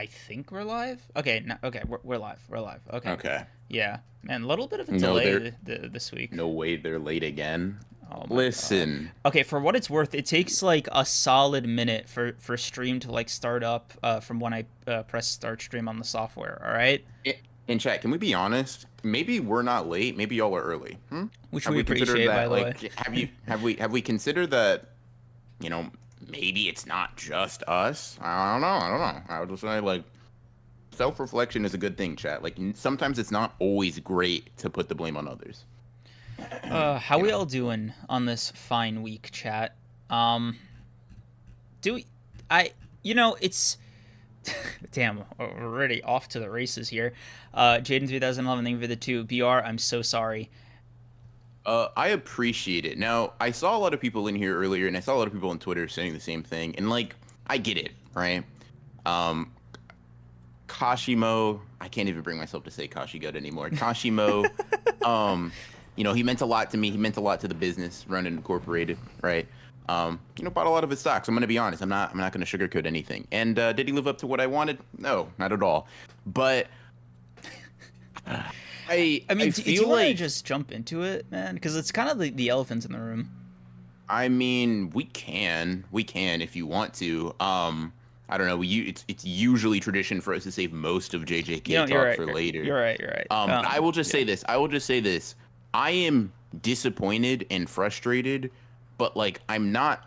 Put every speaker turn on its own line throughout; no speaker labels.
I think we're live. Okay, no, okay, we're live. We're live. Okay.
Okay.
Yeah, man, a little bit of a
No,
delay
they're
this week.
no way they're late again.
Oh my god.
Listen,
Okay, for what it's worth, it takes like a solid minute for stream to like start up from when I press start stream on the software. All right,
in chat, can we be honest? Maybe we're not late. Maybe y'all are early.
which
Have
we
we considered
appreciate, by
that?
the way.
Like, have we considered that? You know, maybe it's not just us. I don't know. I don't know. I would just say like self-reflection is a good thing, chat. Like sometimes it's not always great to put the blame on others.
How
You
we
know.
all doing on this fine week, chat? Um, do we, I, it's damn, we're already off to the races here. Jaden 2011, thank you for the 2 BR. I'm so sorry.
I appreciate it. Now, I saw a lot of people in here earlier, and I saw a lot of people on Twitter saying the same thing. And like, I get it, right? Um, Kashimo, I can't even bring myself to say Kashigote anymore. Kashimo, he meant a lot to me. He meant a lot to the business, running Incorporated, right? Bought a lot of his stocks. I'm gonna be honest. I'm not gonna sugarcoat anything. And did he live up to what I wanted? No, not at all. But
I mean,
I
do you
feel
want to
like
just jump into it, man? Because it's kind of the elephant in the room.
I mean, we can if you want to. I don't know. It's usually tradition for us to save most of JJK
You're
talk
right.
for later.
You're right. You're right.
But I will just say this. I will just say this. I am disappointed and frustrated, but like I'm not.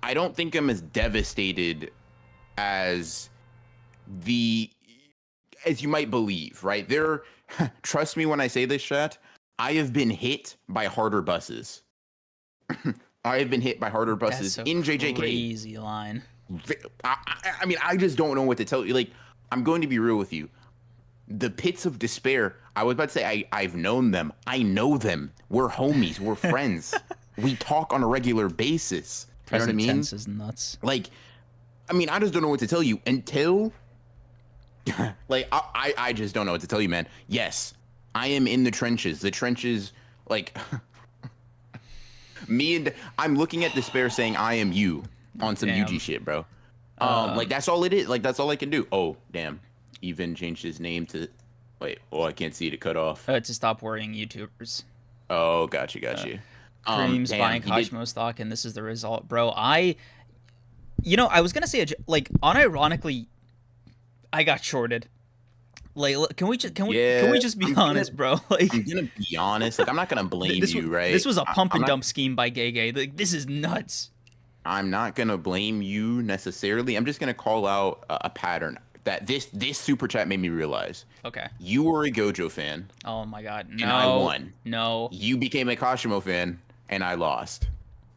I don't think I'm as devastated as the as you might believe. Right there. Trust me when I say this, chat. I have been hit by harder buses. I have been hit by harder buses
That's a
in JJK.
crazy line.
I mean, I just don't know what to tell you. Like, I'm going to be real with you. The pits of despair. I was about to say I've known them. I know them. We're homies. We're friends. We talk on a regular basis. You know what I
Present
mean?
tense is nuts.
Like, I mean, I just don't know what to tell you until, like, I just don't know what to tell you, man. Yes, I am in the trenches. The trenches, like, I'm looking at despair saying I am you on some
Damn.
Yugi shit, bro. Like that's all it is. Like that's all I can do. Oh, damn. Even changed his name to wait, oh I can't see it cut off.
To stop worrying YouTubers.
Oh, got you.
Cream's
Damn,
buying Hashimo stock, and this is the result, bro. I was gonna say unironically, I got shorted. Like, can we just be honest, bro? Like,
I'm gonna be honest. Like, I'm not gonna blame you, right?
This was a pump and
I'm not,
dump scheme by Gege. Like, this is nuts.
I'm not gonna blame you necessarily. I'm just gonna call out a pattern that this super chat made me realize.
Okay.
You were a Gojo fan.
Oh my god. No.
And I won.
No.
You became a Kashimo fan, and I lost.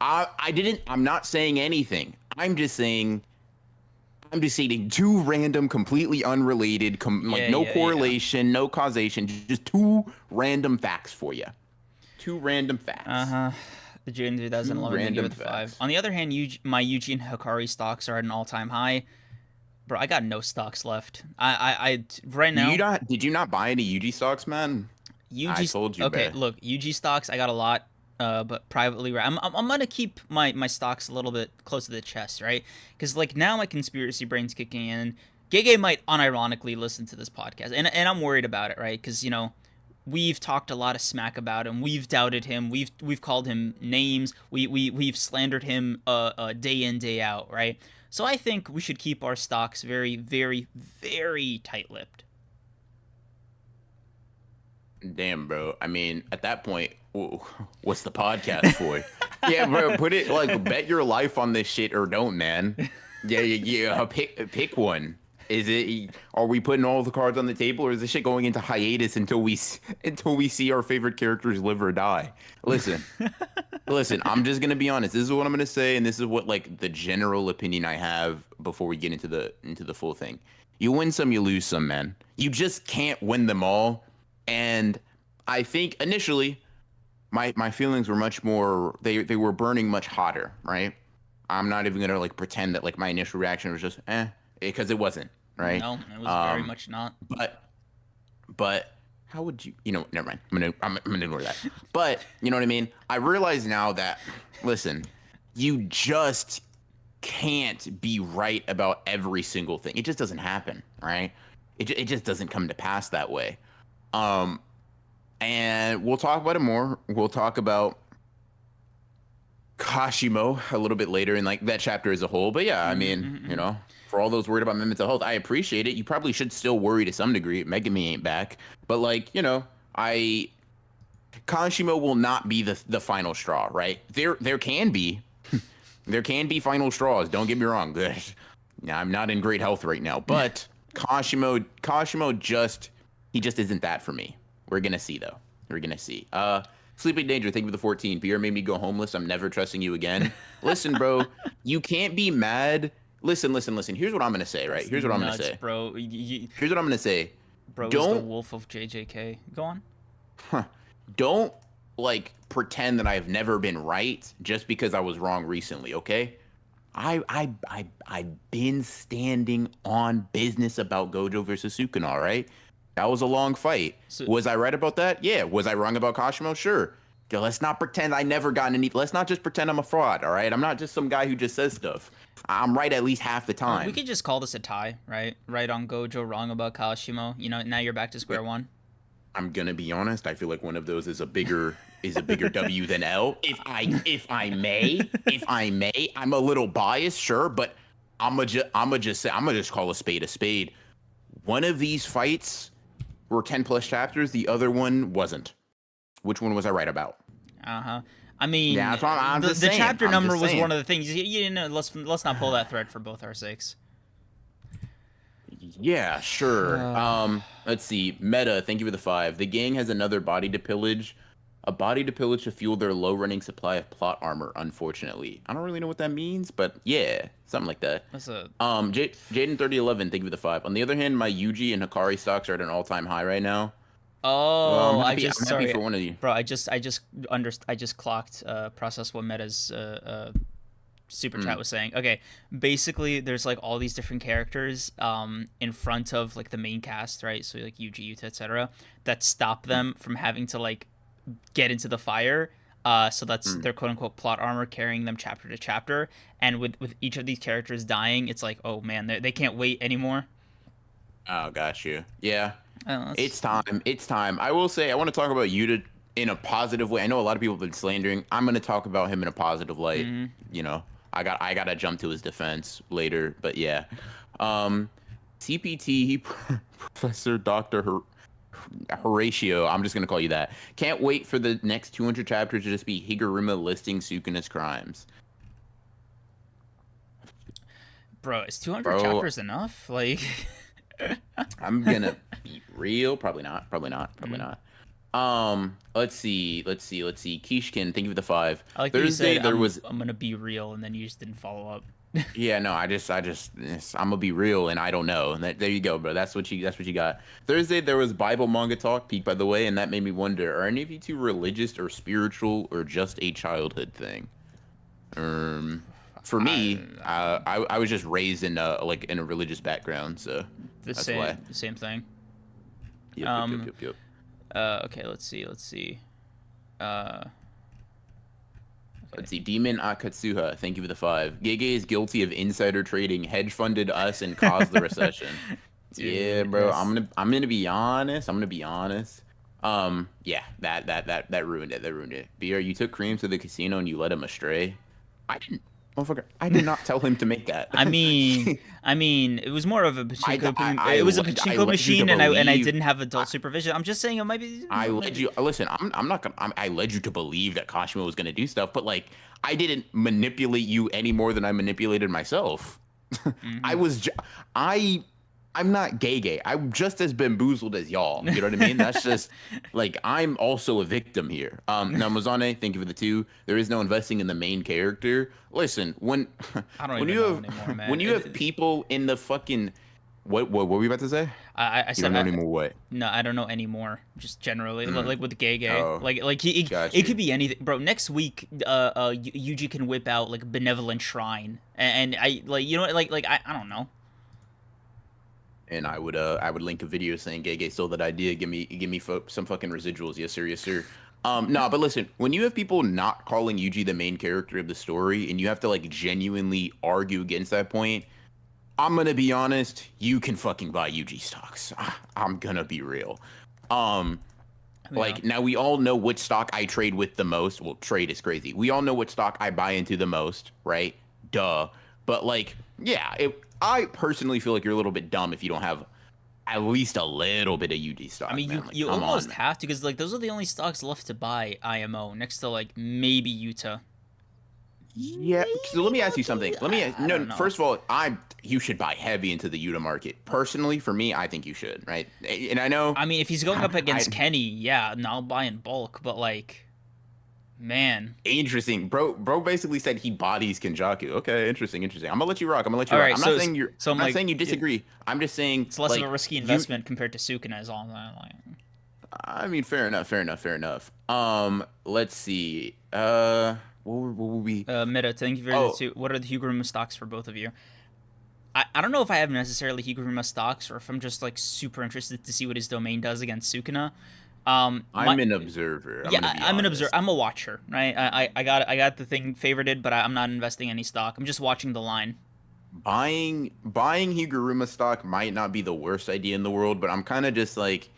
I didn't. I'm not saying anything. I'm just stating two random, completely unrelated, no correlation, no causation, just two random facts for you. Two random facts.
The June 2011
random
with 5.
facts.
On the other hand, my Yugi and Hakari stocks are at an all-time high. Bro, I got no stocks left. I right now.
Did you not buy any Yugi stocks, man? I told you.
Okay,
man.
look, Yugi stocks, I got a lot. But privately, I'm gonna keep my stocks a little bit close to the chest, right? Because like now my conspiracy brain's kicking in. Gege might unironically listen to this podcast, and I'm worried about it, right? Because we've talked a lot of smack about him. We've doubted him. We've called him names. We've slandered him day in day out, right? So I think we should keep our stocks very, very, very tight-lipped.
Damn, bro. I mean, at that point, what's the podcast for? Yeah, bro. Put it like bet your life on this shit or don't, man. Yeah. Pick one. Are we putting all the cards on the table, or is this shit going into hiatus until we see our favorite characters live or die? Listen. I'm just gonna be honest. This is what I'm gonna say, and this is what like the general opinion I have before we get into the full thing. You win some, you lose some, man. You just can't win them all. And I think initially, my feelings were much more. They were burning much hotter, right? I'm not even gonna like pretend that like my initial reaction was just because it wasn't, right?
No, it was very much not.
But how would you? Never mind. I'm gonna ignore that. But you know what I mean. I realize now that listen, you just can't be right about every single thing. It just doesn't happen, right? It just doesn't come to pass that way. Um, and we'll talk about it more. We'll talk about Kashimo a little bit later in like that chapter as a whole. But yeah, I mean, you know, for all those worried about mental health, I appreciate it. You probably should still worry to some degree. Megami ain't back, but like, you know, Kashimo will not be the final straw, right? There can be there can be final straws. Don't get me wrong. Now, I'm not in great health right now, but Kashimo just he just isn't that for me. We're gonna see though. We're gonna see. Sleeping Danger, thank you for the 14. Beer made me go homeless. I'm never trusting you again. Listen, bro, you can't be mad. Listen. Here's what I'm gonna say, right? Here's what I'm gonna say,
bro.
Here's what I'm gonna say.
Bro, is the wolf of JJK. Go on.
Don't like pretend that I've never been right just because I was wrong recently, okay? I've been standing on business about Gojo versus Sukuna, all right? That was a long fight. So, was I right about that? Yeah. Was I wrong about Kashimo? Sure. Let's not pretend I never gotten any. Let's not just pretend I'm a fraud, all right? I'm not just some guy who just says stuff. I'm right at least half the time.
We could just call this a tie, right? Right on Gojo, wrong about Kashimo. You know, now you're back to square one.
I'm gonna be honest. I feel like one of those is a bigger W than L. If I may, I'm a little biased, sure, but I'm gonna just call a spade a spade. One of these fights were 10 plus chapters. The other one wasn't. Which one was I right about?
I mean,
yeah, that's what I'm just
the
saying.
chapter number was one of the things. You know, let's not pull that thread for both our sakes.
Yeah, sure. Let's see. Meta, thank you for the 5. The gang has another body to pillage. A body to pillage to fuel their low running supply of plot armor, unfortunately. I don't really know what that means, but yeah, something like that.
That's a
Jaden 3011, thank you for the 5. On the other hand, my Yugi and Hakari stocks are at an all-time high right now.
Oh,
I'm happy for one of you.
Bro, I just clocked process what Meta's super chat was saying. Okay, basically there's like all these different characters in front of like the main cast, right? So like Yugi, Yuta, etc. that stop them from having to like get into the fire. So that's their quote unquote plot armor carrying them chapter to chapter. And with each of these characters dying, it's like, oh man, they can't wait anymore.
Oh, got you. Yeah. It's time. It's time. I will say I want to talk about Yuta in a positive way. I know a lot of people have been slandering. I'm going to talk about him in a positive light. You know, I got to jump to his defense later, but yeah. CPT Professor Dr. Horatio, I'm just going to call you that. Can't wait for the next 200 chapters to just be Higuruma listing Sukuna's crimes.
Bro, is 200 chapters enough? Like
I'm gonna be real. Probably not. Let's see. Kishkin, thank you for the 5.
I like Thursday, you said, I'm gonna be real, and then you just didn't follow up.
Yeah, no, I'm gonna be real, and I don't know. And there you go, bro. That's what you got. Thursday, there was Bible manga talk, peak, by the way, and that made me wonder: are any of you two religious or spiritual, or just a childhood thing? For me, I was just raised in a religious background, so that's why.
The same thing.
Yep.
Okay, let's see. Okay.
Let's see. Demon Akatsuha, thank you for the 5. Gege is guilty of insider trading, hedge funded us, and caused the recession. Dude, yeah, bro. Yes. I'm gonna be honest. Yeah, that ruined it. BR, you took Cream to the casino and you led him astray. I did not tell him to make that.
I mean, it was more of a pachinko. It was a pachinko machine, and I didn't have adult supervision. I'm just saying it might be.
I led you. Listen, I'm not gonna. I led you to believe that Kashimo was gonna do stuff, but like, I didn't manipulate you any more than I manipulated myself. I'm not gay. I'm just as bamboozled as y'all. You know what I mean? That's just like I'm also a victim here. Now Mazane, thank you for the 2. There is no investing in the main character. Listen, when you have people in the fucking what were we about to say?
I said
don't know anymore what?
No, I don't know anymore. Just generally, like with gay. Oh, like it could be anything, bro. Next week, Yuji can whip out like benevolent shrine, and I like you know like I don't know.
And I would link a video saying Gege stole that idea. Give me some fucking residuals. Yes sir. No, but listen, when you have people not calling Yuji the main character of the story, and you have to like genuinely argue against that point, I'm gonna be honest, you can fucking buy Yuji stocks. I'm gonna be real. Um,
Yeah.
like now we all know which stock I trade with the most. Well, trade is crazy. We all know what stock I buy into the most, right? Duh. But like, yeah, I personally feel like you're a little bit dumb if you don't have at least a little bit of UG stock.
I mean,
man. Like,
you
come
almost
on, man.
have to, because like those are the only stocks left to buy IMO next to like maybe Utah.
Yeah. So let me ask you something. Let me
I
no.
don't know.
First of all, you should buy heavy into the Yuta market. Personally, for me, I think you should. Right. And I know.
I mean, if he's going up
I
against Kenny, yeah, and I'll buy in bulk. But like, man.
interesting, bro. Bro basically said he bodies Kenjaku. Okay, interesting, interesting. I'm gonna let you rock. I'm gonna let you
All
rock.
right,
I'm
so
not saying you're.
so
I'm
I'm
not
like,
saying you disagree. I'm just saying
it's less of
like
a risky
you.
investment compared to Sukuna is all that. Like,
I mean, fair enough, fair enough, fair enough. Let's see. What will we?
Meta, thank you for the
Oh,
two. What are the Higuruma stocks for both of you? I don't know if I have necessarily Higuruma stocks or if I'm just like super interested to see what his domain does against Sukuna.
I'm an observer. I'm
Yeah,
gonna be
I'm an observer.
honest.
I'm a watcher, right? I got the thing favorited, but I'm not investing any stock. I'm just watching the line.
Buying Higuruma stock might not be the worst idea in the world, but I'm kind of just like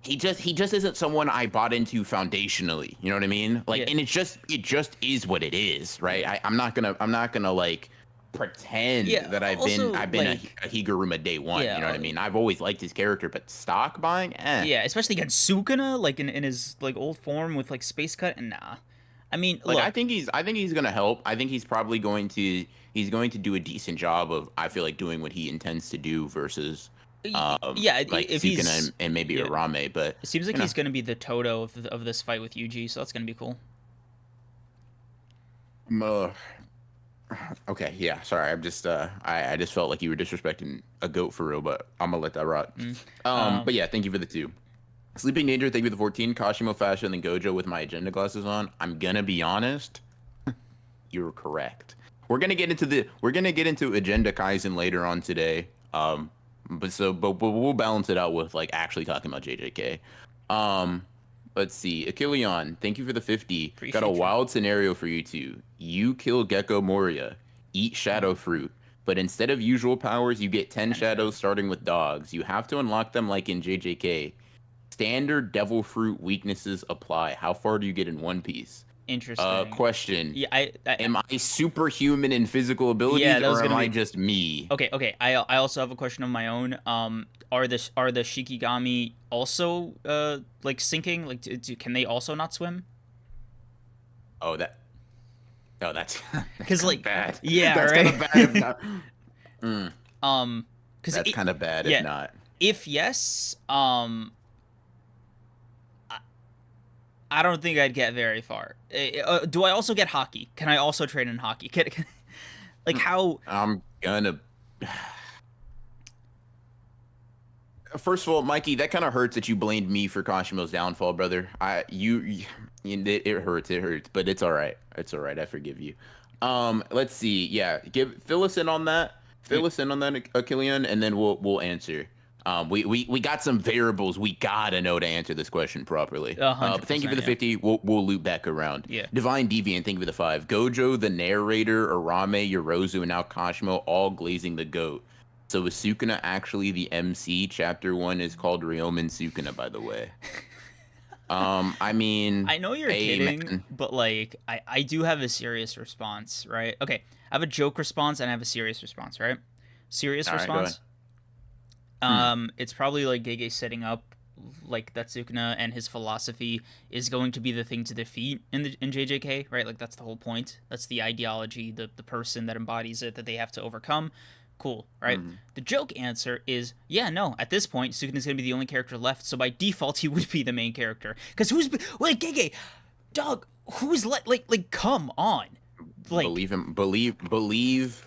he just isn't someone I bought into foundationally. You know what I mean? Like,
Yeah,
and it just is what it is, right? I'm not gonna like pretend
yeah.
that
Also,
I've been
like,
a Higuruma day one.
yeah,
You know what I mean? I've always liked his character, but stock buying, eh.
yeah. Especially against Sukuna, like in his like old form with like space cut. And nah, I mean,
Like
look,
I think he's gonna help. I think he's probably he's going to do a decent job of I feel like doing what he intends to do versus
yeah.
like
If
Sukuna
he's
and maybe
yeah,
Uraume, but
it seems like
you know.
he's gonna be the Toto of this fight with Yuji, so that's gonna be cool.
Uh, okay, yeah, sorry. I'm just I just felt like you were disrespecting a goat for real, but I'm gonna let that rock.
Mm.
But yeah, thank you for the two. Sleeping Danger, thank you for the 14. Kashimo Fashion, and then Gojo with my agenda glasses on. I'm gonna be honest. You're correct. We're gonna get into agenda Kaizen later on today. But we'll balance it out with like actually talking about JJK. Let's see. Achilleon, thank you for the 50. Got a
Appreciate you.
wild scenario for you two. You kill Gecko Moria, eat shadow fruit, but instead of usual powers, you get 10 shadows starting with dogs. You have to unlock them like in JJK. Standard devil fruit weaknesses apply. How far do you get in One Piece?
Interesting.
Question.
Yeah,
Am I superhuman in physical
yeah,
abilities
that was
or am
gonna
I
be
just me?
okay. Okay, I also have a question of my own. Are the Shikigami also like sinking? Like, can they also not swim?
Oh, that. Oh, that's
Because
kind of
like,
bad.
yeah,
That's kind
right.
of bad. If not. Mm,
Because
that's kind of bad. If
yeah,
not.
if yes, I don't think I'd get very far. Do I also get hockey? Can I also train in hockey? Like how?
I'm gonna. First of all, Mikey, that kind of hurts that you blamed me for Kashimo's downfall, brother. It hurts, but it's all right. It's all right. I forgive you. Let's see. Yeah, fill us in on that. Fill us in on that, Achillean, and then we'll answer. We got some variables we gotta know to answer this question properly.
hundred
But thank you for
percent.
the
Yeah.
50. We'll loop back around.
Yeah.
Divine Deviant, thank you for the 5. Gojo, the narrator, Uraume, Yorozu, and now Kashimo, all glazing the goat. So is Sukuna actually the MC? Chapter 1 is called Uraume and Sukuna, by the way. I mean,
I know you're
hey,
kidding,
man.
but like I do have a serious response, right? Okay, I have a joke response and I have a serious response, right? Serious
All right, go ahead.
response.
Hmm.
It's probably like Gege setting up like that Sukuna and his philosophy is going to be the thing to defeat in JJK, right? Like that's the whole point. That's the ideology, the person that embodies it that they have to overcome. Cool, right?
Hmm.
The joke answer is yeah, no. At this point, Sukuna's gonna be the only character left, so by default he would be the main character. Cause like Gege, dog? Who's like come on, like
Believe him. Believe.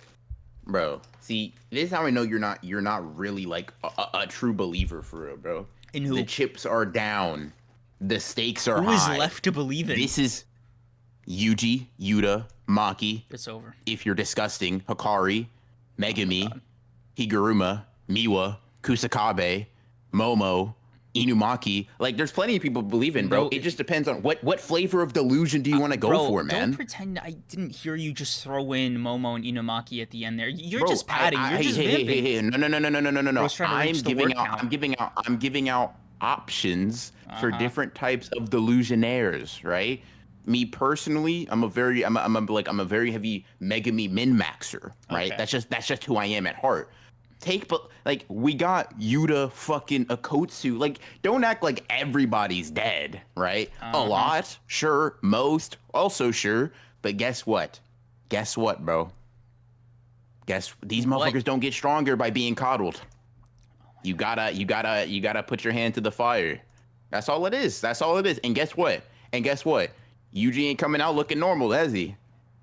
Bro, see, this is how I know you're not really like a true believer for real, bro.
in
The
who?
chips are down, the stakes are
Who is
high.
left to believe in?
This is Yuji, Yuta, Maki.
It's over.
If you're disgusting, Hakari,
Oh my
Megami,
god.
Higuruma, Miwa, Kusakabe, Momo, Inumaki. Like, there's plenty of people believe in, bro.
No,
It just depends on what flavor of delusion do you want to go
bro,
for,
don't
man.
pretend I didn't hear you just throw in Momo and Inumaki at the end there. You're
Bro,
just padding. You're just vimping.
hey, no, no, no, no, no, no, no, no, no.
Bro's trying to reach the word count.
I'm giving out options for
Uh-huh.
different types of delusionaires, right? Me personally, I'm a very heavy Megami min-maxer, right?
Okay.
That's just who I am at heart. But like we got Yuta fucking Akotsu. Like, don't act like everybody's dead, right? A lot, sure. Most, also sure. But guess what? Guess what, bro? Guess these
What?
motherfuckers don't get stronger by being coddled. You gotta put your hand to the fire. That's all it is. That's all it is. And guess what? Yuji ain't coming out looking normal, has he?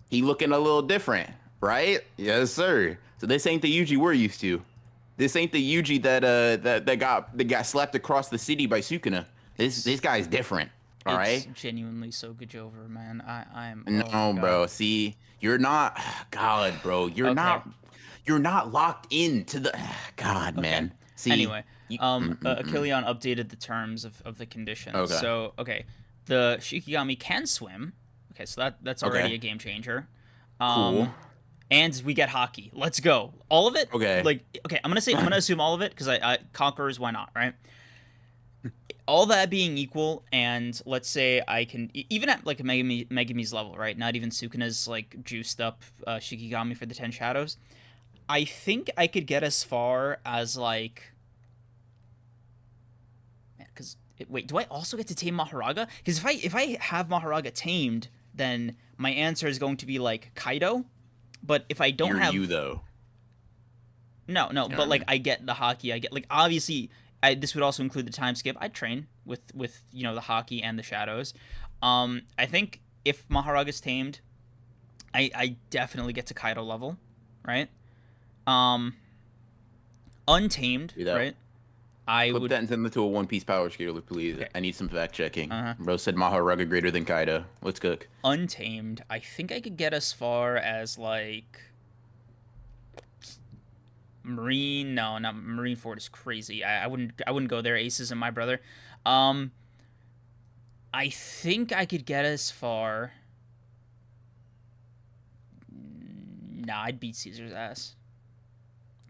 He looking a little different, right? Yes, sir. So this ain't the Yuji we're used to. This ain't the Yuji that got slapped across the city by Sukuna. This guy's different. All right.
It's genuinely so good over, man. I'm.
No,
Oh,
bro. See, you're not. God, bro. You're not. You're not locked into the. God, man. See.
Anyway, Achilleon updated the terms of the condition.
Okay.
So, okay, the Shikigami can swim. Okay, so that's already
Okay.
a game changer.
Cool.
And we get hockey. Let's go. All of it?
Okay.
Like, okay, I'm gonna assume all of it because I conquerors. Why not? Right. All that being equal, and let's say I can even at like a Megami's level, right? Not even Sukuna's like juiced up Shikigami for the 10 shadows. I think I could get as far as like, because wait, do I also get to tame Maharaga? Because if I have Maharaga tamed, then my answer is going to be like Kaido. But if I don't
You're
have
you though.
no,
You know
but
what I
like
mean?
I get the hockey, I get like obviously this would also include the time skip. I train with the hockey and the shadows. I think if Maharaga's tamed, I definitely get to Kaido level, right? Untamed,
Do that.
right? I
Flip
would
that and send it to a One Piece power scaler, please.
Okay.
I need some fact checking.
Uh-huh.
Bro said Maharaga greater than Kaido. Let's cook.
untamed. I think I could get as far as like Marine. No, not Marine Ford is crazy. I wouldn't go there. Aces and my brother. I think I could get as far. Nah, I'd beat Caesar's ass.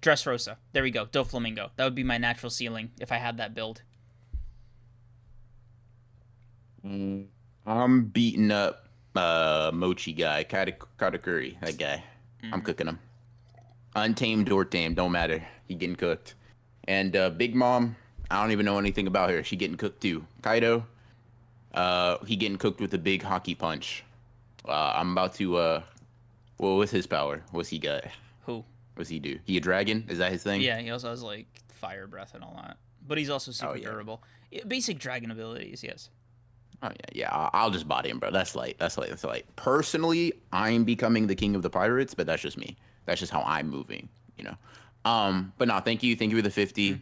Dressrosa. There we go. Doflamingo. That would be my natural ceiling if I had that build.
I'm beating up Mochi guy, Katakuri, that guy. I'm cooking him. Untamed or tamed, don't matter. He getting cooked. And Big Mom, I don't even know anything about her. She getting cooked too. Kaido, he getting cooked with a big hockey punch. I'm about to what's his power? What's he got?
Who?
What's he do? He a dragon? Is that his thing?
Yeah, he also has like fire breath and all that. But he's also super
yeah.
durable. Yeah, basic dragon abilities, yes.
Oh yeah. I'll just body him, bro. That's light. Personally, I'm becoming the king of the pirates, but that's just me. That's just how I'm moving, you know. But no, thank you for the 50.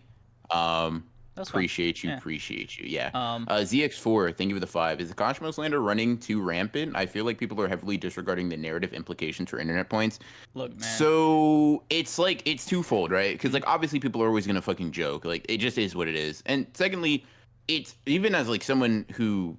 That's fine.
Appreciate you,
Yeah.
appreciate you. Yeah.
Um,
ZX4, thank you for the 5. Is the Kashimo slander running too rampant? I feel like people are heavily disregarding the narrative implications for internet points.
Look, man.
So it's like it's twofold, right? Because like obviously people are always gonna fucking joke. Like it just is what it is. And secondly, it's even as like someone who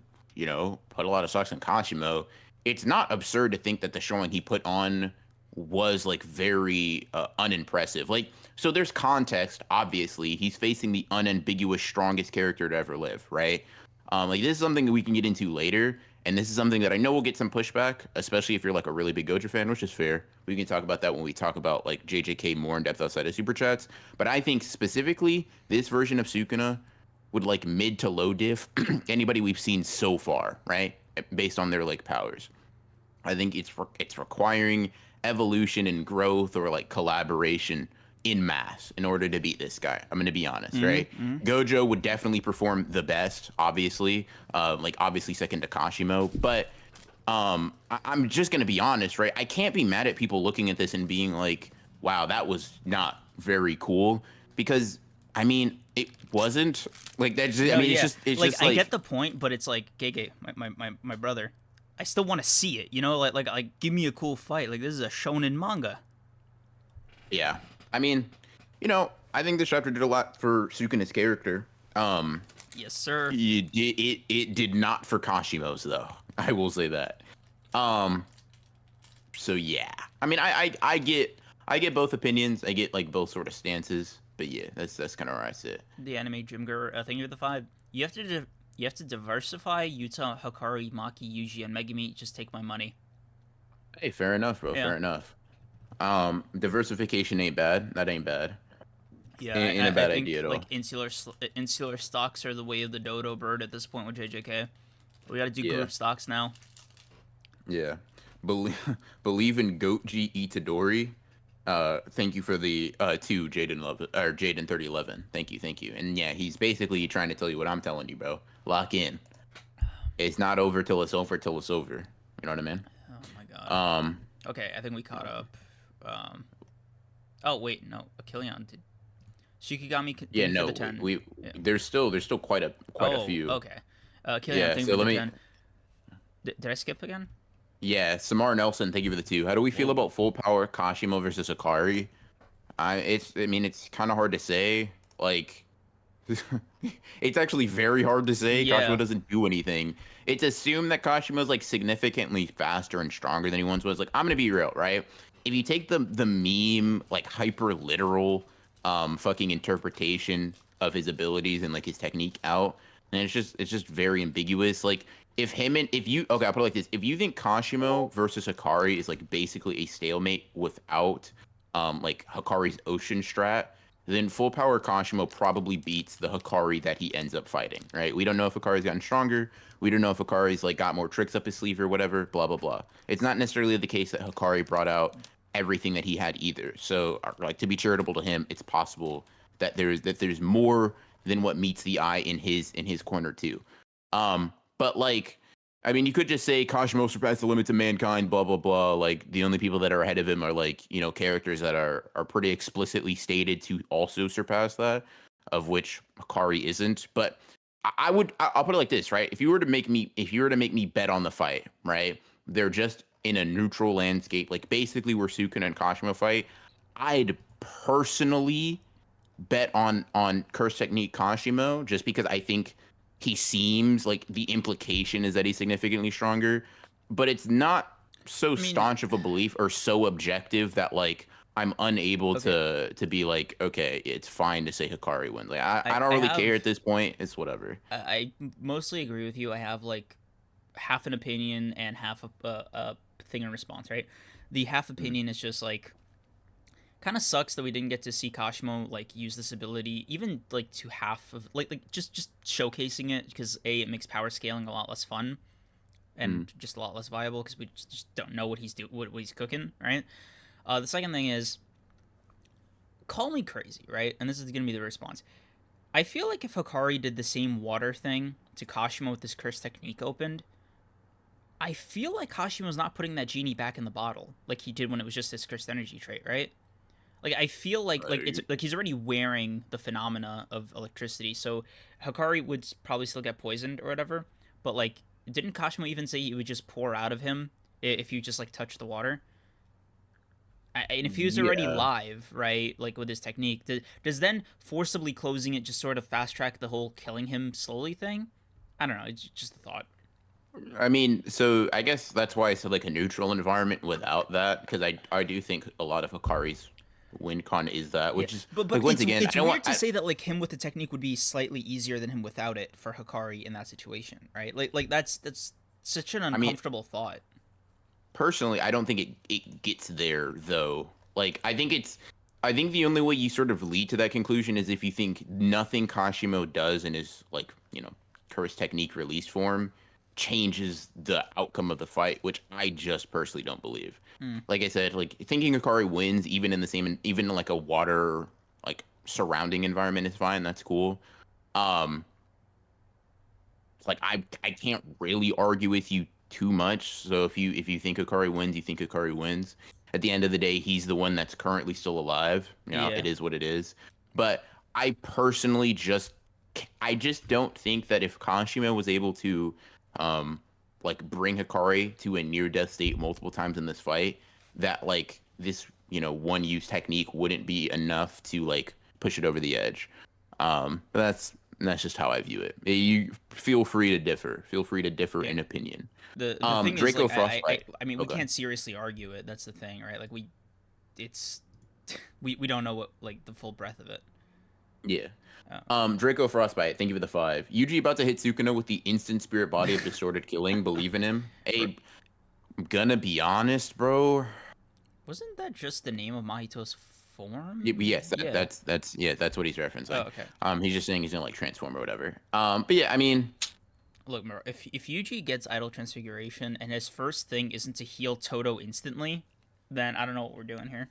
put a lot of stocks in Kashimo, it's not absurd to think that the showing he put on was like very unimpressive. Like, so there's context. Obviously, he's facing the unambiguous strongest character to ever live, right? Like this is something that we can get into later, and this is something that I know will get some pushback, especially if you're like a really big Gojo fan, which is fair. We can talk about that when we talk about like JJK more in depth outside of super chats. But I think specifically this version of Sukuna would like mid to low diff anybody we've seen so far, right? Based on their like powers. I think it's requiring evolution and growth or like collaboration in mass in order to beat this guy. I'm gonna be honest, right? Gojo would definitely perform the best, obviously, like obviously second to Kashimo, but I'm just gonna be honest, right? I can't be mad at people looking at this and being like, wow, that was not very cool, because I mean it wasn't like that. I mean, it's just
I
like
get the point, but it's like Gege, my brother. I still want to see it, like give me a cool fight. Like this is a shonen manga.
yeah. I mean, I think this chapter did a lot for Sukuna's character.
Yes, sir.
It did not for Kashimo's though. I will say that. Um. So yeah, I mean, I get both opinions. I get like both sort of stances. But yeah, that's kind of where I sit.
The anime Jimger, I think you're the five. You have to you have to diversify Yuta, Hakari, Maki, Yuji, and Megumi. Just take my money.
Hey, fair enough, bro.
Yeah.
Fair enough. Diversification ain't bad. That ain't bad.
Yeah,
Ain't a
I
bad
think
idea at all.
like insular stocks are the way of the dodo bird at this point with JJK. We got to do
Yeah.
group stocks now.
Yeah. Believe in Goji Itadori. Thank you for the two Jaden Love or Jaden 3011. Thank you. And yeah, he's basically trying to tell you what I'm telling you, bro. Lock in. It's not over till it's over till it's over. You know what I mean?
Oh my god.
Um.
Okay, I think we caught up. Oh wait, no, Achilleon did. Shikigami
Yeah.
continue for the
No.
10.
We
Yeah.
there's still quite a few.
Okay. Achilleon,
Yeah.
thank
So
you for
let
the
me.
10. Did I skip again?
Yeah. Samar Nelson. Thank you for the two. How do we feel
Whoa.
about full power Kashimo versus Hakari? I mean, it's kind of hard to say. Like, it's actually very hard to say. Kashimo
Yeah.
doesn't do anything. It's assumed that Kashimo's like significantly faster and stronger than he once was. Like, I'm gonna be real, right? If you take the meme like hyper literal fucking interpretation of his abilities and like his technique out, and it's just very ambiguous. Like if you okay, I'll put it like this: if you think Kashimo versus Hakari is like basically a stalemate without like Hakari's ocean strat, then full power Kashimo probably beats the Hakari that he ends up fighting, right? We don't know if Hakari's gotten stronger. We don't know if Hakari's like got more tricks up his sleeve or whatever, blah blah blah. It's not necessarily the case that Hakari brought out everything that he had either. So like to be charitable to him, it's possible that there's more than what meets the eye in his corner too. But like I mean, you could just say Kashimo surpassed the limits of mankind, blah blah blah. Like the only people that are ahead of him are like characters that are pretty explicitly stated to also surpass that, of which Akari isn't. But I'll put it like this, right? If you were to make me bet on the fight, right? They're just in a neutral landscape, like basically where Sukuna and Kashimo fight. I'd personally bet on Curse Technique Kashimo just because I think he seems like the implication is that he's significantly stronger, but it's not so
I mean,
staunch of a belief or so objective that like I'm unable
okay.
to be like, okay, it's fine to say Hikari wins. Like I don't
I
really
have
care at this point. It's whatever.
I mostly agree with you. I have like half an opinion and half a thing in response, right? The half
Mm.
opinion is just like kind of sucks that we didn't get to see Kashimo like use this ability even like to half of like just showcasing it because it makes power scaling a lot less fun
Mm.
and just a lot less viable because we just don't know what what he's cooking, right? The second thing is call me crazy, right? And this is gonna be the response. I feel like if Hakari did the same water thing to Kashimo with this curse technique opened, I feel like Kashimo's not putting that genie back in the bottle like he did when it was just his cursed energy trait, right? Like I feel like it's
Right.
like he's already wearing the phenomena of electricity, so Hakari would probably still get poisoned or whatever. But like, didn't Kashimo even say he would just pour out of him if you just like touch the water? And if he was already
Yeah.
live, right, like with his technique, does then forcibly closing it just sort of fast track the whole killing him slowly thing? I don't know. It's just a thought.
I mean, so I guess that's why I said like a neutral environment without that, because I do think a lot of Hikari's win con is that,
Yeah,
which is
but
like once again,
it's
I don't
weird
want.
to say that like him with the technique would be slightly easier than him without it for Hakari in that situation, right? Like that's such an
I mean,
uncomfortable thought.
personally, I don't think it gets there though. Like I think the only way you sort of lead to that conclusion is if you think nothing Kashimo does in his like, curse technique release form changes the outcome of the fight, which I just personally don't believe.
Hmm.
Like I said, like thinking Akari wins even in the same even in like a water like surrounding environment is fine. That's cool. Um like I can't really argue with you too much. So if you think Akari wins, you think Akari wins. At the end of the day, he's the one that's currently still alive.
Yeah.
It is what it is. But I personally I just don't think that if Kashima was able to um like bring Hikari to a near death state multiple times in this fight, that like this, one use technique wouldn't be enough to like push it over the edge. But And that's just how I view it. You feel free to differ. Feel free to differ
Yeah.
in opinion.
The thing is,
Draco
like,
Frostbite.
I mean, we
Okay.
can't seriously argue it. That's the thing, right? Like, it's, we don't know what, like, the full breadth of it.
Yeah.
Oh.
Draco Frostbite, thank you for the 5. Yuji about to hit Sukuna with the instant spirit body of distorted killing. Believe in him. Hey, I'm gonna be honest, bro.
Wasn't that just the name of Mahito's form?
Yes,
Yeah.
that's what he's referencing.
Oh, okay.
He's just saying he's gonna like transform or whatever. But yeah, I mean,
Look, bro, if Yuji gets idol transfiguration and his first thing isn't to heal Toto instantly, then I don't know what we're doing here.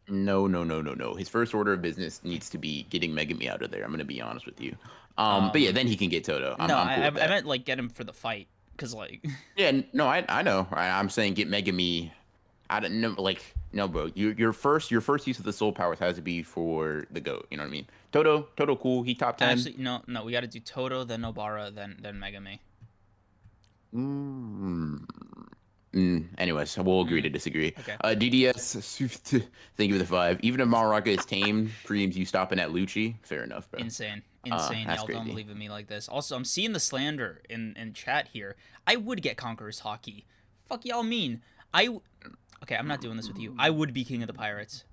no. His first order of business needs to be getting Megami out of there. I'm gonna be honest with you. But yeah, then he can get Toto. I'm cool with that.
I meant like get him for the fight, cause like.
Yeah, no, I know. I'm saying get Megami. I don't know, like no, bro. Your first use of the soul powers has to be for the goat. You know what I mean? Toto, cool. He top 10.
Actually, no. We got to do Toto, then Nobara, then Megami.
Anyways, we'll agree to disagree.
Okay.
DDS, thank you for the 5. Even if Maruka is tamed, preems you stopping at Lucci. Fair enough, bro.
Insane.
That's
Y'all don't
crazy.
believe in me like this. Also, I'm seeing the slander in chat here. I would get Conqueror's Hockey. Fuck y'all mean. Okay, I'm not doing this with you. I would be king of the pirates.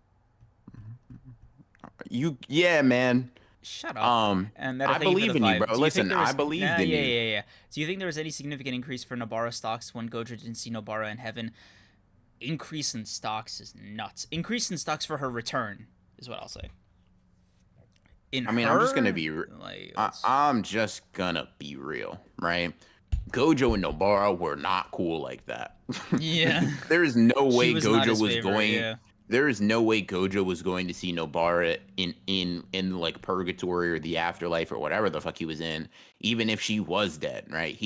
Yeah, man.
Shut up. And
I believe in you, bro. Listen, I believed in you.
Yeah. Do you think there was any significant increase for Nobara stocks when Gojo didn't see Nobara in heaven? Increase in stocks is nuts. Increase in stocks for her return is what I'll say.
I'm just gonna be. I'm just gonna be real, right? Gojo and Nobara were not cool like that.
Yeah.
There is no way Gojo was going.
Yeah.
There is no way Gojo was going to see Nobara in like purgatory or the afterlife or whatever the fuck he was in, even if she was dead, right?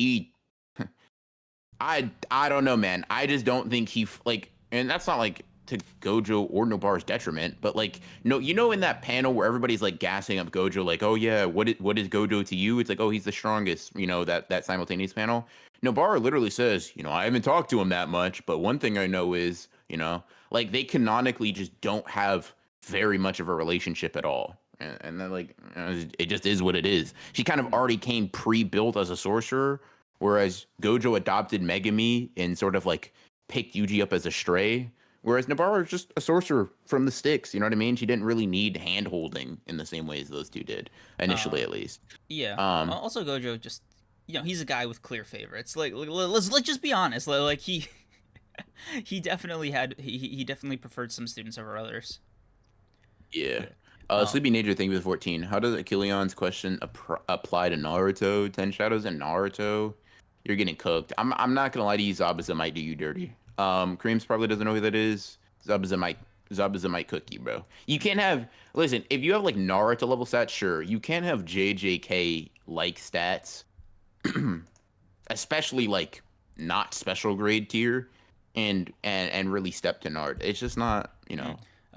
I don't know, man. I just don't think like, and that's not like to Gojo or Nobara's detriment, but like, no, in that panel where everybody's like gassing up Gojo, like, oh yeah, what is Gojo to you? It's like, oh, he's the strongest, that simultaneous panel. Nobara literally says, I haven't talked to him that much, but one thing I know is, like they canonically just don't have very much of a relationship at all. And then like, it just is what it is. She kind of already came pre-built as a sorcerer, whereas Gojo adopted Megami and sort of like picked Yuji up as a stray. Whereas Nobara is just a sorcerer from the sticks, you know what I mean? She didn't really need hand-holding in the same ways those two did, initially at least.
Yeah. Also, Gojo just, he's a guy with clear favorites. Like, let's just be honest. Like he definitely he definitely preferred some students over others.
Yeah. Sleepy Nature, thank you for the 14. How does Achilleon's question apply to Naruto? 10 Shadows and Naruto? You're getting cooked. I'm not gonna lie to you, Zabuza might do you dirty. Creams probably doesn't know who that is. Zabuza might cook you, bro. You can't have, listen, if you have like Naruto level stats, sure. You can't have JJK like stats, especially like not special grade tier, and really step to Naruto. It's just not,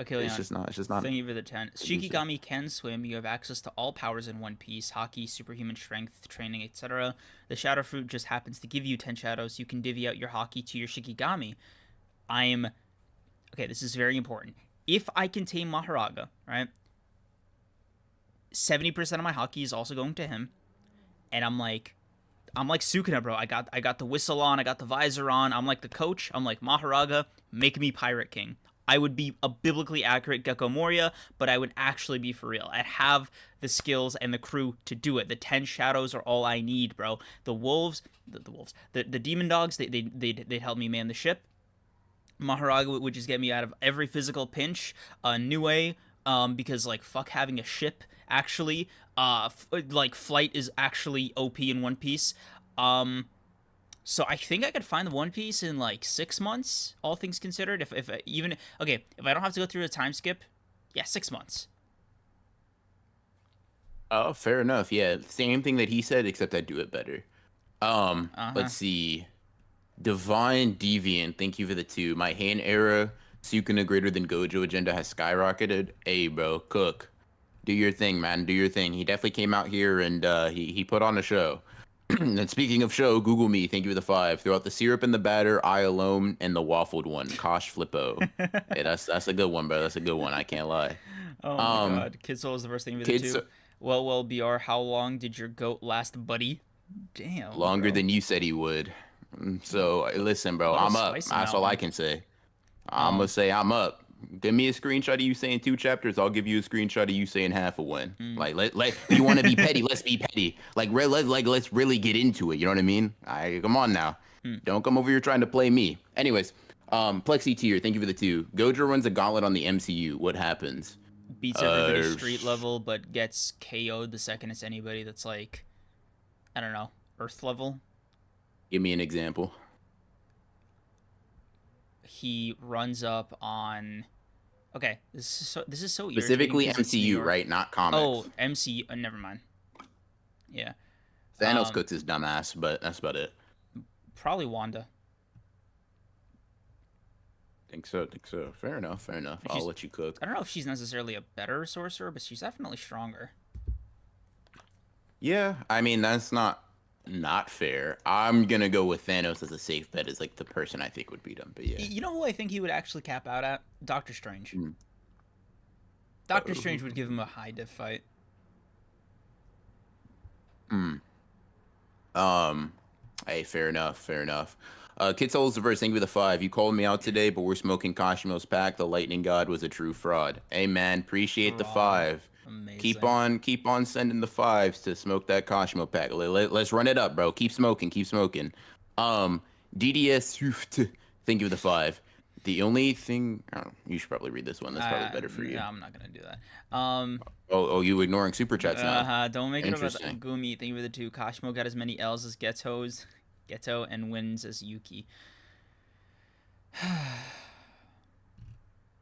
Okay,
it's just not.
Thank you for the 10. Shikigami can swim. You have access to all powers in one piece: hockey, superhuman strength, training, etc. The shadow fruit just happens to give you 10 shadows. You can divvy out your hockey to your Shikigami. Okay, this is very important. If I can tame Maharaga, right? 70% of my hockey is also going to him. And I'm like Sukuna, bro. I got the whistle on, I got the visor on. I'm like the coach. I'm like, Maharaga, make me Pirate King. I would be a biblically accurate Gecko Moria, but I would actually be for real. I'd have the skills and the crew to do it. The 10 shadows are all I need, bro. The wolves, the demon dogs, they'd help me man the ship. Maharaga would just get me out of every physical pinch. Nue, because like fuck having a ship. Actually, like flight is actually OP in One Piece. So I think I could find the One Piece in like 6 months, all things considered. If I don't have to go through a time skip, yeah, 6 months.
Oh, fair enough. Yeah, same thing that he said, except I do it better. Let's see. Divine Deviant, thank you for the 2. My hand era Sukuna greater than Gojo agenda has skyrocketed. Hey, bro, cook. Do your thing, man. Do your thing. He definitely came out here and he put on a show. And speaking of show, Google me. Thank you for the 5. Throughout the syrup and the batter, I alone and the waffled one. Kosh Flippo. Hey, that's a good one, bro. That's a good one. I can't lie.
Oh my
Um,
god. Kid Soul is the first thing with the
kids
two. Well, BR, how long did your goat last, buddy? Damn,
longer
bro.
than you said he would. So listen,
A
bro,
little
I'm up.
spicy on
That's
that
all I
one.
can say. I'm gonna
Um,
say I'm up. Give me a screenshot of you saying 2 chapters. I'll give you a screenshot of you saying half a win.
mm.
Like you want to be petty? Let's be petty. Let's really get into it. You know what I mean? Come on now.
Mm.
Don't come over here trying to play me. Anyways, Plexi tier. Thank you for the 2. Gojo runs a gauntlet on the MCU. What happens?
Beats everybody street level, but gets KO'd the second it's anybody that's like, I don't know, Earth level.
Give me an example.
He runs up on. Okay, this is so irritating
Specifically
'cause it's New
MCU,
York.
right? Not comics.
Oh, MCU. Never mind. Yeah.
Thanos cooked his dumb ass, but that's about it.
Probably Wanda.
Think so. Think so. Fair enough. Fair enough. I'll let you cook.
I don't know if she's necessarily a better sorcerer, but she's definitely stronger.
Yeah, I mean that's not fair. I'm gonna go with Thanos as a safe bet as like the person I think would beat him. But yeah,
You know who I think he would actually cap out at? Doctor Strange.
Mm.
Doctor Strange would give him a high diff fight.
Hey, fair enough. Fair enough. Kid Soul's the verse. Thank you for the 5. You called me out today, but we're smoking Kashimo's pack. The Lightning God was a true fraud. Hey man, appreciate the
Fraud.
5.
Amazing.
Keep on sending the 5s to smoke that Kashimo pack. Let's run it up, bro. Keep smoking. Keep smoking. DDS. Thank you for the 5. The only thing you should probably read this one. That's probably better for you.
No, I'm not gonna do that.
Oh, you ignoring super chats now?
Don't make it about
Interesting.
Gumi. Thank you for the 2. Kashimo got as many L's as Geto, and wins as Yuki.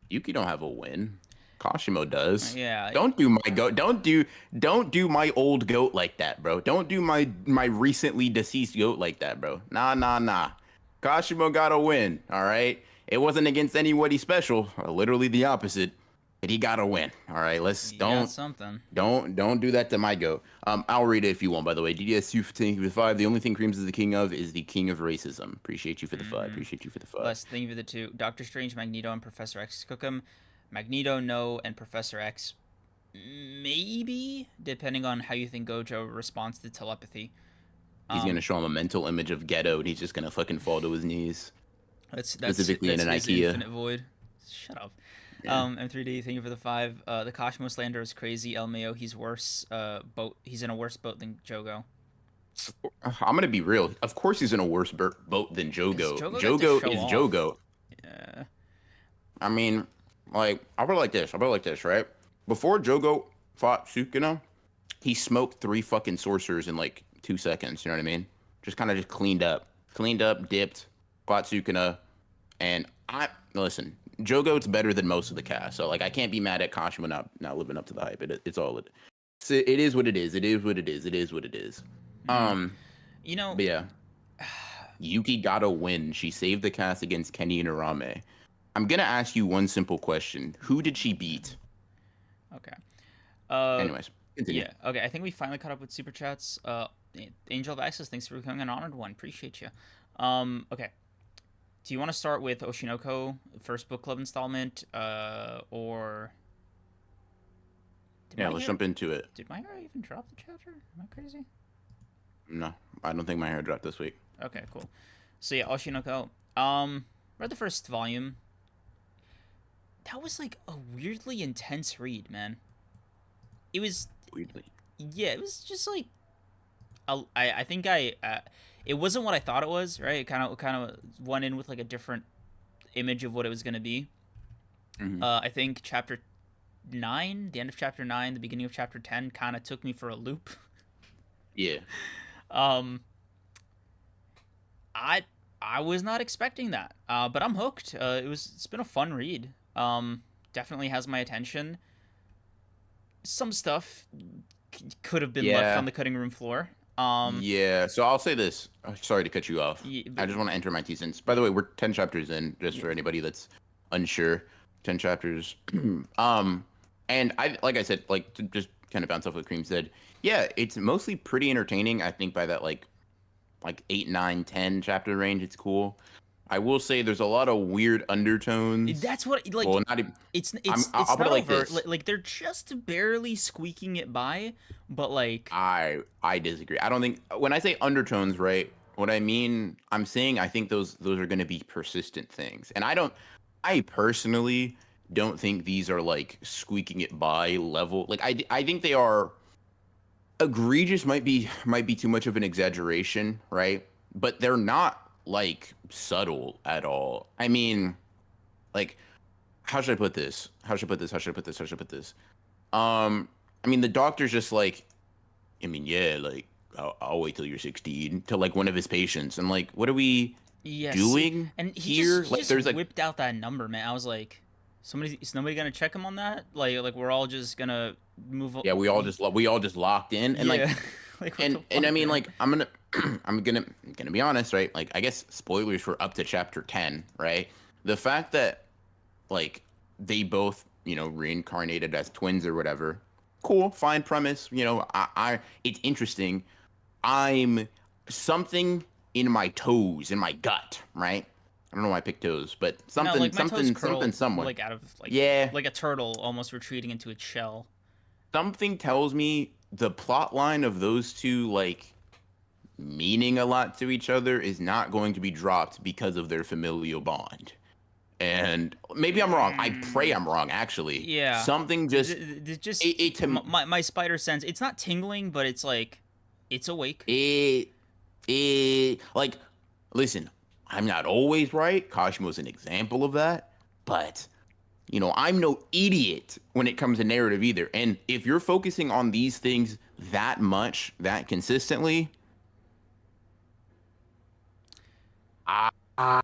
Yuki don't have a win. Kashimo does.
Yeah.
Don't do my goat. Don't do my old goat like that, bro. Don't do my recently deceased goat like that, bro. Nah. Kashimo got a win. All right. It wasn't against anybody special. Literally the opposite. But he got a win. All right.
Got something.
Don't do that to my goat. I'll read it if you want. By the way, DDS 5. The only thing Creams is the king of is the king of racism. Appreciate you for the 5. Appreciate you for the 5.
Plus, thank you for the 2. Doctor Strange, Magneto, and Professor X cook him. Magneto, no, and Professor X, maybe, depending on how you think Gojo responds to telepathy.
He's gonna show him a mental image of Ghetto, and he's just gonna fucking fall to his knees.
That's
Specifically in an
his
IKEA.
Infinite Void. Shut up.
Yeah.
M3D, thank you for the 5. The Kashimo slander is crazy. El Mayo, he's worse. He's in a worse boat than Jogo.
I'm gonna be real. Of course, he's in a worse boat than Jogo.
Jogo got to
Jogo
show
is
off.
Jogo.
Yeah.
I mean, like, I'll put it like this, right? Before Jogo fought Sukuna, he smoked 3 fucking sorcerers in like 2 seconds. You know what I mean? Just cleaned up, dipped, fought Sukuna, and listen. Jogo's better than most of the cast, so like I can't be mad at Kashima not living up to the hype. It's all it. It is what it is. It is what it is. It is what it is.
You know.
But yeah. Yuki got a win. She saved the cast against Kenny and Uraume. I'm gonna ask you one simple question: who did she beat?
Okay.
Anyways, continue.
Yeah. Okay. I think we finally caught up with super chats. Angel of Access, thanks for becoming an honored one. Appreciate you. Okay. Do you want to start with Oshinoko, first book club installment, or?
Yeah, let's jump into it.
Did my hair even drop the chapter? Am I crazy?
No, I don't think my hair dropped this week.
Okay, cool. So yeah, Oshinoko. Read the first volume. That was like a weirdly intense read, man. It was
Weirdly.
Yeah, it was just like I think it wasn't what I thought it was, right? It kind of went in with like a different image of what it was going to be.
Mm-hmm.
I think chapter 9, the end of chapter 9, the beginning of chapter 10 kind of took me for a loop.
Yeah.
I was not expecting that. But I'm hooked. It's been a fun read. Definitely has my attention. Some stuff could have been left on the cutting room floor.
Yeah, so I'll say this. Sorry to cut you off.
Yeah,
I just want to enter my 2 cents. By the way, we're 10 chapters in, just for anybody that's unsure. 10 chapters. And like I said, like to just kind of bounce off what Cream said. Yeah, it's mostly pretty entertaining. I think by that like 8, 9, 10 chapter range, it's cool. I will say there's a lot of weird undertones.
That's what
Well,
like
not even.
it's
I'm.
it's
I'll
it's
put it
not
like
overt.
this.
Like they're just barely squeaking it by, but like
I disagree. I don't think when I say undertones, right? What I mean, I'm saying I think those are going to be persistent things, and I don't. I personally don't think these are like squeaking it by level. Like I think they are egregious. Might be too much of an exaggeration, right? But they're not like subtle at all. I mean, like how should I put this? How should I put this? How should I put this? How should I put this? Um, I mean, the doctor's just like, I mean, yeah, like I'll wait till you're 16 to like one of his patients, and like, what are we
yes,
doing
and
here?
he
Like,
just
there's like,
whipped out that number, man. I was like, somebody is nobody gonna check him on that? Like we're all just gonna move.
yeah, we all just locked in, and like,
Yeah, like what the
and I
fuck,
mean,
man?
like, I'm gonna be honest, right? Like, I guess spoilers for up to chapter 10, right? The fact that like they both reincarnated as twins or whatever, cool, fine premise. It's interesting. I'm something in my toes, in my gut, right? I don't know why I picked toes, but
No,
something,
like my toes
something, something,
curl
somewhat.
like out of
Yeah,
like a turtle almost retreating into its shell.
something tells me the plot line of those two, like, meaning a lot to each other is not going to be dropped because of their familial bond. And maybe I'm wrong. I pray
Mm,
I'm wrong, actually.
yeah,
Something just,
just
it, it to
my spider sense. It's not tingling, but it's like it's awake.
it, like, listen, I'm not always right. Kashimo's an example of that. But I'm no idiot when it comes to narrative either. And if you're focusing on these things that much, that consistently,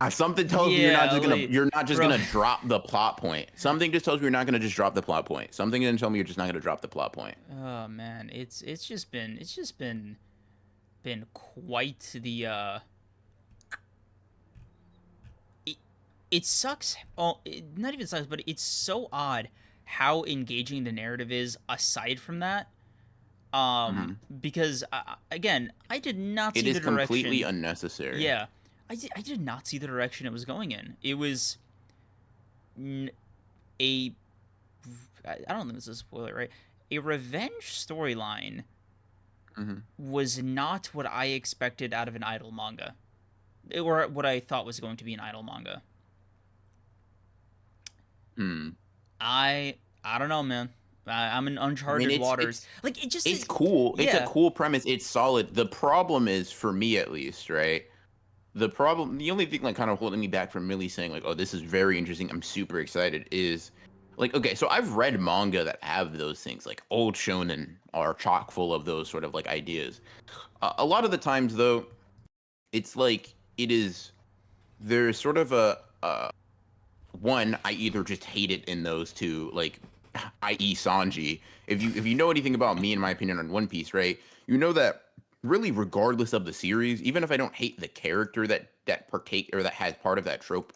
something tells me
Yeah, like
you're not just
bro.
gonna drop the plot point. Something just tells me you're not gonna just drop the plot point. Something gonna tell me you're just not gonna drop the plot point.
Oh man, it's just been quite the it, it sucks. Oh, not even sucks, but it's so odd how engaging the narrative is aside from that.
Hmm.
Because again, I did not
It
see
is
the
completely
direction.
unnecessary.
Yeah, I did not see the direction it was going in. It was n- a I don't think this is a spoiler, right? A revenge storyline
Hmm.
was not what I expected out of an idol manga, or what I thought was going to be an idol manga.
Hmm.
I don't know, man. I'm in
I mean,
uncharted
it's
waters.
it's
Like it just,
it's cool. It's a
yeah,
cool premise. It's solid. The problem is, for me at least, right? The only thing like kind of holding me back from really saying like, oh, this is very interesting, I'm super excited, is like, okay, so I've read manga that have those things, like old shonen are chock full of those sort of like ideas. A lot of the times though, it's like there's sort of a one, I either just hate it in those two, like, i.e. Sanji. If you know anything about me and my opinion on One Piece, right? You know that really, regardless of the series, even if I don't hate the character that partake or that has part of that trope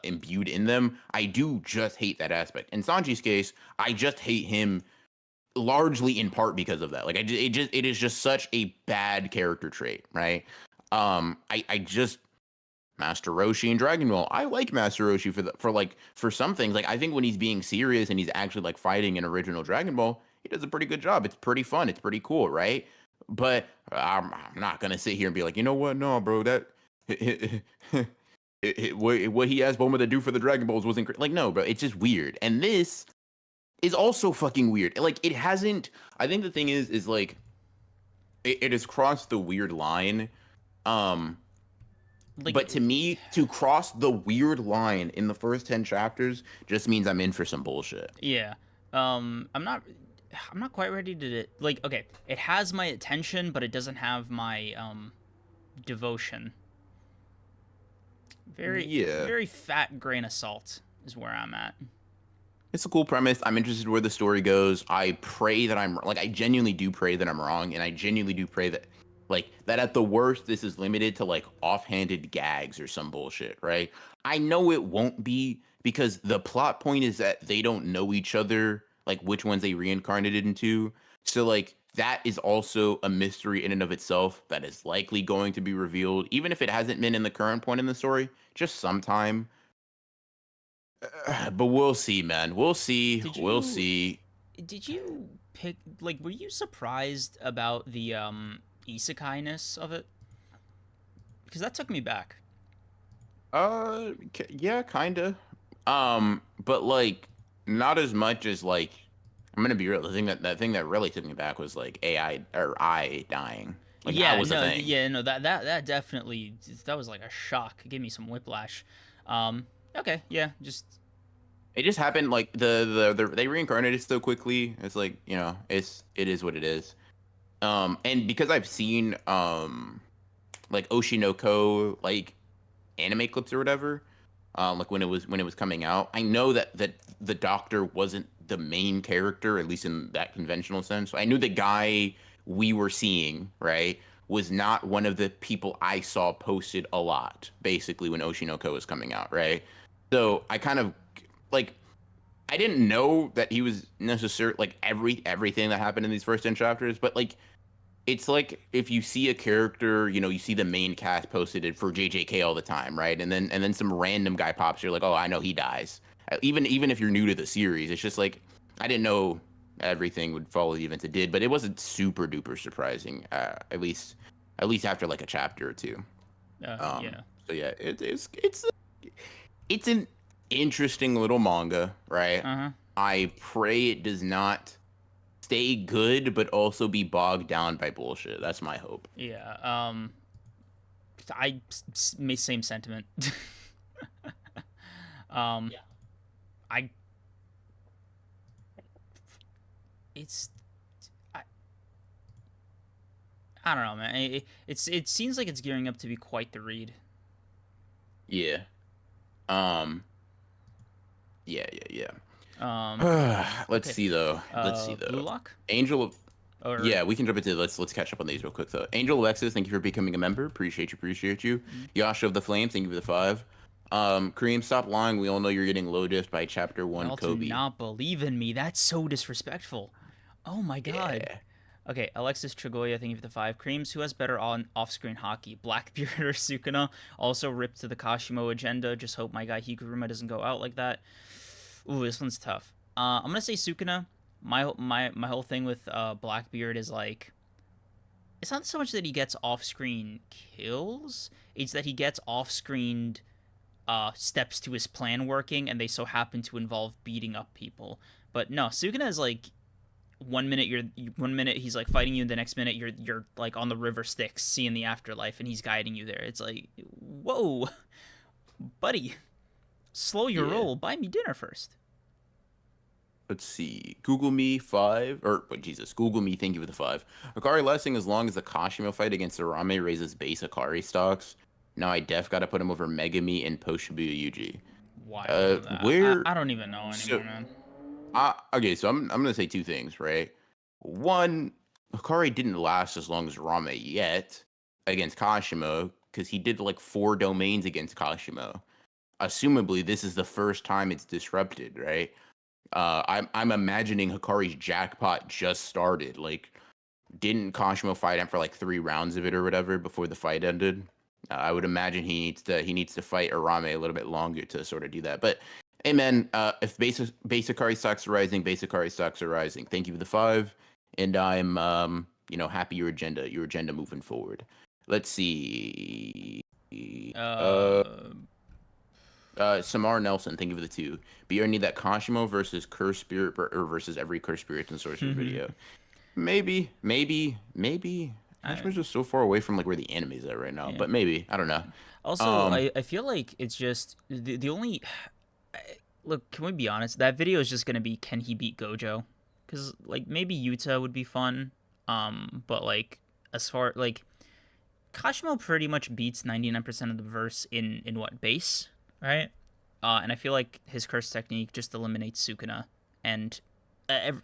imbued in them, I do just hate that aspect. In Sanji's case, I just hate him largely in part because of that. Like, it is just such a bad character trait, right? I just Master Roshi and Dragon Ball. I like Master Roshi for some things. Like, I think when he's being serious and he's actually like fighting in original Dragon Ball, he does a pretty good job. It's pretty fun. It's pretty cool, right? But I'm not gonna sit here and be like, you know what? No, bro, that what he asked Bulma to do for the Dragon Balls wasn't like, no, bro. It's just weird. And this is also fucking weird. Like, it hasn't. I think the thing is like it has crossed the weird line. Um,
like
but to me, to cross the weird line in the first 10 chapters just means I'm in for some bullshit.
yeah. I'm not quite ready to like. Okay, it has my attention, but it doesn't have my devotion.
Yeah.
Very fat grain of salt is where I'm at.
It's a cool premise. I'm interested where the story goes. I pray that I'm like, I genuinely do pray that I'm wrong, and I genuinely do pray that like that at the worst this is limited to like offhanded gags or some bullshit, right? I know it won't be, because the plot point is that they don't know each other, like which ones they reincarnated into. So like that is also a mystery in and of itself that is likely going to be revealed, even if it hasn't been in the current point in the story, just sometime. But we'll see, man. We'll see.
Did
We'll
you
see.
did you pick like were you surprised about the isekai-ness of it? Because that took me back.
Yeah, kinda. But like, not as much as like. I'm gonna be real. The thing that thing that really took me back was like AI or I dying. Like that
Yeah,
was a
no,
thing.
yeah, no, that definitely that was like a shock. It gave me some whiplash. Um, okay, yeah, just
It just happened like they reincarnated so quickly. It's like it is what it is. And because I've seen like Oshi no Ko like anime clips or whatever, like when it was coming out, I know that the doctor wasn't the main character, at least in that conventional sense. So I knew the guy we were seeing, right, was not one of the people I saw posted a lot, basically when Oshi no Ko was coming out, right? So I kind of like I didn't know that he was necessarily like everything that happened in these first 10 chapters, but like it's like if you see a character, you see the main cast posted it for JJK all the time, right? And then some random guy pops, you're like, oh, I know he dies. Even if you're new to the series, it's just like I didn't know everything would follow the events it did, but it wasn't super duper surprising. At least after like a chapter or two. Um,
yeah.
so yeah, it's an interesting little manga, right?
Uh-huh.
I pray it does not stay good, but also be bogged down by bullshit. That's my hope.
Yeah. Same sentiment. um, I it's I, I don't know, man. It seems like it's gearing up to be quite the read.
Yeah. Um. Yeah. Yeah.
Um,
Yeah. Let's
okay.
see though. Let's see
Blue
though.
Lock
Angel of.
or
Yeah, we can jump into let's catch up on these real quick though. Angel Alexis, thank you for becoming a member. Appreciate you. Appreciate you. Yasha of the Flames, thank you for the 5. Kareem, stop lying. We all know you're getting low diff by chapter one,
y'all do
Kobe.
not believe in me. That's so disrespectful. Oh my god.
Yeah.
Okay, Alexis Trigoya, thank you for the 5. Creams, who has better on off-screen hockey, Blackbeard or Sukuna? Also ripped to the Kashimo agenda. Just hope my guy Higuruma doesn't go out like that. Ooh, this one's tough. I'm gonna say Sukuna. My whole thing with Blackbeard is like, it's not so much that he gets off-screen kills. It's that he gets off-screened steps to his plan working, and they so happen to involve beating up people. But no, Sukuna is like 1 minute you're 1 minute he's like fighting you, the next minute you're like on the river Styx, seeing the afterlife, and he's guiding you there. It's like, whoa, buddy, slow your
Yeah.
roll. Buy me dinner first.
Let's see. Google me 5 or what Jesus, Google me, thank you for the 5. Hakari lasting as long as the Kashimo fight against Uraume raises base Hakari stocks. Now I def gotta put him over Megami and post Shibuya Yuji.
Wild.
Where
I don't even know
so
anymore, man.
okay, so I'm gonna say two things, right? One, Hakari didn't last as long as Rame yet against Kashimo, because he did like 4 domains against Kashimo. Assumably, this is the first time it's disrupted, right? I'm imagining Hakari's jackpot just started. Like, didn't Kashimo fight him for like 3 rounds of it or whatever before the fight ended? I would imagine he needs to fight Arame a little bit longer to sort of do that. But hey, man, if base Hakari stocks are rising, base Hakari stocks are rising. Thank you for the 5, and I'm happy your agenda moving forward. Let's see. Uh,
Uh,
Samar Nelson, thank you for the 2. But you need that Kashimo versus Curse Spirit or versus every Curse Spirit and Sorcerer video. Maybe.
I,
Kashima's just so far away from like where the anime's at right now.
yeah.
But maybe. I don't know.
Also,
Um,
I feel like it's just the only look. Can we be honest? That video is just gonna be, can he beat Gojo? Because like maybe Yuta would be fun. But like as far like Kashimo pretty much beats 99% of the verse in what base, right? And I feel like his curse technique just eliminates Sukuna, and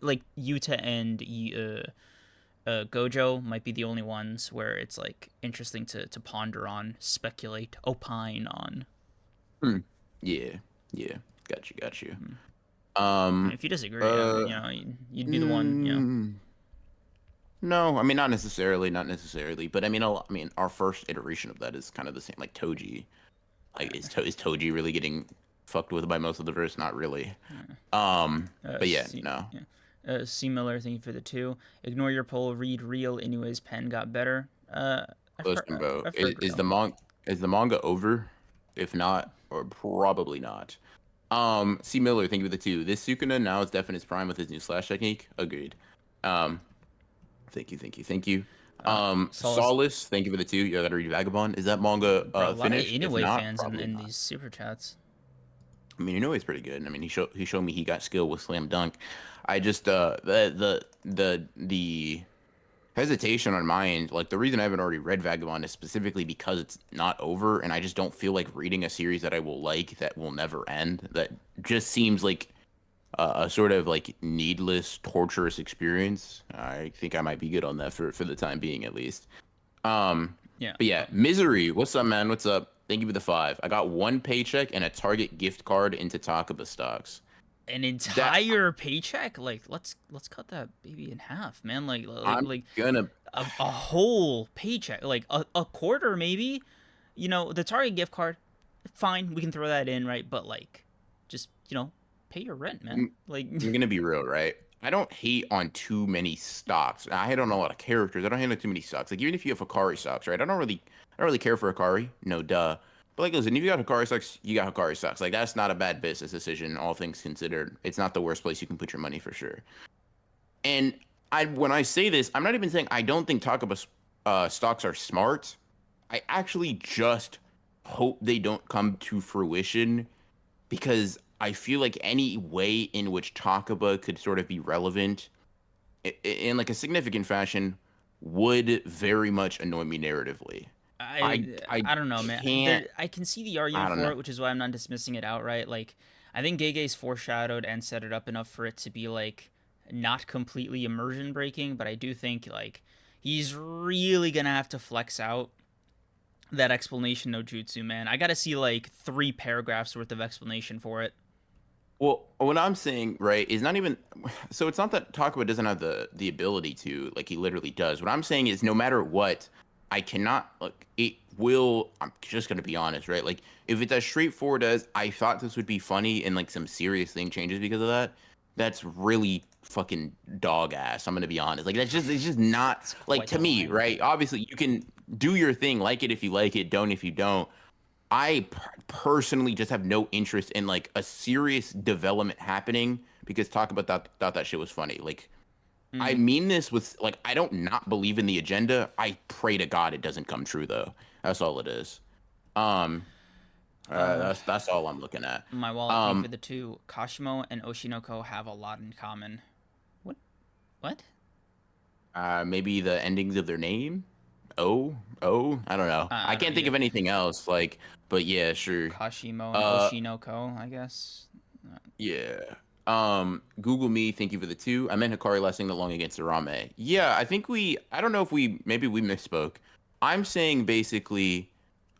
like Yuta and Gojo might be the only ones where it's like interesting to ponder on, speculate, opine on.
hmm, yeah, yeah. Got you.
If you disagree,
Uh,
you'd be the one,
mm, No, I mean not necessarily, not necessarily. But I mean, I mean, our first iteration of that is kind of the same. Like Toji, like is Toji really getting fucked with by most of the verse? Not really. But yeah, no.
Yeah. Similar thing for the two. Ignore your poll. Read real. Anyways, pen got better.
Listen, bro,
I've heard real.
is the manga over? If not, or probably not. C Miller, thank you for the two. This Sukuna now is deaf in his prime with his new slash technique. Agreed. Um, thank you, thank you, thank you.
Solace,
Solace, thank you for the two. You gotta read Vagabond. Is that manga
bro. A lot of
finished? If
anime
not,
fans
probably
in
not.
these super chats.
I mean, you know he's pretty good. I mean, he showed me he got skill with slam dunk. I just the hesitation on my end, like the reason I haven't already read Vagabond is specifically because it's not over, and I just don't feel like reading a series that I will like that will never end. That just seems like a sort of like needless, torturous experience. I think I might be good on that for the time being, at least.
Yeah.
But yeah, Misery, what's up, man? What's up? Thank you for the 5. I got one paycheck and a Target gift card into Takaba stocks.
An
That
entire paycheck? Like, let's cut that baby in half, man.
I'm gonna.
A whole paycheck, like a quarter maybe. You know, the Target gift card, fine, we can throw that in, right? But like, just pay your rent, man. Like,
I'm gonna be real, right? I don't hate on too many stocks. I hate on a lot of characters. I don't hate on too many stocks. Like even if you have Hakari stocks, right? I don't really care for Hakari. No, duh. But like, listen, if you got Hakari stocks, you got Hakari stocks. Like that's not a bad business decision, all things considered. It's not the worst place you can put your money for sure. And when I say this, I'm not even saying I don't think Takaba stocks are smart. I actually just hope they don't come to fruition because I feel like any way in which Takaba could sort of be relevant in like a significant fashion would very much annoy me narratively. I
I don't know, man.
can't.
I can see the
I
argument
don't
for
know.
it, which is why I'm not dismissing it outright. Like, I think Gege's foreshadowed and set it up enough for it to be like not completely immersion breaking, but I do think like he's really gonna have to flex out that explanation no jutsu, man. I gotta see like 3 paragraphs worth of explanation for it.
Well, what I'm saying, right, is not even so it's not that Takaba doesn't have the ability to, like he literally does. What I'm saying is no matter what, I cannot like it will I'm just gonna be honest, right? Like if it's as straightforward as I thought this would be funny and like some serious thing changes because of that, that's really fucking dog ass. I'm gonna be honest. Like that's just it's just not
It's
like
quite
to
the
me,
line.
right? Obviously you can do your thing, like it if you like it, don't if you don't. I personally just have no interest in like a serious development happening because talk about that thought that shit was funny. Like I
Mm.
mean this with like I don't not believe in the agenda. I pray to God it doesn't come true though. That's all it is. Um
Uh,
that's all I'm looking at.
my wallet thing for
Um
the two. Kashimo and Oshinoko have a lot in common. What? What?
maybe the endings of their name. Oh, I don't know. I
I don't
can't think
either.
of anything else like but yeah, sure.
Kashimo and
Uh
Oshinoko, I guess.
Yeah. Google me. Thank you for the 2. I meant Hikari lasting the long against Uraume. Yeah, I think I don't know if maybe we misspoke. I'm saying basically,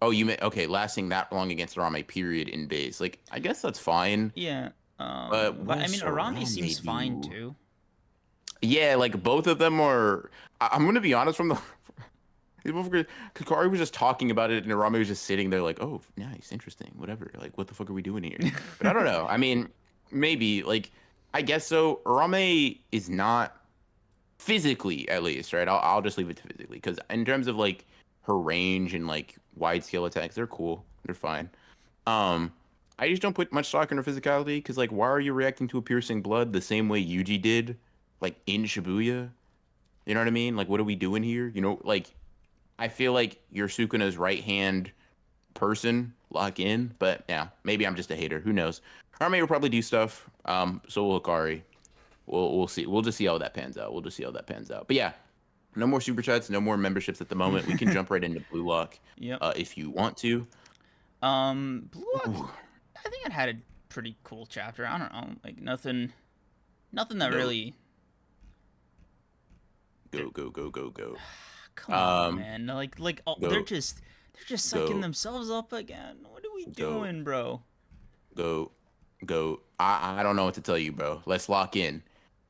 oh, you meant, okay, lasting that long against Uraume, period, in base. Like, I guess that's fine.
Yeah.
But
But
what
I
does
mean, Arame
Uraume
seems fine
do?
too.
Yeah, like both of them are, I'm going to be honest from the, Hikari was just talking about it and Uraume was just sitting there like, oh, nice, interesting, whatever. Like, what the fuck are we doing here? But I don't know. I mean, maybe like I guess so. Urame is not physically, at least, right? I'll just leave it to physically because in terms of like her range and like wide scale attacks, they're cool. They're fine. Um, I just don't put much stock in her physicality because like, why are you reacting to a piercing blood the same way Yuji did, like in Shibuya? You know what I mean? Like, what are we doing here? You know, like I feel like you're Sukuna's right hand person, lock in. But yeah, maybe I'm just a hater. Who knows? Arme will probably do stuff. So will Hakari. We'll see. We'll just see how that pans out. We'll just see how that pans out. But yeah, no more super chats, no more memberships at the moment. We can jump right into Blue Lock,
Yep.
if you want to.
Blue Lock.
Ooh,
I think it had a pretty cool chapter. I don't know, like nothing that
go
really.
go.
Come on,
Um,
man. Like oh,
go
they're just sucking
go
themselves up again. What are we
go
doing, bro?
go go. I don't know what to tell you, bro. Let's lock in.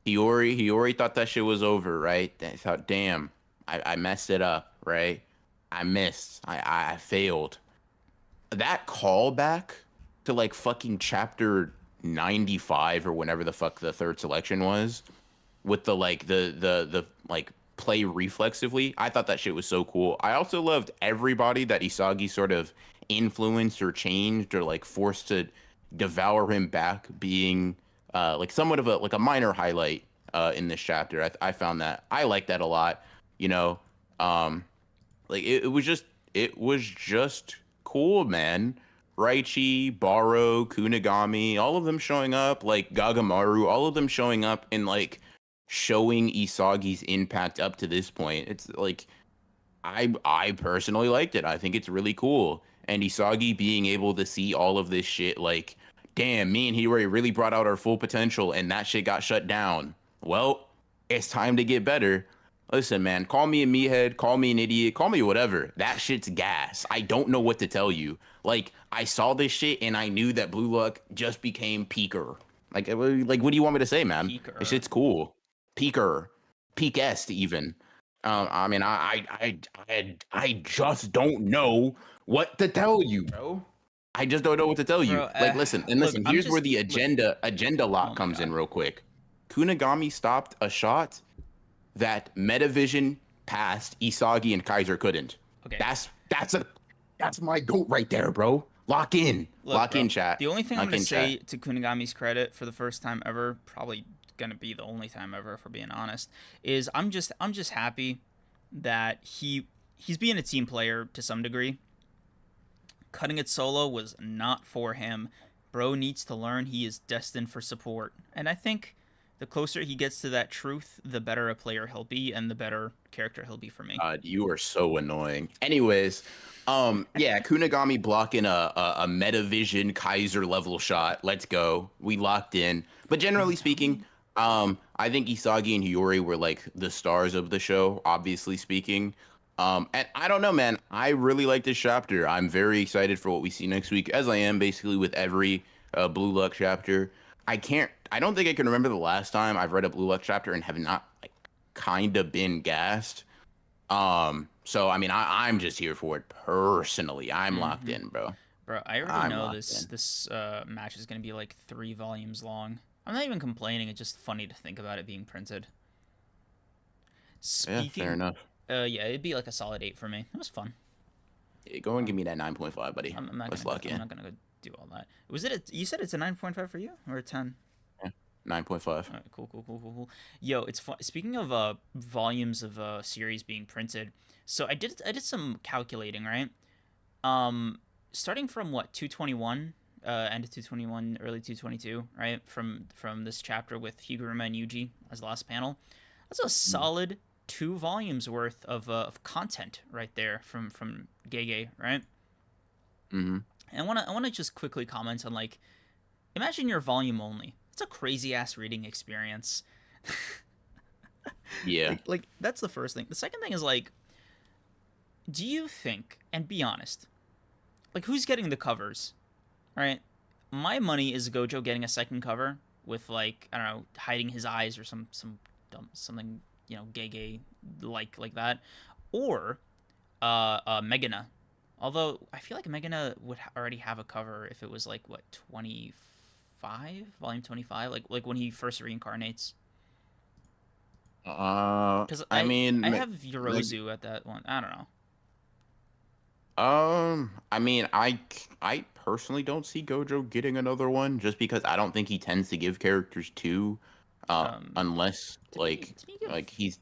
Hiyori thought that shit was over, right? They thought, damn, I messed it up, right? I missed. I failed. That callback to like fucking chapter 95 or whenever the fuck the third selection was, with the like the like play reflexively. I thought that shit was so cool. I also loved everybody that Isagi sort of influenced or changed or like forced to devour him back being like somewhat of a like a minor highlight in this chapter. I found that I like that a lot. You know, um, like it was just cool, man. Raichi, Baro, Kunigami, all of them showing up, like Gagamaru, all of them showing up and like showing Isagi's impact up to this point. It's like I personally liked it. I think it's really cool. And Isagi being able to see all of this shit like, damn, me and Hiyori really brought out our full potential and that shit got shut down. Well, it's time to get better. Listen, man, call me a meathead, call me an idiot, call me whatever. That shit's gas. I don't know what to tell you. Like, I saw this shit and I knew that Blue Luck just became peaker. Like, what do you want me to say, man? This
Peaker.
shit's cool. Peaker, peak-est even. I mean, I just don't know what to tell you, bro. I just don't know what to tell you.
Bro,
Like, listen, and
look,
listen.
I'm
Here's where
just
the
look.
agenda
Oh
lock
my
comes in
god,
real quick. Kunigami stopped a shot that Metavision passed, Isagi and Kaiser couldn't.
okay.
That's my goat right there, bro.
Look,
Lock
bro.
in, chat.
The only thing I'm
Lock
gonna
in,
say
chat.
to Kunigami's credit for the first time ever, probably gonna be the only time ever, if we're being honest, is I'm just happy that he's being a team player to some degree. Cutting it solo was not for him. Bro needs to learn he is destined for support, and I think the closer he gets to that truth, the better a player he'll be, and the better character he'll be for me.
God, you are so annoying. Anyways, yeah, Kunigami blocking a Metavision Kaiser level shot. Let's go. We locked in. But generally speaking, I think Isagi and Hiyori were like the stars of the show, obviously speaking. And I don't know, man. I really like this chapter. I'm very excited for what we see next week, as I am basically with every Blue Luck chapter. I don't think I can remember the last time I've read a Blue Luck chapter and have not like kind of been gassed. So I mean, I'm just here for it personally. I'm locked
Mm-hmm.
in, bro.
Bro, I already
I'm
know
locked
this
in.
this match is gonna be like 3 volumes long. I'm not even complaining. It's just funny to think about it being printed.
Yeah, fair
Speaking,
enough.
yeah, it'd be like a solid 8 for me. It was fun.
Yeah, go and give me that 9.5, buddy.
I'm not
Let's
gonna go.
lock
I'm
in.
not gonna go do all that. Was it? You said it's a 9.5 for you or a 10?
Yeah, 9.5.
All right, cool, cool, cool, cool, cool. Yo, it's fun. Speaking of volumes of series being printed, so I did some calculating, right? Um, Starting from what 221, end of 221, early 222, right? From this chapter with Higuruma and Yugi as the last panel. That's a solid 2 volumes worth of content right there from Gege, right?
Mm-hmm.
And I wanna just quickly comment on like, imagine your volume only. It's a crazy ass reading experience.
Yeah.
Like that's the first thing. The second thing is like, do you think, and be honest, like who's getting the covers, right? My money is Gojo getting a second cover with like, I don't know, hiding his eyes or some dumb something, gay gay like that, or Megana. Although I feel like Megana would already have a cover if it was like what 25, volume 25, like when he first reincarnates. Because
I
I
mean,
have Yorozu at that one. I don't know.
I mean, I personally don't see Gojo getting another one just because I don't think he tends to give characters two,
Um,
unless
did he did he give?
like he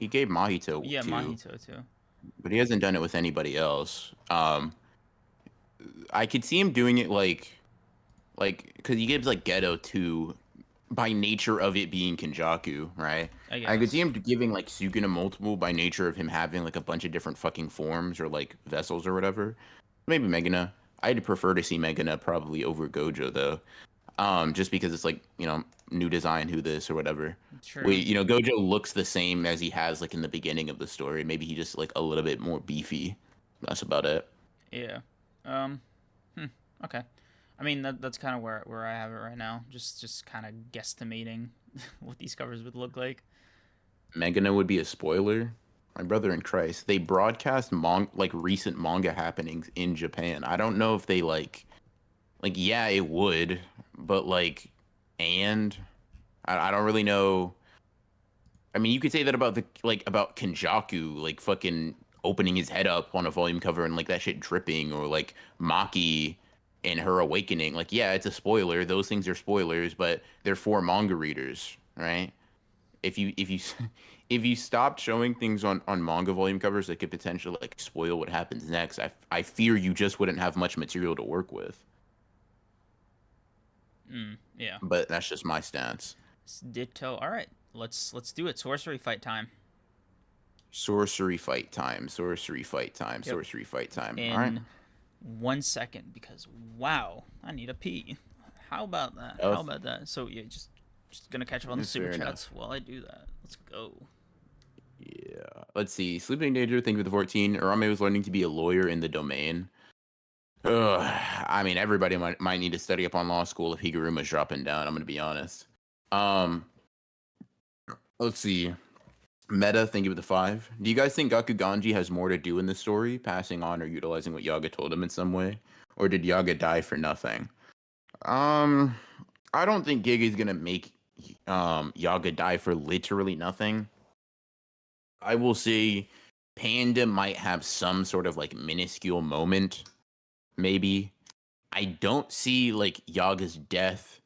gave Mahito
Yeah,
two,
Mahito too.
but he hasn't done it with anybody else. I could see him doing it like because he gives like Geto two by nature of it being Kenjaku, right?
I
I could see
guess.
him giving like Sukuna multiple by nature of him having like a bunch of different fucking forms or like vessels or whatever. Maybe Megana. I'd prefer to see Megana probably over Gojo though. Just because it's like, new design, who this or whatever.
True.
Gojo looks the same as he has like in the beginning of the story. Maybe he just like a little bit more beefy. That's about it.
Yeah. Um. Okay. I mean that's kind of where I have it right now. Just kind of guesstimating what these covers would look like.
Megano would be a spoiler. My brother in Christ. They broadcast like recent manga happenings in Japan. I don't know if they like yeah, it would, but like and I don't really know. I mean, you could say that about the like about Kenjaku, like fucking opening his head up on a volume cover and like that shit dripping, or like Maki and her awakening. Like, yeah, it's a spoiler. Those things are spoilers, but they're for manga readers, right? If you if you stopped showing things on manga volume covers that could potentially like spoil what happens next, I fear you just wouldn't have much material to work with.
Yeah.
But that's just my stance.
Ditto. All right, let's do it. Sorcery fight time.
Sorcery fight time. Sorcery fight time.
Yep.
Sorcery fight time. All right.
In 1 second, because wow, I need a pee. How about that?
That
How
was,
about that? So yeah, just gonna catch up on the
that's
super
fair
chats
enough.
while I do that. Let's go.
Yeah. Let's see. Sleeping Danger, thank you for the 14. Uraume was learning to be a lawyer in the domain. Ugh. I mean, everybody might need to study up on law school if Higuruma's dropping down. I'm going to be honest. Um, let's see. Meta, thank you for the 5. Do you guys think Gaku Ganji has more to do in the story, passing on or utilizing what Yaga told him in some way? Or did Yaga die for nothing? Um, I don't think Giga's gonna make Yaga die for literally nothing. I will say Panda might have some sort of like minuscule moment, maybe. I don't see like Yaga's death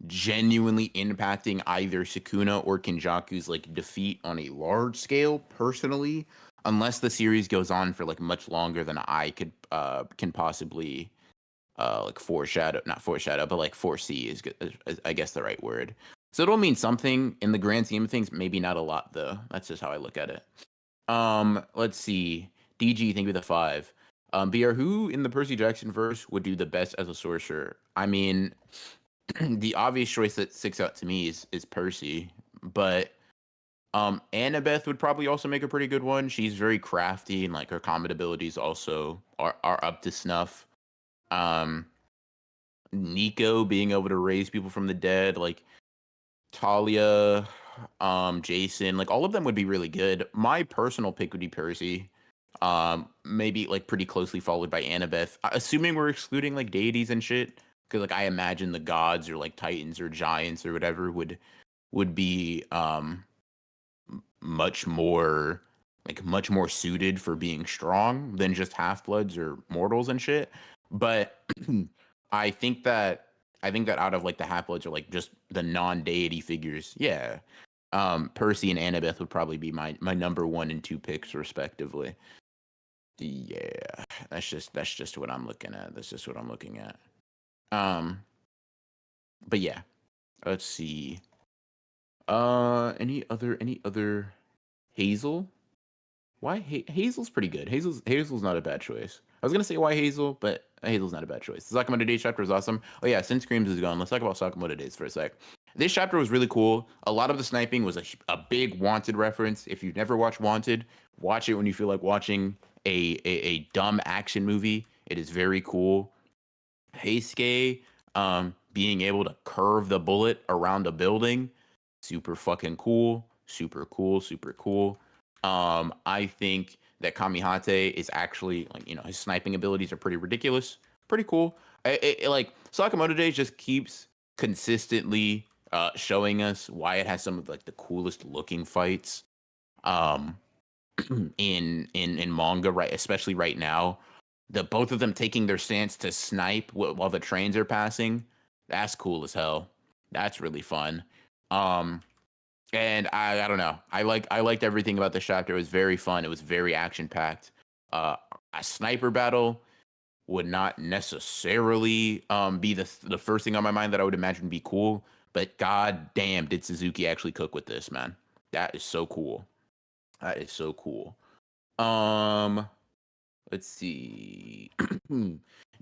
genuinely impacting either Sukuna or Kenjaku's like defeat on a large scale personally, unless the series goes on for like much longer than I could can possibly like foreshadow, not foreshadow, but like foresee is, good, is I guess the right word. So it'll mean something in the grand scheme of things, maybe not a lot though. That's just how I look at it. Let's see. DG, think of the 5. BR, who in the Percy Jackson verse would do the best as a sorcerer? I mean, the obvious choice that sticks out to me is Percy, but Annabeth would probably also make a pretty good one. She's very crafty and like her combat abilities also are up to snuff. Um, Nico being able to raise people from the dead, like Talia, Jason, like all of them would be really good. My personal pick would be Percy. Maybe like pretty closely followed by Annabeth. Assuming we're excluding like deities and shit, because like I imagine the gods or like titans or giants or whatever would be much more much more suited for being strong than just half bloods or mortals and shit. But I think that out of like the half bloods or like just the non deity figures, yeah. Percy and Annabeth would probably be my number 1 and 2 picks respectively. Yeah, that's just what I'm looking at. That's just what I'm looking at. But yeah, let's see. Any other Hazel? Why Hazel's pretty good. Hazel's not a bad choice. I was gonna say why Hazel, but Hazel's not a bad choice. The Sakamoto Days chapter was awesome. Oh yeah, since Screams is gone, let's talk about Sakamoto Days for a sec. This chapter was really cool. A lot of the sniping was a big Wanted reference. If you've never watched Wanted, watch it when you feel like watching a dumb action movie. It is very cool. Heisuke being able to curve the bullet around a building, super fucking cool. Super cool. Super cool. I think that Kamihate is actually like his sniping abilities are pretty ridiculous, pretty cool. Like Sakamoto Days just keeps consistently showing us why it has some of like the coolest looking fights um in manga, right, especially right now. The both of them taking their stance to snipe while the trains are passing, that's cool as hell. That's really fun. um and I don't know. I liked everything about the chapter. It was very fun. It was very action packed. A sniper battle would not necessarily be the first thing on my mind that I would imagine would be cool. But god damn, did Suzuki actually cook with this, man? That is so cool. That is so cool. Um, let's see.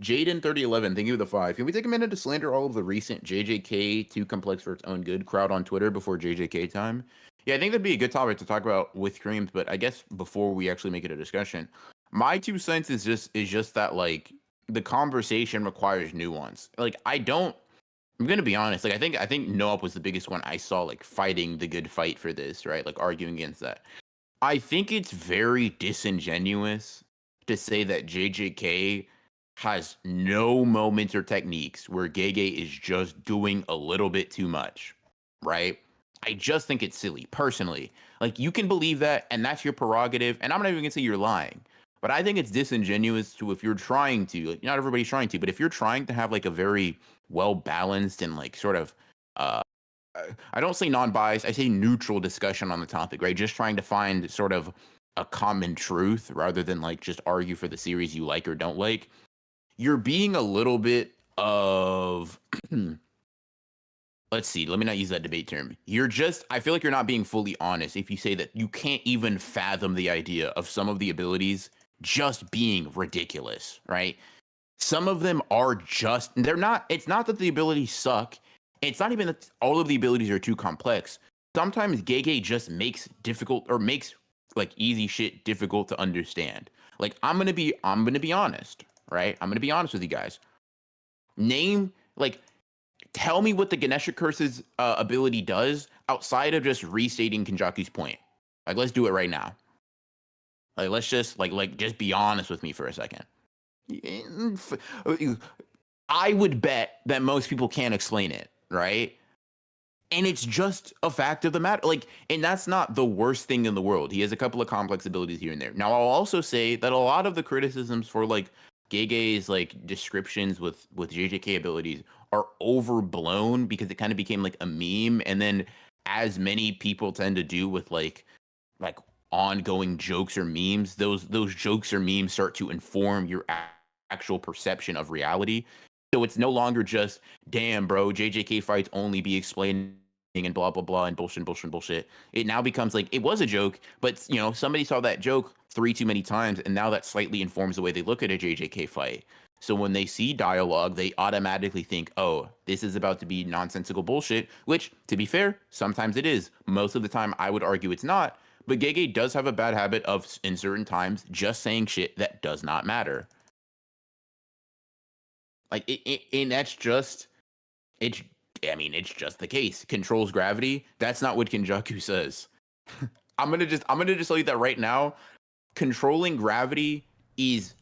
Jaden 3011, thank you for the 5. Can we take a minute to slander all of the recent JJK too complex for its own good crowd on Twitter before JJK time? Yeah, I think that'd be a good topic to talk about with creams, but I guess before we actually make it a discussion, my 2 cents is just that like the conversation requires nuance. Like I don't I'm gonna be honest. Like I think Noop was the biggest one I saw like fighting the good fight for this, right? Like arguing against that. I think it's very disingenuous to say that JJK has no moments or techniques where Gege is just doing a little bit too much, right? I just think it's silly, personally. Like, you can believe that, and that's your prerogative, and I'm not even gonna say you're lying. But I think it's disingenuous to, if you're trying to, like, not everybody's trying to, but if you're trying to have like a very well balanced and like sort of uh I don't say non-biased, I say neutral discussion on the topic, right? Just trying to find sort of a common truth rather than like just argue for the series you like or don't like. You're being a little bit of let's see, let me not use that debate term. You're just, I feel like you're not being fully honest if you say that you can't even fathom the idea of some of the abilities just being ridiculous, right? Some of them are just, they're not, it's not that the abilities suck. It's not even that all of the abilities are too complex. Sometimes Gege just makes difficult or makes like easy shit difficult to understand. Like I'm gonna be honest, right? I'm gonna be honest with you guys. Name like tell me what the Ganesha Curse's ability does outside of just restating Kenjaku's point. Like let's do it right now. Like let's just just be honest with me for a second. I would bet that most people can't explain it, right? And it's just a fact of the matter. Like, and that's not the worst thing in the world. He has a couple of complex abilities here and there. Now, I'll also say that a lot of the criticisms for like Gege's like descriptions with JJK abilities are overblown because it kind of became like a meme. And then, as many people tend to do with like ongoing jokes or memes, those jokes or memes start to inform your actual perception of reality. So it's no longer just, damn, bro, JJK fights only be explaining and blah blah blah and bullshit, bullshit, bullshit. It now becomes like it was a joke, but somebody saw that joke three too many times, and now that slightly informs the way they look at a JJK fight. So when they see dialogue, they automatically think, oh, this is about to be nonsensical bullshit, which, to be fair, sometimes it is. Most of the time, I would argue it's not. But Gege does have a bad habit of, in certain times, just saying shit that does not matter. Like and that's just it's. I mean, it's just the case. Controls gravity. That's not what Kenjaku says. I'm gonna just tell you that right now. Controlling gravity is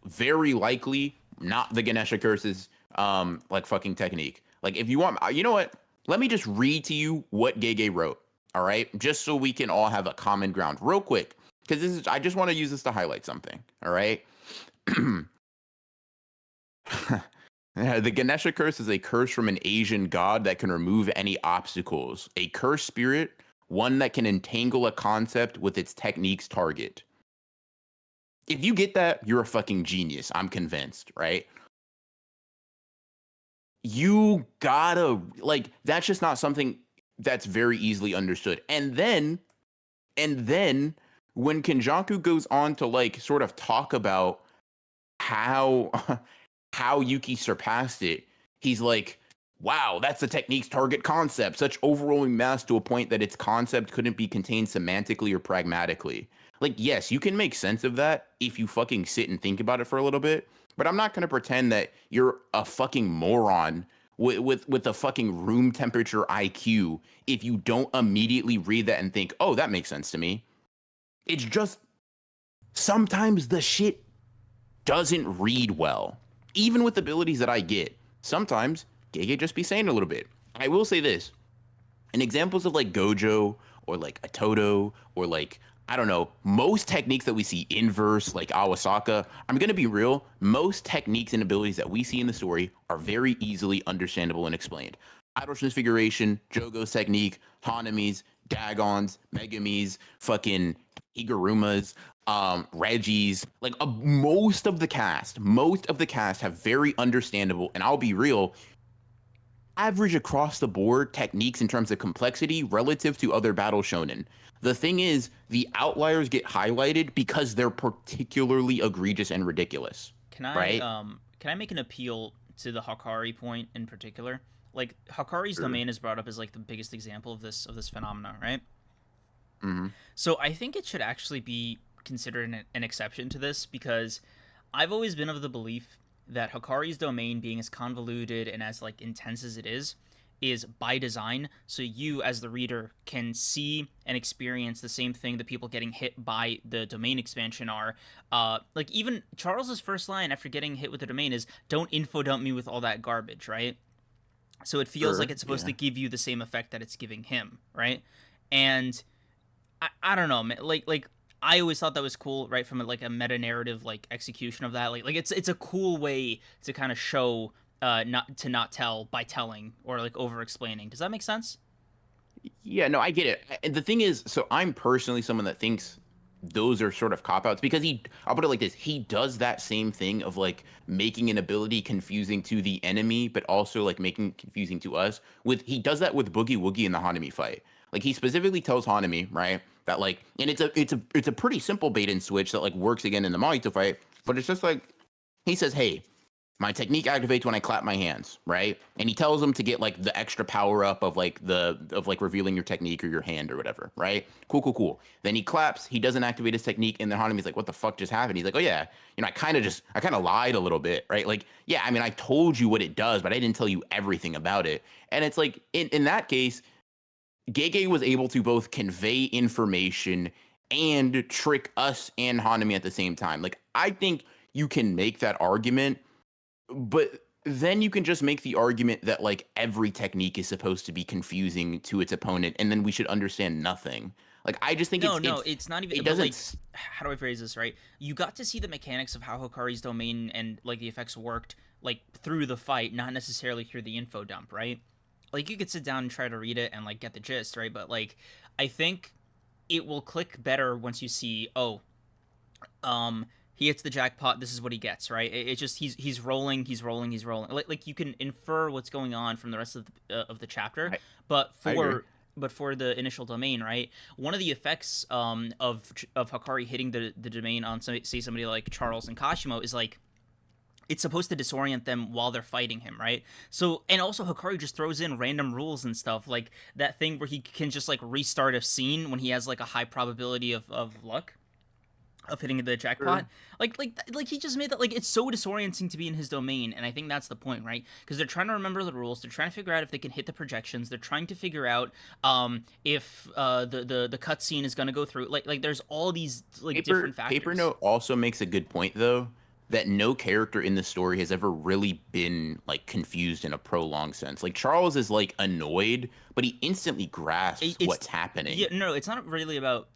very likely not the Ganesha Curse's like fucking technique. Like if you want, you know what? Let me just read to you what Gege wrote. All right, just so we can all have a common ground, real quick, because this is. I just want to use this to highlight something. All right. The Ganesha curse is a curse from an Asian god that can remove any obstacles. A cursed spirit, one that can entangle a concept with its technique's target. If you get that, you're a fucking genius. I'm convinced, right? You gotta, like, that's just not something that's very easily understood. And then when Kenjaku goes on to like sort of talk about how how Yuki surpassed it, he's like, wow, that's the technique's target concept, such overwhelming mass to a point that its concept couldn't be contained semantically or pragmatically. Like, yes, you can make sense of that if you fucking sit and think about it for a little bit, but I'm not going to pretend that you're a fucking moron with a fucking room temperature IQ if you don't immediately read that and think, oh, that makes sense to me. It's just sometimes the shit doesn't read well. Even with abilities that I get, sometimes Gege just be saying a little bit. I will say this. In examples of like Gojo or like a Toto or like, I don't know, most techniques that we see inverse, like Awasaka, I'm going to be real. Most techniques and abilities that we see in the story are very easily understandable and explained. Idol Transfiguration, Jogo's technique, Hanami's, Dagon's, Megami's, fucking Higuruma's, Reggie's, like most of the cast have very understandable, and I'll be real, average across the board techniques in terms of complexity relative to other battle shonen. The thing is, the outliers get highlighted because they're particularly egregious and ridiculous,
Can I
right?
um can I make an appeal to the Hakari point in particular? Like Hakari's
Sure.
domain is brought up as like the biggest example of this phenomena, right?
Mm-hmm.
So I think it should actually be considered an exception to this because I've always been of the belief that Hakari's domain being as convoluted and as like intense as it is by design, so you as the reader can see and experience the same thing that people getting hit by the domain expansion are. Like even Charles's first line after getting hit with the domain is "Don't info dump me with all that garbage," right? So it feels like
Sure.
it's supposed
Yeah.
to give you the same effect that it's giving him, right? And I don't know, man. Like I always thought that was cool, right? From like a meta narrative like execution of that. Like it's a cool way to kind of show not tell by telling or like over explaining. Does that make sense?
Yeah, no, I get it. And the thing is, so I'm personally someone that thinks those are sort of cop outs because I'll put it like this, he does that same thing of like making an ability confusing to the enemy, but also like making it confusing to us. He does that with Boogie Woogie in the Hanami fight. Like he specifically tells Hanami, right, that like, and it's a pretty simple bait and switch that like works again in the Mahito fight, but it's just like he says, hey, my technique activates when I clap my hands, right? And he tells him to get like the extra power up of like revealing your technique or your hand or whatever, right? Cool, cool, cool. Then he claps, he doesn't activate his technique, and then Hanami's like, what the fuck just happened? He's like, oh yeah, I kind of lied a little bit, right? Like, yeah, I mean, I told you what it does, but I didn't tell you everything about it. And it's like in that case, Gege was able to both convey information and trick us and Hanami at the same time. Like, I think you can make that argument, but then you can just make the argument that like every technique is supposed to be confusing to its opponent, and then we should understand nothing. Like I just think
No, it's not even.
it
But
doesn't.
like, how do I phrase this right? You got to see the mechanics of how Hikari's domain and like the effects worked, like through the fight, not necessarily through the info dump, right? Like you could sit down and try to read it and like get the gist, right? But like, I think it will click better once you see, oh, he hits the jackpot. This is what he gets, right? It's just he's rolling, he's rolling, he's rolling. Like you can infer what's going on from the rest of the chapter,
I,
but
I agree.
for the initial domain, right? One of the effects of Hakari hitting the domain on say somebody like Charles and Kashimo is like it's supposed to disorient them while they're fighting him, right? So, and also Hakari just throws in random rules and stuff, like that thing where he can just like restart a scene when he has like a high probability of luck of hitting the jackpot.
Sure.
Like he just made that like it's so disorienting to be in his domain, and I think that's the point, right? Because they're trying to remember the rules, they're trying to figure out if they can hit the projections, they're trying to figure out if the cutscene is gonna go through. Like there's all these like different
Paper
factors.
Note also makes a good point though, that no character in the story has ever really been like confused in a prolonged sense. Like Charles is like annoyed, but he instantly grasps
It's
what's happening.
yeah, no, it's not really about.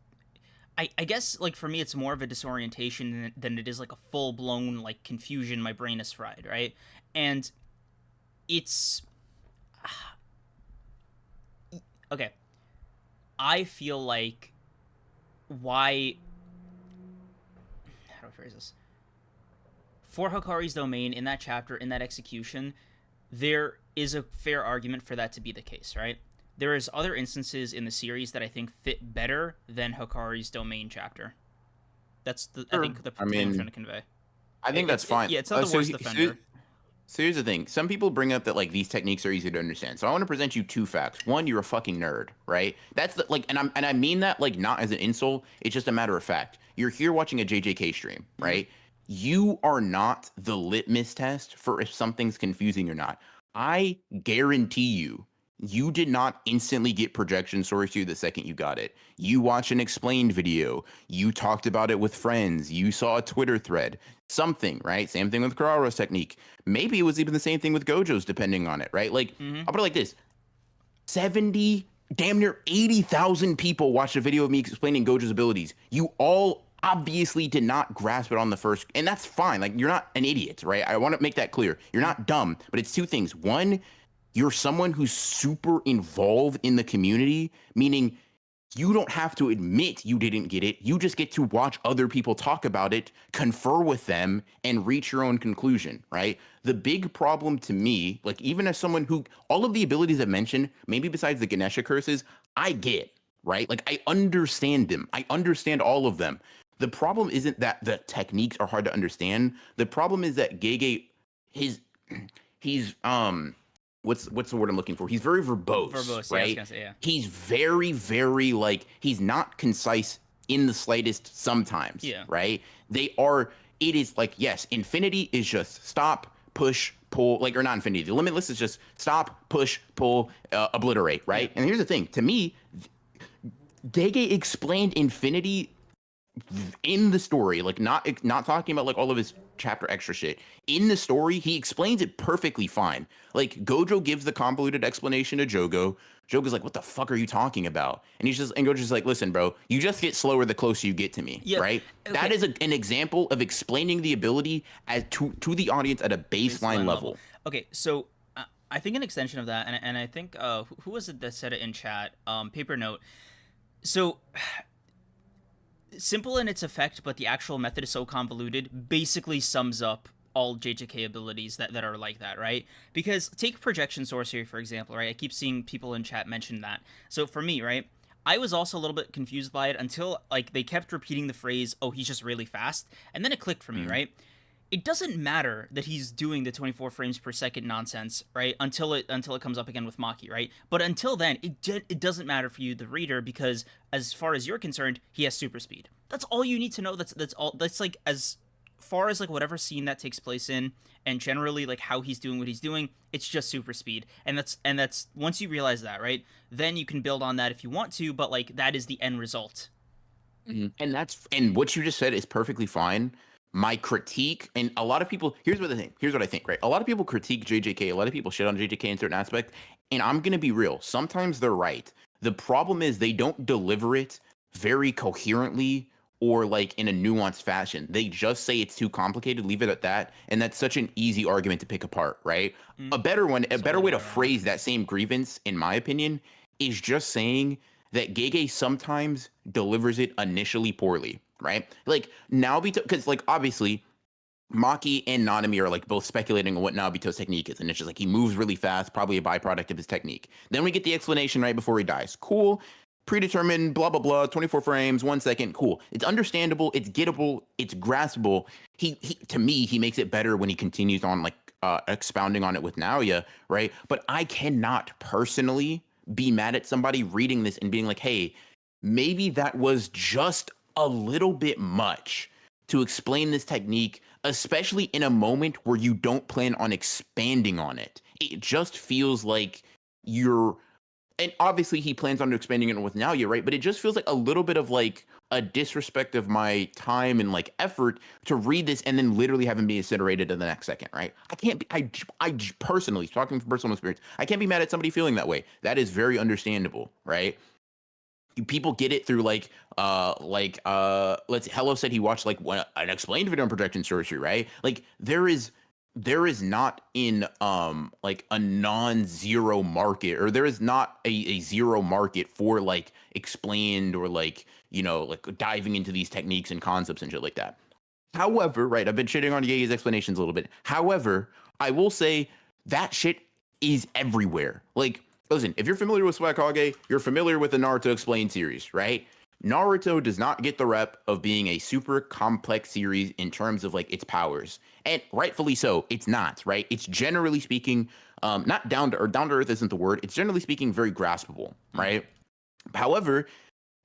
I guess like for me it's more of a disorientation than it is like a full blown like confusion. My brain is fried, right? And it's okay. I feel like why how do I phrase this? For Hakari's domain in that chapter, in that execution, there is a fair argument for that to be the case, right? There is other instances in the series that I think fit better than Hakari's domain chapter. That's the I
Sure.
think the
I
thing I'm
mean,
trying to convey.
I think that's fine.
Yeah, it's not the
So,
worst offender.
so here's the thing. Some people bring up that like these techniques are easy to understand. So I want to present you two facts. One, you're a fucking nerd, right? That's the like, and I mean that like not as an insult. It's just a matter of fact. You're here watching a JJK stream,
Mm-hmm.
right? You are not the litmus test for if something's confusing or not. I guarantee you, you did not instantly get projection sorcery the second you got it. You watched an explained video. You talked about it with friends. You saw a Twitter thread. Something, right? Same thing with Kararo's technique. Maybe it was even the same thing with Gojo's, depending on it, right? Like,
Mm-hmm.
I'll put it like this: 70, damn near 80,000 people watched a video of me explaining Gojo's abilities. You all obviously did not grasp it on the first, and that's fine. Like, you're not an idiot, right? I want to make that clear. You're not dumb, but it's two things. One, you're someone who's super involved in the community, meaning you don't have to admit you didn't get it. You just get to watch other people talk about it, confer with them, and reach your own conclusion, right? The big problem to me, like even as someone who all of the abilities I mentioned, maybe besides the Ganesha curses, I get, right? Like I understand them. I understand all of them. The problem isn't that the techniques are hard to understand. The problem is that Gege, his he's what's the word I'm looking for? He's very verbose,
Verbose, yeah, I was
right?
gonna say, yeah.
He's very, very like he's not concise in the slightest sometimes,
Yeah.
right? They are it is like, yes, infinity is just stop, push, pull, like, or not infinity. The limitless is just stop, push, pull, obliterate, right?
Yeah.
And here's the thing: to me, Gege explained infinity in the story, like not talking about like all of his chapter extra shit. In the story, he explains it perfectly fine. Like Gojo gives the convoluted explanation to Jogo. Jogo's like, "What the fuck are you talking about?" And Gojo's just like, "Listen, bro, you just get slower the closer you get to me,
Yep.
right?" That
Okay.
is an example of explaining the ability as to the audience at a baseline
Baseline level.
level.
Okay, so I think an extension of that, and I think who was it that said it in chat? Paper note. So simple in its effect, but the actual method is so convoluted, basically sums up all JJK abilities that are like that, right? Because take projection sorcery, for example, right? I keep seeing people in chat mention that. So for me, right? I was also a little bit confused by it until like they kept repeating the phrase, "Oh, he's just really fast," and then it clicked for me,
Mhm.
right? It doesn't matter that he's doing the 24 frames per second nonsense, right? Until it comes up again with Maki, right? But until then, it doesn't matter for you, the reader, because as far as you're concerned, he has super speed. That's all you need to know. That's all. That's like as far as like whatever scene that takes place in, and generally like how he's doing what he's doing. It's just super speed, and that's once you realize that, right? Then you can build on that if you want to, but like that is the end result.
And what you just said is perfectly fine. My critique, and a lot of people, here's what the thing, here's what I think, right? A lot of people critique JJK, a lot of people shit on JJK in certain aspects, and I'm gonna be real. Sometimes they're right. The problem is they don't deliver it very coherently or like in a nuanced fashion. They just say it's too complicated, leave it at that, and that's such an easy argument to pick apart, right?
Mm,
A
it's a
better
little
way
bit
to
ironic.
phrase that same grievance, in my opinion, is just saying that Gege sometimes delivers it initially poorly, right? Like Naobito, because like obviously Maki and Nanami are like both speculating on what Naobito's technique is, and it's just like he moves really fast, probably a byproduct of his technique. Then we get the explanation right before he dies. Cool. Predetermined, blah blah blah, 24 frames, 1 second, cool. It's understandable, it's gettable, it's graspable. He to me, he makes it better when he continues on like expounding on it with Naoya, right? But I cannot personally be mad at somebody reading this and being like, hey, maybe that was just a little bit much to explain this technique, especially in a moment where you don't plan on expanding on it. It just feels like you're, and obviously he plans on expanding it with Naoya, right? But it just feels like a little bit of like a disrespect of my time and like effort to read this and then literally having be incinerated in the next second, right? I can't be, I personally, talking from personal experience, I can't be mad at somebody feeling that way. That is very understandable, right? People get it through let's Hello said he watched like an explained video on projection sorcery, right? Like there is not in like a non-zero market, or there is not a zero market for like explained or like like diving into these techniques and concepts and shit like that. However, right, I've been shitting on Ye's explanations a little bit. However, I will say that shit is everywhere. Like, listen, if you're familiar with Swakage, you're familiar with the Naruto Explained series, right? Naruto does not get the rep of being a super complex series in terms of like its powers. And rightfully so, it's not, right? It's generally speaking, not down to earth isn't the word. It's generally speaking very graspable,
Mm.
right? However,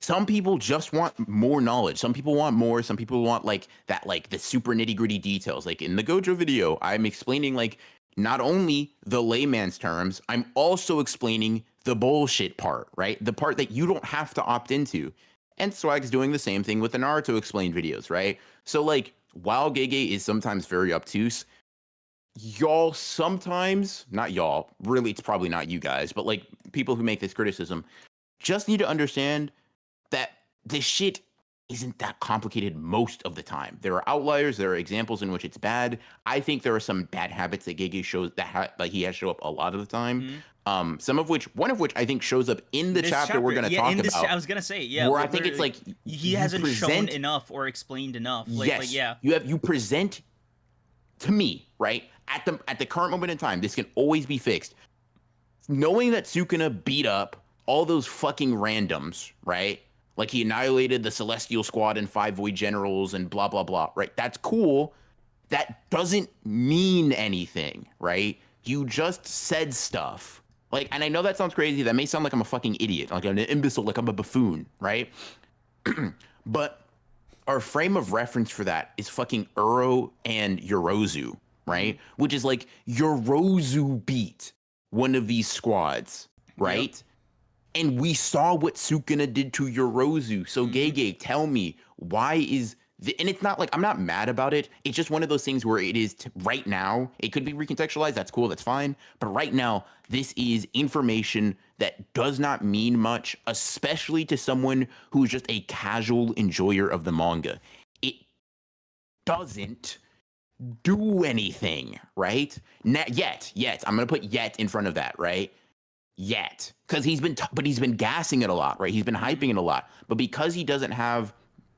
some people just want more knowledge. Some people want more. Some people want like that, like the super nitty gritty details. Like in the Gojo video, I'm explaining like not only the layman's terms, I'm also explaining the bullshit part, right? The part that you don't have to opt into. And Swag's doing the same thing with the Naruto explained videos, right? So like while Gege is sometimes very obtuse, y'all sometimes, not y'all, really it's probably not you guys, but like people who make this criticism just need to understand that this shit isn't that complicated most of the time. There are outliers. There are examples in which it's bad. I think there are some bad habits that Gege shows that like he has show up a lot of the time.
Mm.
One of which I think shows up in the
This
chapter we're
chapter,
going to
yeah,
talk
in this, I
about,
was gonna say, yeah,
where I think it's
literally,
like
he
you
hasn't shown
present.
enough or explained enough. Like,
Yes,
yeah,
you present to me, right, at the current moment in time. This can always be fixed. Knowing that Sukuna beat up all those fucking randoms, right? Like he annihilated the Celestial Squad and 5 Void Generals and blah blah blah, right? That's cool. That doesn't mean anything, right? You just said stuff. Like, and I know that sounds crazy. That may sound like I'm a fucking idiot, like I'm an imbecile, like I'm a buffoon, right? But our frame of reference for that is fucking Uro and Yorozu, right? Which is like Yorozu beat one of these squads, right?
Yep.
And we saw what Sukuna did to Yorozu. So Gege, tell me, why is and it's not like I'm not mad about it. It's just one of those things where it is right now. It could be recontextualized. That's cool. That's fine. But right now, this is information that does not mean much, especially to someone who's just a casual enjoyer of the manga. It doesn't do anything, right? Yet. I'm gonna put yet in front of that, right? Yet, because he's been gassing it a lot, right? He's been hyping it a lot, but because he doesn't have,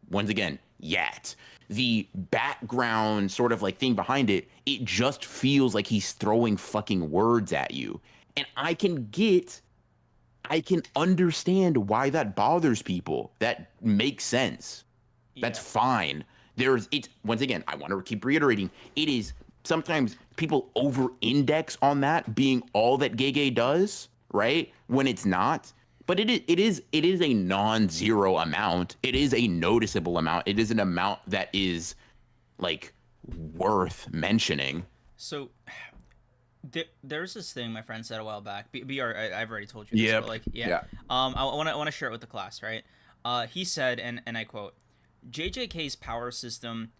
once again, yet the background sort of like thing behind it, it just feels like he's throwing fucking words at you, and I can understand why that bothers people. That makes sense. Yeah. That's fine. Once again, I want to keep reiterating, it is sometimes people over-index on that being all that Gege does, right? When it's not. But it is a non-zero amount. It is a noticeable amount. It is an amount that is like worth mentioning.
So there's this thing my friend said a while back. BR, I've already told you this, but like, yeah. I want to share it with the class, right? He said, and I quote, JJK's power system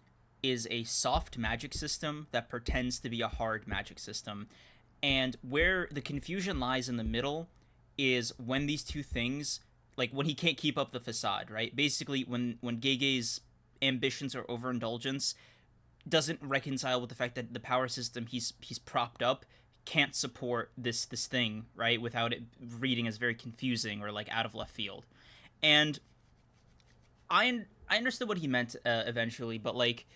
is a soft magic system that pretends to be a hard magic system. And where the confusion lies in the middle is when these two things, like when he can't keep up the facade, right? Basically, when Gege's ambitions or overindulgence doesn't reconcile with the fact that the power system he's propped up can't support this thing, right? Without it reading as very confusing or like out of left field. And I understood what he meant eventually, but like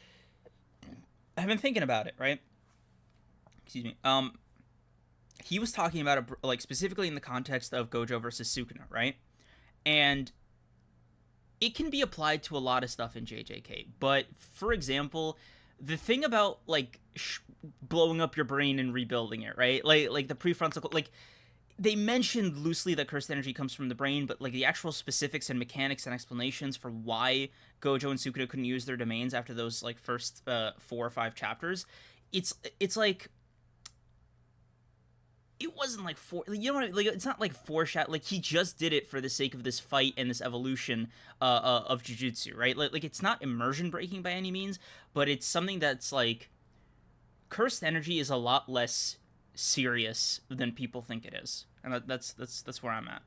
I've been thinking about it, right? Excuse me. He was talking about it like specifically in the context of Gojo versus Sukuna, right? And it can be applied to a lot of stuff in JJK. But for example, the thing about like blowing up your brain and rebuilding it, right? Like the prefrontal, like they mentioned loosely that cursed energy comes from the brain, but like the actual specifics and mechanics and explanations for why Gojo and Sukuna couldn't use their domains after those like first 4 or 5 chapters, it's like it wasn't like you know what I mean? Like it's not like foreshadow. Like he just did it for the sake of this fight and this evolution of jujutsu, right? Like it's not immersion breaking by any means, but it's something that's like cursed energy is a lot less serious than people think it is, and that's where I'm at.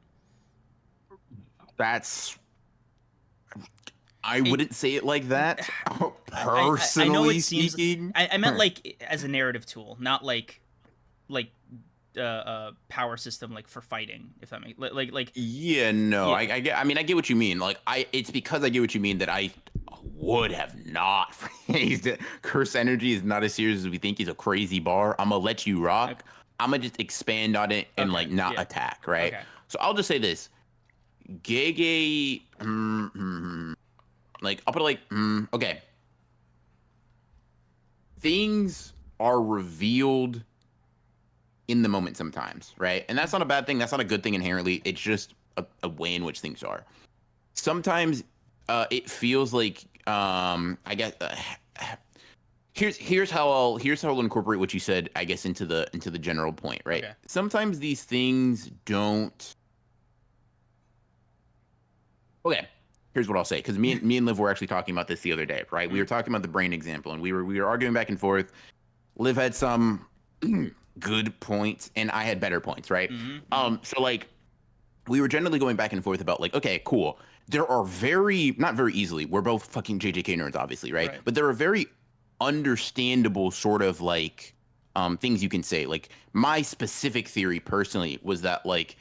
I wouldn't say it like that. Personally, I know it speaking,
I meant like as a narrative tool, not like power system like for fighting, if that makes like
yeah, no,
yeah.
I get what you mean. Like it's because I get what you mean that I would have not phrased it. Curse energy is not as serious as we think. He's a crazy bar. I'm gonna let you rock. Okay. I'm gonna just expand on it and like not attack, right? Okay. So I'll just say this: Gege, like I'll put it like, okay. Things are revealed in the moment sometimes, right? And that's not a bad thing. That's not a good thing inherently. It's just a way in which things are. Sometimes it feels like I guess here's how I'll incorporate what you said, I guess, into the general point, right? Okay. Sometimes these things don't. Okay, here's what I'll say, because me and Liv were actually talking about this the other day, right? We were talking about the brain example, and we were arguing back and forth. Liv had some good points, and I had better points, right? So like we were generally going back and forth about like, okay, cool. There are not very easily, we're both fucking JJK nerds, obviously, right? But there are very understandable sort of like things you can say. Like my specific theory personally was that like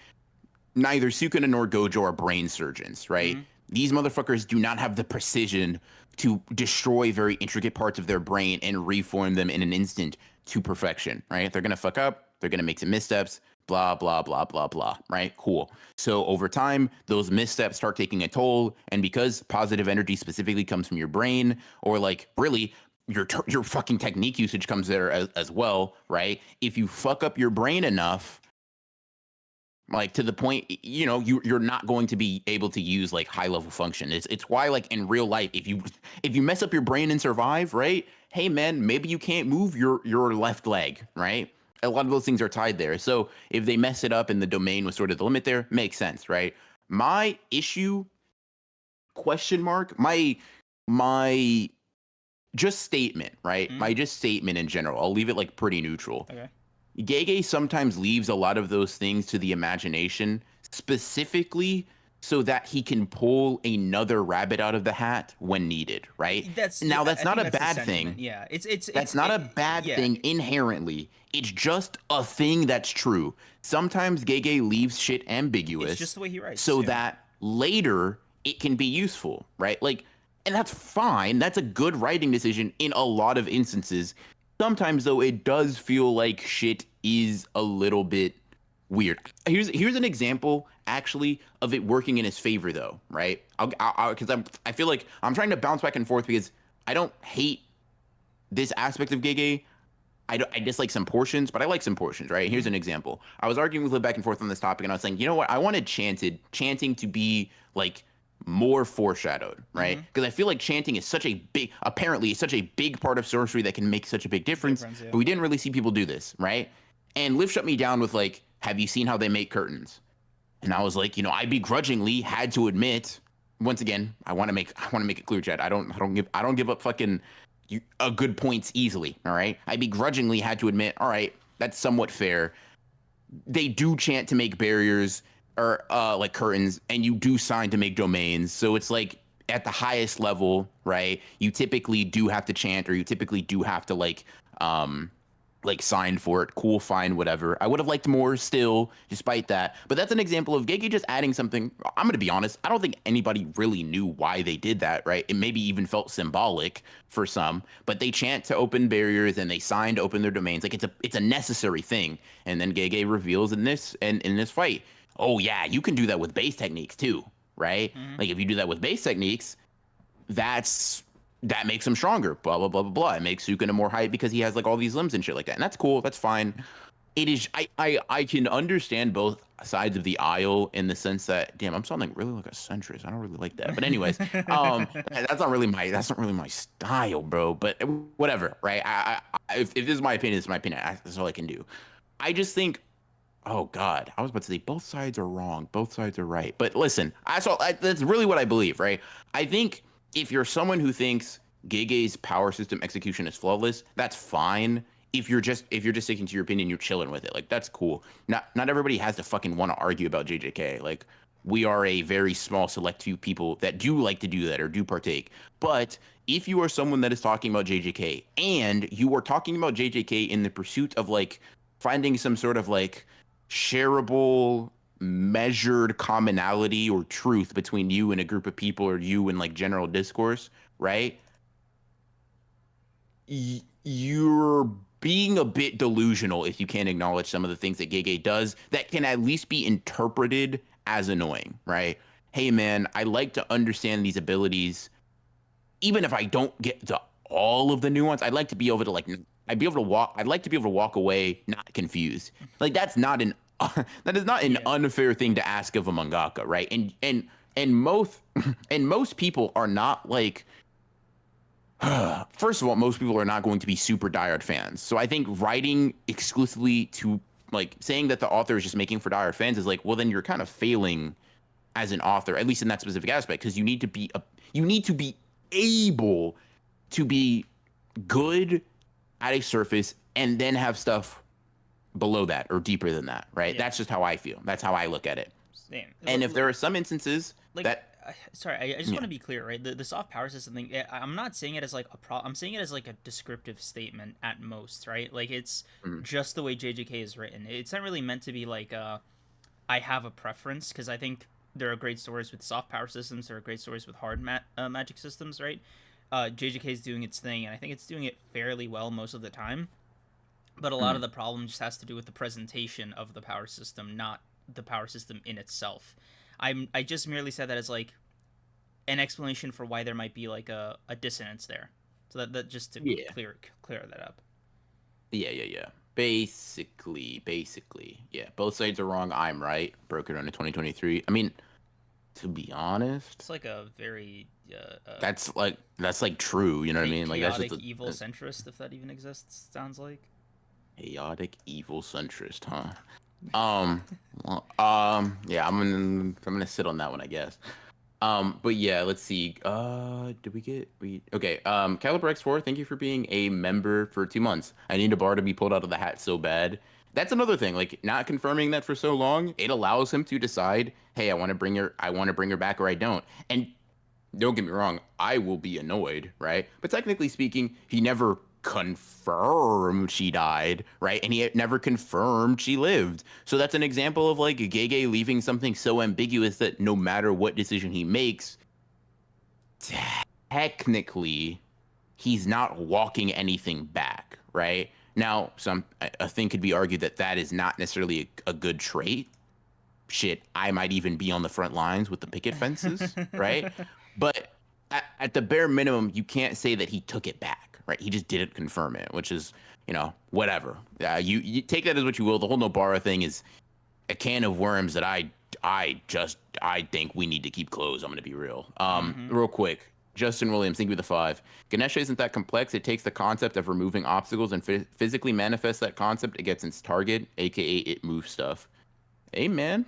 neither Sukuna nor Gojo are brain surgeons, right? These motherfuckers do not have the precision to destroy very intricate parts of their brain and reform them in an instant to perfection, right? They're gonna fuck up, they're gonna make some missteps, blah, blah, blah, blah, blah, right? Cool. So over time, those missteps start taking a toll, and because positive energy specifically comes from your brain, or like really your fucking technique usage comes there as well, right? If you fuck up your brain enough, like to the point, you're not going to be able to use like high level function. It's why like in real life, if you mess up your brain and survive, right? Hey man, maybe you can't move your left leg, right? A lot of those things are tied there. So if they mess it up and the domain was sort of the limit there, makes sense, right? My issue, question mark, my just statement, right?
Mm?
My just statement in general. I'll leave it like pretty neutral.
Okay.
Gege sometimes leaves a lot of those things to the imagination, specifically so that he can pull another rabbit out of the hat when needed, right?
That's
Now,
I
that's not
think
a
that's the
bad
sentiment.
thing.
Yeah,
That's not a bad
yeah.
thing inherently. It's just a thing that's true. Sometimes Gege leaves shit
It's just
ambiguous
the way he writes.
so
Yeah.
that later it can be useful, right? Like, and that's fine. That's a good writing decision in a lot of instances. Sometimes though, it does feel like shit is a little bit weird. Here's an example actually of it working in his favor though, right? Because I feel like I'm trying to bounce back and forth because I don't hate this aspect of Gege. I dislike some portions, but I like some portions, right? Here's
Mm-hmm.
an example. I was arguing with Liv back and forth on this topic, and I was saying, you know what? I wanted chanting to be like more foreshadowed, right?
Mm-hmm.
Because I feel like chanting is apparently, it's such a big part of sorcery that can make such a big difference,
Yeah.
but we didn't really see people do this, right? And Liv shut me down with like, have you seen how they make curtains? And I was like, I begrudgingly had to admit, once again, I want to make it clear, Chad. I don't give up fucking a good points easily. All right. I begrudgingly had to admit, all right, that's somewhat fair. They do chant to make barriers or like curtains, and you do sign to make domains. So it's like at the highest level, right? You typically do have to chant, or you typically do have to like sign for it. Cool, fine, whatever. I would have liked more still, despite that. But that's an example of Gege just adding something. I'm gonna be honest. I don't think anybody really knew why they did that, right? It maybe even felt symbolic for some, but they chant to open barriers and they sign to open their domains. Like it's a necessary thing. And then Gege reveals in this fight, oh yeah, you can do that with base techniques too, right?
Mm-hmm.
Like if you do that with base techniques, that makes him stronger. Blah blah blah blah blah. It makes Sukuna more hype because he has like all these limbs and shit like that, and that's cool. That's fine. It is. I can understand both sides of the aisle in the sense that, damn, I'm sounding really like a centrist. I don't really like that. But anyways, that's not really my style, bro. But whatever, right? If this is my opinion, it's my opinion. That's all I can do. I just think, oh God, I was about to say both sides are wrong, both sides are right. But listen, that's really what I believe, right? I think if you're someone who thinks Gege's power system execution is flawless, that's fine. If you're just sticking to your opinion, you're chilling with it. Like that's cool. Not everybody has to fucking want to argue about JJK. Like we are a very small select few people that do like to do that or do partake. But if you are someone that is talking about JJK and you are talking about JJK in the pursuit of like finding some sort of like shareable measured commonality or truth between you and a group of people or you and like general discourse, right? You're being a bit delusional if you can't acknowledge some of the things that Gege does that can at least be interpreted as annoying, right? Hey man, I like to understand these abilities, even if I don't get to all of the nuance. I'd like to be able to like I'd be able to walk. I'd like to be able to walk away not confused. Like that's not an that is not an
Yeah.
unfair thing to ask of a mangaka, right? And most and most people are not like first of all, most people are not going to be super diehard fans. So I think writing exclusively to like saying that the author is just making for diehard fans is like, well, then you're kind of failing as an author, at least in that specific aspect, because you need to be able to be good at a surface and then have stuff below that or deeper than that, right?
Yeah.
That's just how I feel. That's how I look at it.
Same.
And if there are some instances
Like,
that
sorry, I just
yeah.
want to be clear, right? The soft power system thing, I'm not saying it as like a pro. I'm saying it as like a descriptive statement at most, right? Like it's
Mm,
just the way JJK is written. It's not really meant to be like I have a preference because I think there are great stories with soft power systems. There are great stories with hard magic systems, right? JJK is doing its thing, and I think it's doing it fairly well most of the time. But a lot of
mm,
the problem just has to do with the presentation of the power system, not the power system in itself. I just merely said that as like an explanation for why there might be like a dissonance there. So that just to
yeah.
clear that up.
Yeah, yeah, yeah. Basically, yeah. Both sides are wrong. I'm right. Broke it on to 2023. I mean, to be honest,
It's like a very
that's like true. You know what I mean? Like that's just
chaotic evil centrist, if that even exists. Sounds like.
chaotic evil centrist, huh? Well, yeah, I'm gonna sit on that one, I guess. But yeah, let's see. Did we okay? Caliber X4, thank you for being a member for 2 months. I need a bar to be pulled out of the hat so bad. That's another thing. Like not confirming that for so long, it allows him to decide, hey, I want to bring her back, or I don't. And don't get me wrong, I will be annoyed, right? But technically speaking, he never confirmed she died, right? And he never confirmed she lived. So that's an example of like Gege leaving something so ambiguous that no matter what decision he makes, technically, he's not walking anything back, right? Now, a thing could be argued that that is not necessarily a good trait. Shit, I might even be on the front lines with the picket fences, right? But at the bare minimum, you can't say that he took it back, right? He just didn't confirm it, which is, whatever. You take that as what you will. The whole Nobara thing is a can of worms that I think we need to keep closed. I'm gonna be real. Real quick. Justin Williams, thank you for the 5. Ganesha isn't that complex. It takes the concept of removing obstacles and physically manifests that concept against its target, aka it moves stuff. Hey man,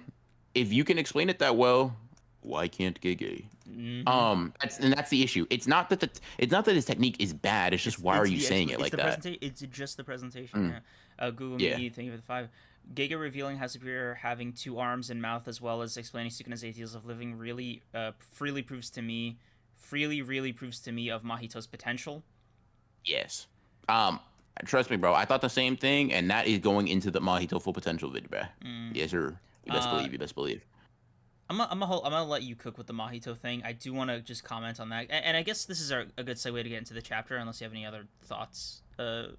if you can explain it that well, why can't Gege? That's the issue. It's not that his technique is bad. It's just why are you saying it like that?
It's just the presentation. Yeah. Google
Yeah.
me. Thank you for the 5. Gege revealing how superior having 2 arms and mouth, as well as explaining Sukuna's ideals of living, really really proves to me of Mahito's potential.
Yes. Trust me, bro. I thought the same thing, and that is going into the Mahito full potential vid, bro. Yes, sir. You best believe. You best believe.
I'm gonna let you cook with the Mahito thing. I do want to just comment on that, and I guess this is a good segue to get into the chapter, unless you have any other thoughts.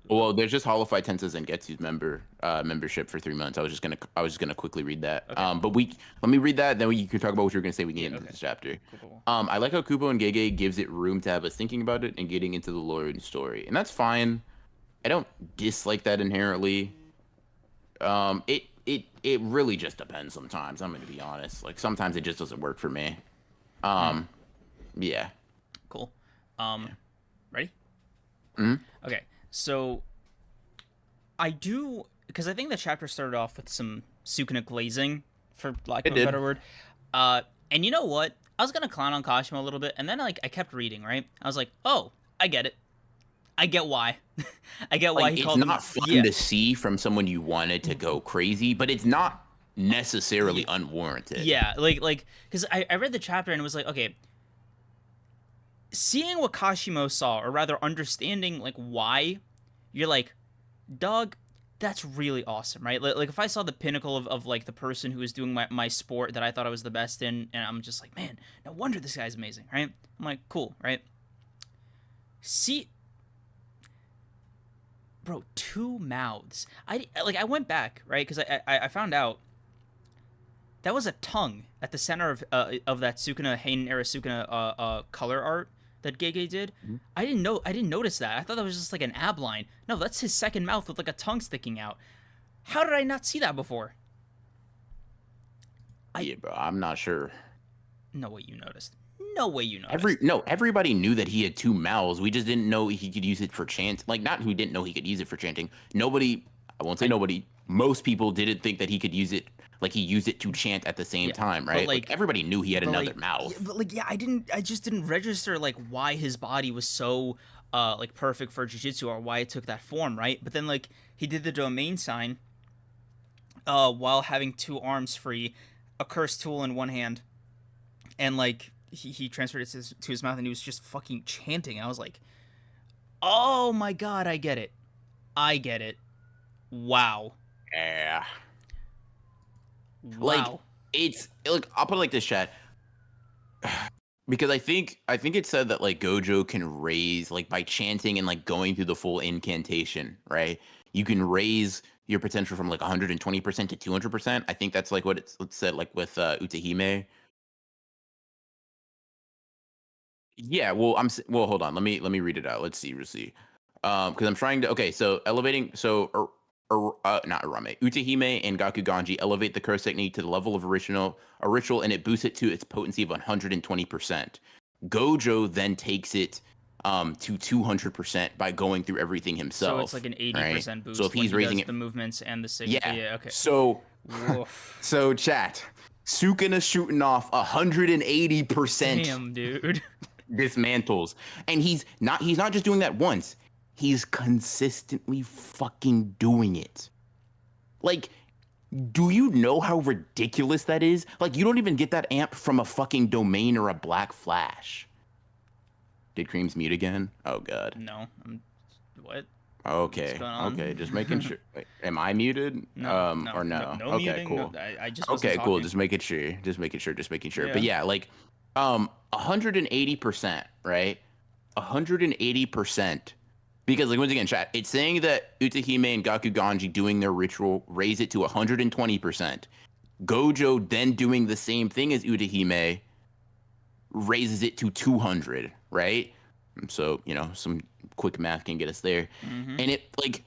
Well, there's just Holofy Tensa's and Getsu's membership for 3 months. I was just gonna quickly read that.
Okay.
But let me read that, then we can talk about what you're gonna say. We can get into this chapter.
Cool.
I like how Kubo and Gege gives it room to have us thinking about it and getting into the lore and story, and that's fine. I don't dislike that inherently. It really just depends sometimes. I'm gonna be honest. Like sometimes it just doesn't work for me. Yeah.
Cool. Ready?
Mm-hmm.
Okay. So I do, because I think the chapter started off with some Sukuna glazing, for lack of a better word. And you know what? I was gonna clown on Kashimo a little bit, and then I kept reading. Right? I was like, oh, I get it. I get why. I get why he called
it's
them.
not fun to see from someone you wanted to go crazy, but it's not necessarily unwarranted.
Yeah, like because I read the chapter and it was like, okay, seeing what Kashimo saw, or rather understanding like why, you're like, dog, that's really awesome, right? Like if I saw the pinnacle of like the person who was doing my sport that I thought I was the best in, and I'm just like, man, no wonder this guy's amazing, right? I'm like, cool, right? See, bro, 2 mouths. I went back, right? Because I found out that was a tongue at the center of that Sukuna Heian era Sukuna color art that Gege did.
Mm-hmm.
I didn't notice that. I thought that was just like an ab line. No, that's his second mouth with like a tongue sticking out. How did I not see that before?
Yeah, bro, I'm not sure.
No way you noticed. No way you noticed.
Everybody knew that he had 2 mouths. We just didn't know he could use it for chant. Like, not who didn't know he could use it for chanting. Nobody, I won't say nobody. Most people didn't think that he could use it. Like he used it to chant at the same time, right? Like everybody knew he had another mouth.
Yeah, but I just didn't register like why his body was so like perfect for jiu-jitsu, or why it took that form, right? But then like he did the domain sign while having 2 arms free, a cursed tool in one hand, and like he transferred it to his mouth, and he was just fucking chanting. I was like, oh my god, I get it. Wow.
Yeah.
Wow.
Like it's like, I'll put it like this, chat. Because I think it said that like Gojo can raise, like by chanting and like going through the full incantation, right? You can raise your potential from like 120% to 200%. I think that's like what it said, like with Utahime. Yeah, well, well, hold on. Let me read it out. Let's see. Because I'm trying to. Okay, so elevating. So not Uraume, Utahime and Gakuganji elevate the curse technique to the level of a ritual, and it boosts it to its potency of 120%. Gojo then takes it to 200% by going through everything himself.
So it's like an 80%
right?
boost.
So if he's raising it,
the movements and the signature.
yeah,
okay.
So,
Woof.
so chat, Sukuna shooting off 180%.
Damn, dude.
Dismantles, and he's not just doing that once. He's consistently fucking doing it. Like, do you know how ridiculous that is? Like, you don't even get that amp from a fucking domain or a black flash. Did Creams mute again? Oh god.
No. What?
Okay. Okay. Just making sure. Wait, am I muted?
No.
Or no?
No
okay.
muting.
Cool.
No, I just
okay.
talking.
Cool. Just making sure. Just making sure.
Yeah.
But yeah, like, 180%, right? 180%. Because, like, once again, chat, it's saying that Utahime and Gakuganji doing their ritual raise it to 120%. Gojo then doing the same thing as Utahime raises it to 200, right? So, some quick math can get us there.
Mm-hmm.
And it, like,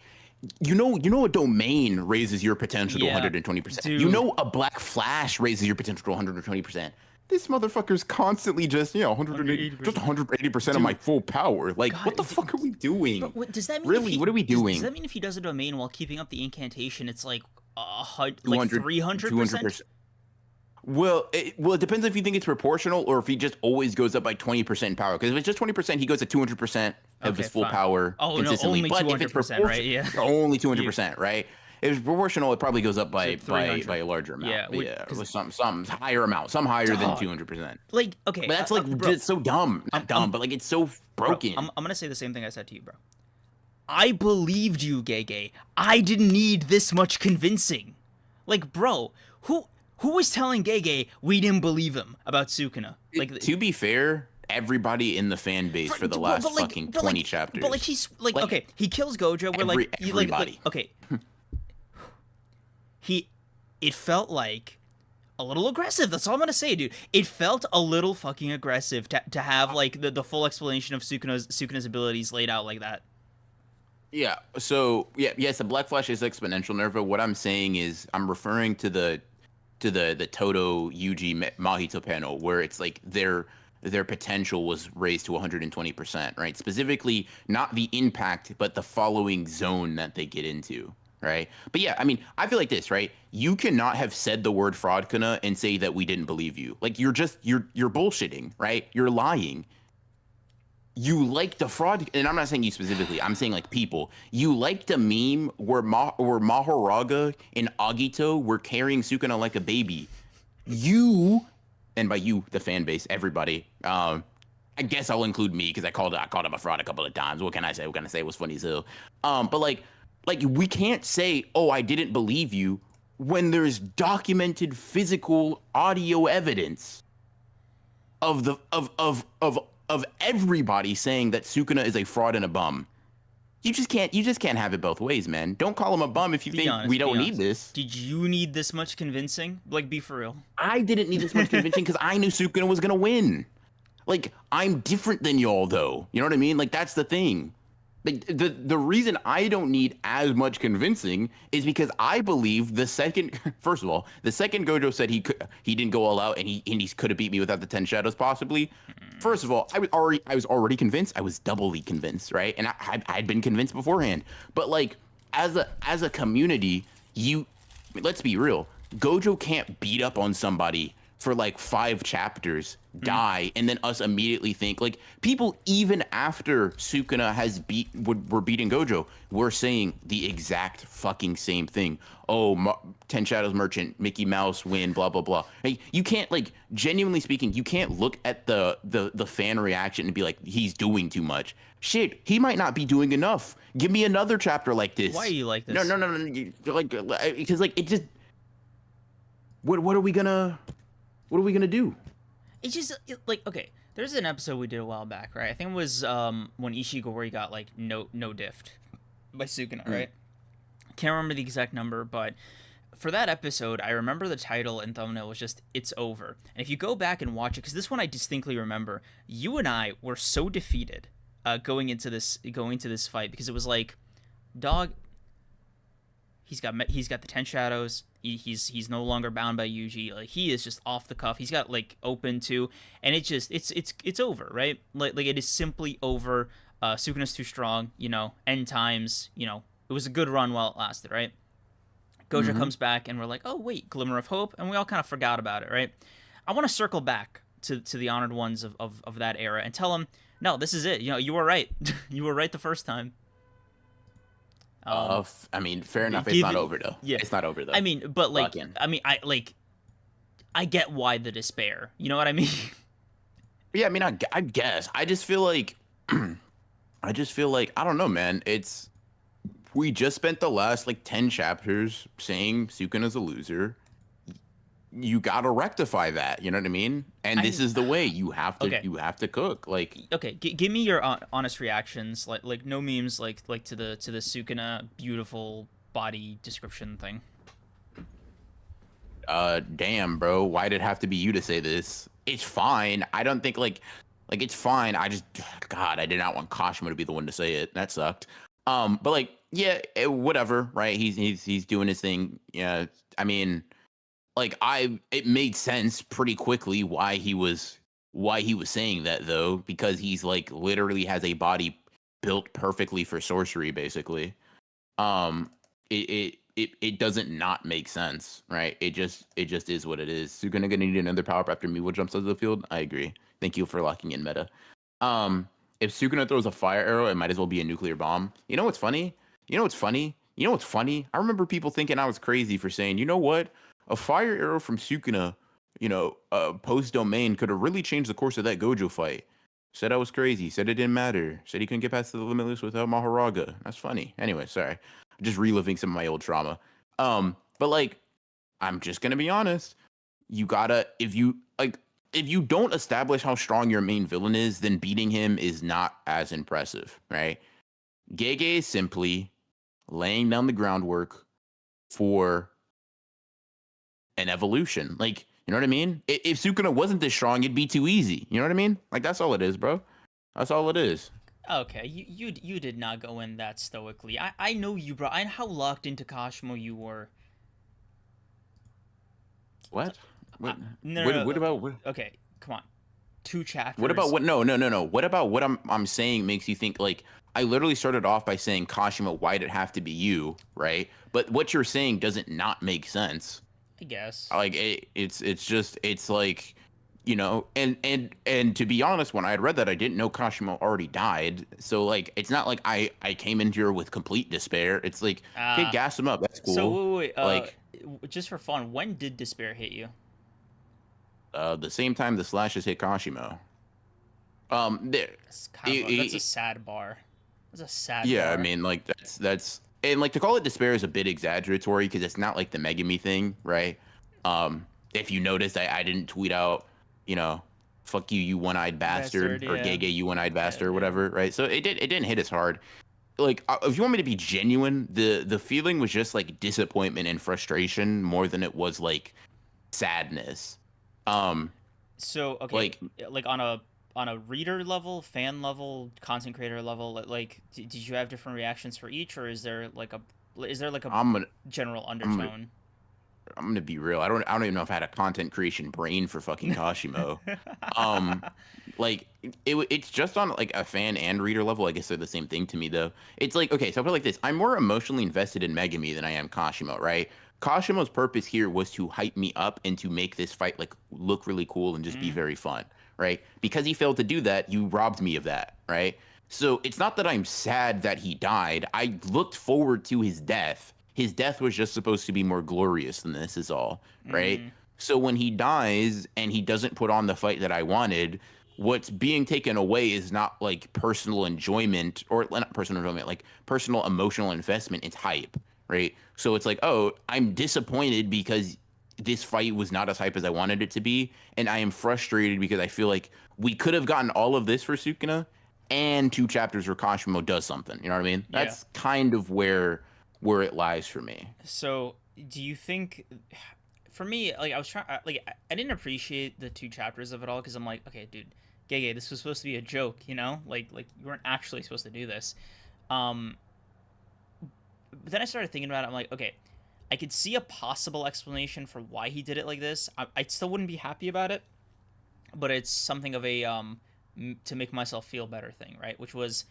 you know a domain raises your potential to 120%.
Dude.
You know a black flash raises your potential to 120%. This motherfucker's constantly just, 180% of my full power. Like, God, what the fuck are we doing?
But what, does that mean
really? What are we doing?
Does that mean if he does a domain while keeping up the incantation, it's like 300%?
Well, it depends if you think it's proportional or if he just always goes up by 20% power. Because if it's just 20%, he goes to 200% of his full power consistently.
No, only 200%, right? Yeah.
Only 200%, right? If it's proportional, it probably goes up by a larger amount.
Yeah,
some higher amount, some higher than 200%.
Like, okay,
but that's it's so dumb, not dumb, but like it's so broken.
Bro, I'm gonna say the same thing I said to you, bro. I believed you, Gege. I didn't need this much convincing. Like, bro, who was telling Gege we didn't believe him about Sukuna? Like,
to be fair, everyby in the fan base for the last fucking 20 chapters.
But like he's like okay, he kills Gojo. We're like
everybody.
Okay. It felt like a little aggressive. That's all I'm gonna say, dude. It felt a little fucking aggressive to have like the full explanation of Sukuna's abilities laid out like that.
Yeah. So yes, the Black Flash is exponential, Nerva. What I'm saying is I'm referring to the Toto Yugi Mahito panel where it's like their potential was raised to 120%, right? Specifically, not the impact, but the following zone that they get into. Right. But yeah, I mean, I feel like this, right? You cannot have said the word fraudkuna and say that we didn't believe you. Like you're bullshitting, right? You're lying. You like the fraud, and I'm not saying you specifically, I'm saying like people. You liked a meme where Mahoraga and Agito were carrying Sukuna like a baby. You, and by you, the fan base, everybody, I guess I'll include me because I called him a fraud a couple of times. What can I say? It was funny as hell. But like we can't say, oh, I didn't believe you when there's documented physical audio evidence of everybody saying that Sukuna is a fraud and a bum. You just can't have it both ways, man. Don't call him a bum if you think we don't need this.
Did you need this much convincing? Like, be for real.
I didn't need this much convincing because I knew Sukuna was gonna win. Like, I'm different than y'all though. You know what I mean? Like, that's the thing. Like the reason I don't need as much convincing is because I believe the second Gojo said he didn't go all out and he could have beat me without the 10 shadows possibly. First of all, I was already convinced. I was doubly convinced, right? And I'd been convinced beforehand. But like as a community, let's be real. Gojo can't beat up on somebody for like 5 chapters, die, and then us immediately think like people even after Sukuna has were beating Gojo, we're saying the exact fucking same thing. Oh, 10 Shadows Merchant, Mickey Mouse win, blah blah blah. Hey, you can't, like, genuinely speaking, you can't look at the fan reaction and be like he's doing too much. Shit, he might not be doing enough. Give me another chapter like this.
Why are you like this?
No. Like, because like it just. What are we gonna do?
It's just like, okay, there's an episode we did a while back, right? I think it was when Ishigori got like no diffed by Sukuna, right? Can't remember the exact number, but for that episode, I remember the title and thumbnail was just "It's Over." And if you go back and watch it, because this one I distinctly remember, you and I were so defeated going into this fight because it was like, dog, he's got the 10 shadows. He's no longer bound by Yugi. Like he is just off the cuff. He's got like open too, and it's over, right? Like it is simply over. Sukuna's too strong. End times. It was a good run while it lasted, right? Gojo
Mm-hmm.
comes back, and we're like, oh wait, glimmer of hope, and we all kind of forgot about it, right? I want to circle back to the honored ones of that era and tell them, no, this is it. You were right. You were right the first time. Um,
I mean, fair enough. It's
give
not
it,
over though.
yeah.
It's not over
I
though.
mean, but like,
Fucking.
I get why the despair. You know what I mean?
Yeah, I mean, I guess. I just feel like, I don't know, man. We just spent the last like 10 chapters saying Sukuna's a loser. You gotta rectify that. You know what I mean? And this
I
is the way
okay.
you have to cook. Like,
Okay, give me your honest reactions, like no memes, like to the Sukuna beautiful body description thing.
damn, bro, why did it have to be you to say this? It's fine. I don't think like it's fine. I just, God, I did not want Kashimo to be the one to say it. That sucked. But like, yeah, whatever, right? He's doing his thing. Yeah, I mean, like it made sense pretty quickly why he was saying that though, because he's like literally has a body built perfectly for sorcery, basically. um it doesn't not make sense, right? It just is what it is. You're gonna need another power up after Miwo jumps out of the field. I agree. Thank you for locking in meta. If Sukuna throws a fire arrow, it might as well be a nuclear bomb. You know what's funny? I remember people thinking I was crazy for saying, you know what? A fire arrow from Sukuna, post domain could have really changed the course of that Gojo fight. Said I was crazy. Said it didn't matter. Said he couldn't get past the limitless without Maharaga. That's funny. Anyway, sorry. Just reliving some of my old trauma. But like, I'm just gonna be honest. You gotta if you don't establish how strong your main villain is, then beating him is not as impressive, right? Gege is simply laying down the groundwork for an evolution. Like, you know what I mean? If Sukuna wasn't this strong, it'd be too easy. You know what I mean? Like, that's all it is, bro. That's all it is.
Okay, you did not go in that stoically. I know you, bro. I know how locked into Kashimo you were.
What?
I,
What?
no,
What?
no,
What
no.
about what?
Okay, come on. Two
What about
chapters.
what? No, no, no, no. What about what I'm saying makes you think like I literally started off by saying Kashima, why'd it have to be you, right? But what you're saying doesn't not make sense.
I guess.
Like it's just it's like and to be honest, when I had read that, I didn't know Kashima already died. So like it's not like I came into here with complete despair. It's like, okay,
Uh
gas him up. That's
so
cool.
wait,
Like
just for fun, when did despair hit you?
the same time the slashes hit Kashimo. There.
That's kind of that's a sad bar. That's a sad
Yeah, I
bar.
mean, like that's and like to call it despair is a bit exaggeratory because it's not like the Megami thing, right? If you noticed, I didn't tweet out, you know, "fuck you, you one-eyed bastard,"
Bastard,
or
yeah.
"gay, you one-eyed
Yeah,
bastard," or
yeah.
whatever, right? So it didn't hit as hard. Like, if you want me to be genuine, the feeling was just like disappointment and frustration more than it was like sadness. Um,
So okay,
like
like on a reader level, fan level, content creator level, like did you have different reactions for each, or is there like a
I'm gonna
general
I'm gonna
undertone?
I'm gonna be real. I don't even know if I had a content creation brain for fucking Kashimo. Um, like it's just on like a fan and reader level. I guess they're the same thing to me though. It's like, okay, so I put it like this: I'm more emotionally invested in Megami than I am Kashimo, right? Kashimo's purpose here was to hype me up and to make this fight like look really cool and just be
Mm.
very fun, right? Because he failed to do that, you robbed me of that, right? So it's not that I'm sad that he died. I looked forward to his death. His death was just supposed to be more glorious than this, is all, right?
Mm.
So when he dies and he doesn't put on the fight that I wanted, what's being taken away is not like personal enjoyment or not personal enjoyment, like personal emotional investment. It's hype, right? So it's like, oh, I'm disappointed because this fight was not as hype as I wanted it to be, and I am frustrated because I feel like we could have gotten all of this for Sukuna and two chapters where Kashimo does something. You know what I mean?
Yeah.
That's kind of where it lies for me.
So do you think? For me, like I was trying, like I didn't appreciate the two chapters of it all because I'm like, okay, dude, Gege, this was supposed to be a joke, you know? Like you weren't actually supposed to do this. Um, but then I started thinking about it. I'm like, okay, I could see a possible explanation for why he did it like this. I still wouldn't be happy about it, but it's something of a to make myself feel better thing, right? Which was,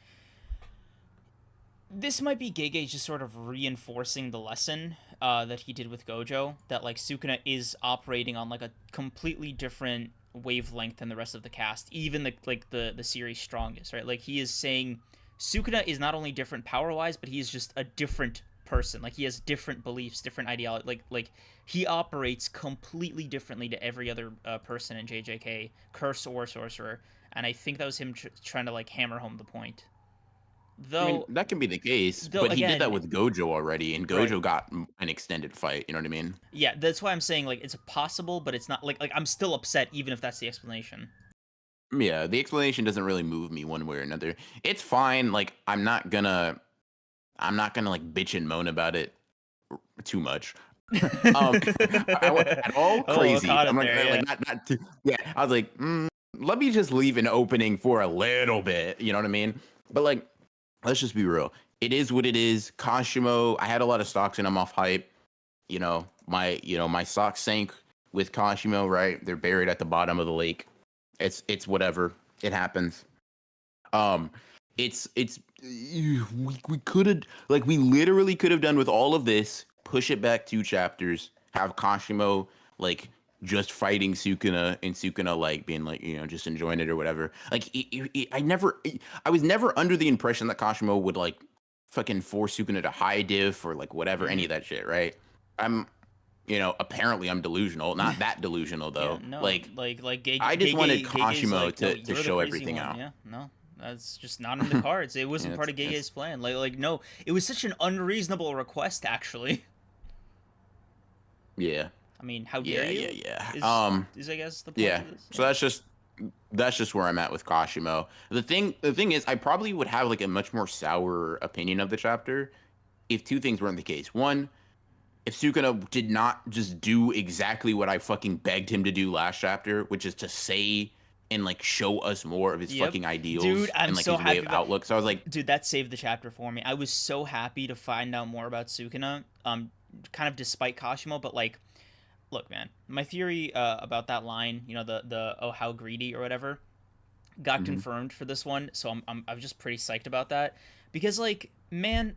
this might be Gege just sort of reinforcing the lesson that he did with Gojo, that like Sukuna is operating on like a completely different wavelength than the rest of the cast, even the series strongest, right? Like he is saying Sukuna is not only different power wise, but he is just a different person. Like he has different beliefs, different ideology. Like he operates completely differently to every other person in JJK, curse or sorcerer. And I think that was him trying to like hammer home the point.
I mean,
Though,
that can be the case,
though
but he did that
again,
with Gojo already, and
right.
Gojo got an extended fight. You know what I mean?
Yeah, that's why I'm saying like it's possible, but it's not like I'm still upset even if that's the explanation.
Yeah, the explanation doesn't really move me one way or another. It's fine. Like I'm not gonna like bitch and moan about it too much. I wasn't at all
Oh,
crazy.
caught
I'm
it
like,
there. Yeah.
not too. Yeah, I was like, let me just leave an opening for a little bit. You know what I mean? But like, let's just be real. It is what it is. Kashimo, I had a lot of stocks and I'm off hype. My stocks sank with Kashimo. Right, they're buried at the bottom of the lake. It's whatever. It happens. Um, it's we could have like we literally could have done with all of this. Push it back 2 chapters. Have Kashimo like just fighting Sukuna and Sukuna like being like just enjoying it or whatever. Like I was never under the impression that Kashimo would like fucking force Sukuna to high diff or like whatever any
Mm-hmm.
of that shit. Right? I'm apparently I'm delusional. Not that delusional
Yeah,
though.
no,
Like
like
I just wanted
Gege's
Kashimo
like, no,
to
you're the
show
crazy
everything
one.
out.
Yeah, no, that's just not in the cards. It
Yeah,
wasn't part of
it's
Gege's plan. Like no, it was such an unreasonable request. Actually,
yeah.
I mean, how dare
Yeah,
you?
yeah, yeah.
Is I guess the point
Yeah.
of this?
So
Yeah.
that's just where I'm at with Kashimo. The thing is, I probably would have like a much more sour opinion of the chapter if two things weren't the case. One, if Sukuna did not just do exactly what I fucking begged him to do last chapter, which is to say and like show us more of his
Yep.
fucking
Dude,
ideals
I'm
and like
so
his way of
happy about.
outlook. So I was like,
Dude, that saved the chapter for me. I was so happy to find out more about Sukuna. Kind of despite Kashimo, but like, look, man, my theory about that line, the oh how greedy or whatever, got
mhm.
confirmed for this one. So I'm just pretty psyched about that because like, man,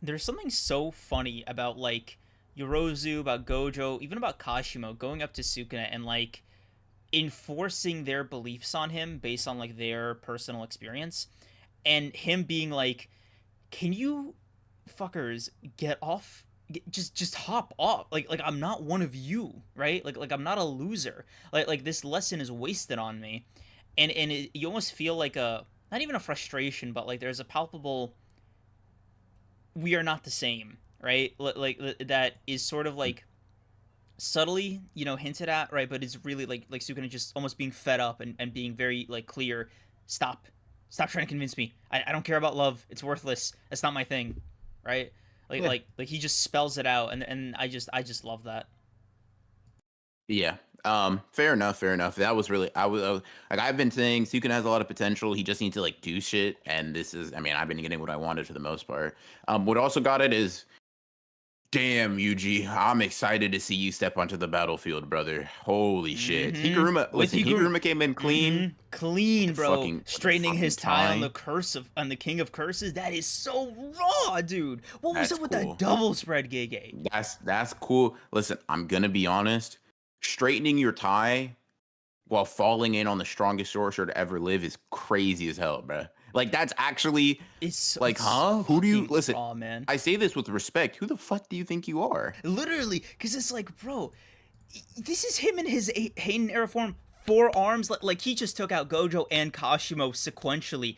there's something so funny about like Yorozu, about Gojo, even about Kashimo going up to Sukuna and like enforcing their beliefs on him based on like their personal experience, and him being like, "Can you fuckers get off? Just hop off. Like I'm not one of you, right? Like I'm not a loser. Like this lesson is wasted on me." You almost feel like a, not even a frustration, but like there's a palpable, we are not the same, right? Like that is sort of like subtly, hinted at, right? But it's really like Sukuna just almost being fed up and being very like clear. Stop, stop trying to convince me. I don't care about love. It's worthless. That's not my thing, right? Like
Yeah.
like he just spells it out, and I just love that.
Yeah. Fair enough. Fair enough. That was really I was like I've been saying Sukuna has a lot of potential. He just needs to like do shit, and this is. I mean, I've been getting what I wanted for the most part. What also got it is, damn Yuji, I'm excited to see you step onto the battlefield, brother. Holy shit,
Mm-hmm.
Higuruma.
With
Listen,
Higuruma.
Higuruma came in clean
Mm-hmm. Clean, bro.
with the
Straightening
fucking
his tie on the
tie.
curse of on the King of Curses. That is so raw, dude. What was
That's
up with that
cool.
double spread, Gege?
That's cool. Listen, I'm gonna be honest. Straightening your tie while falling in on the strongest sorcerer to ever live is crazy as hell, bro. Like that's actually like,
It's
huh? Who do you
fucking
listen?
raw, man.
I say this with respect. Who the fuck do you think you are?
Literally, because it's like, bro, this is him in his Hayden era form. 4 arms, like he just took out Gojo and Kashimo sequentially.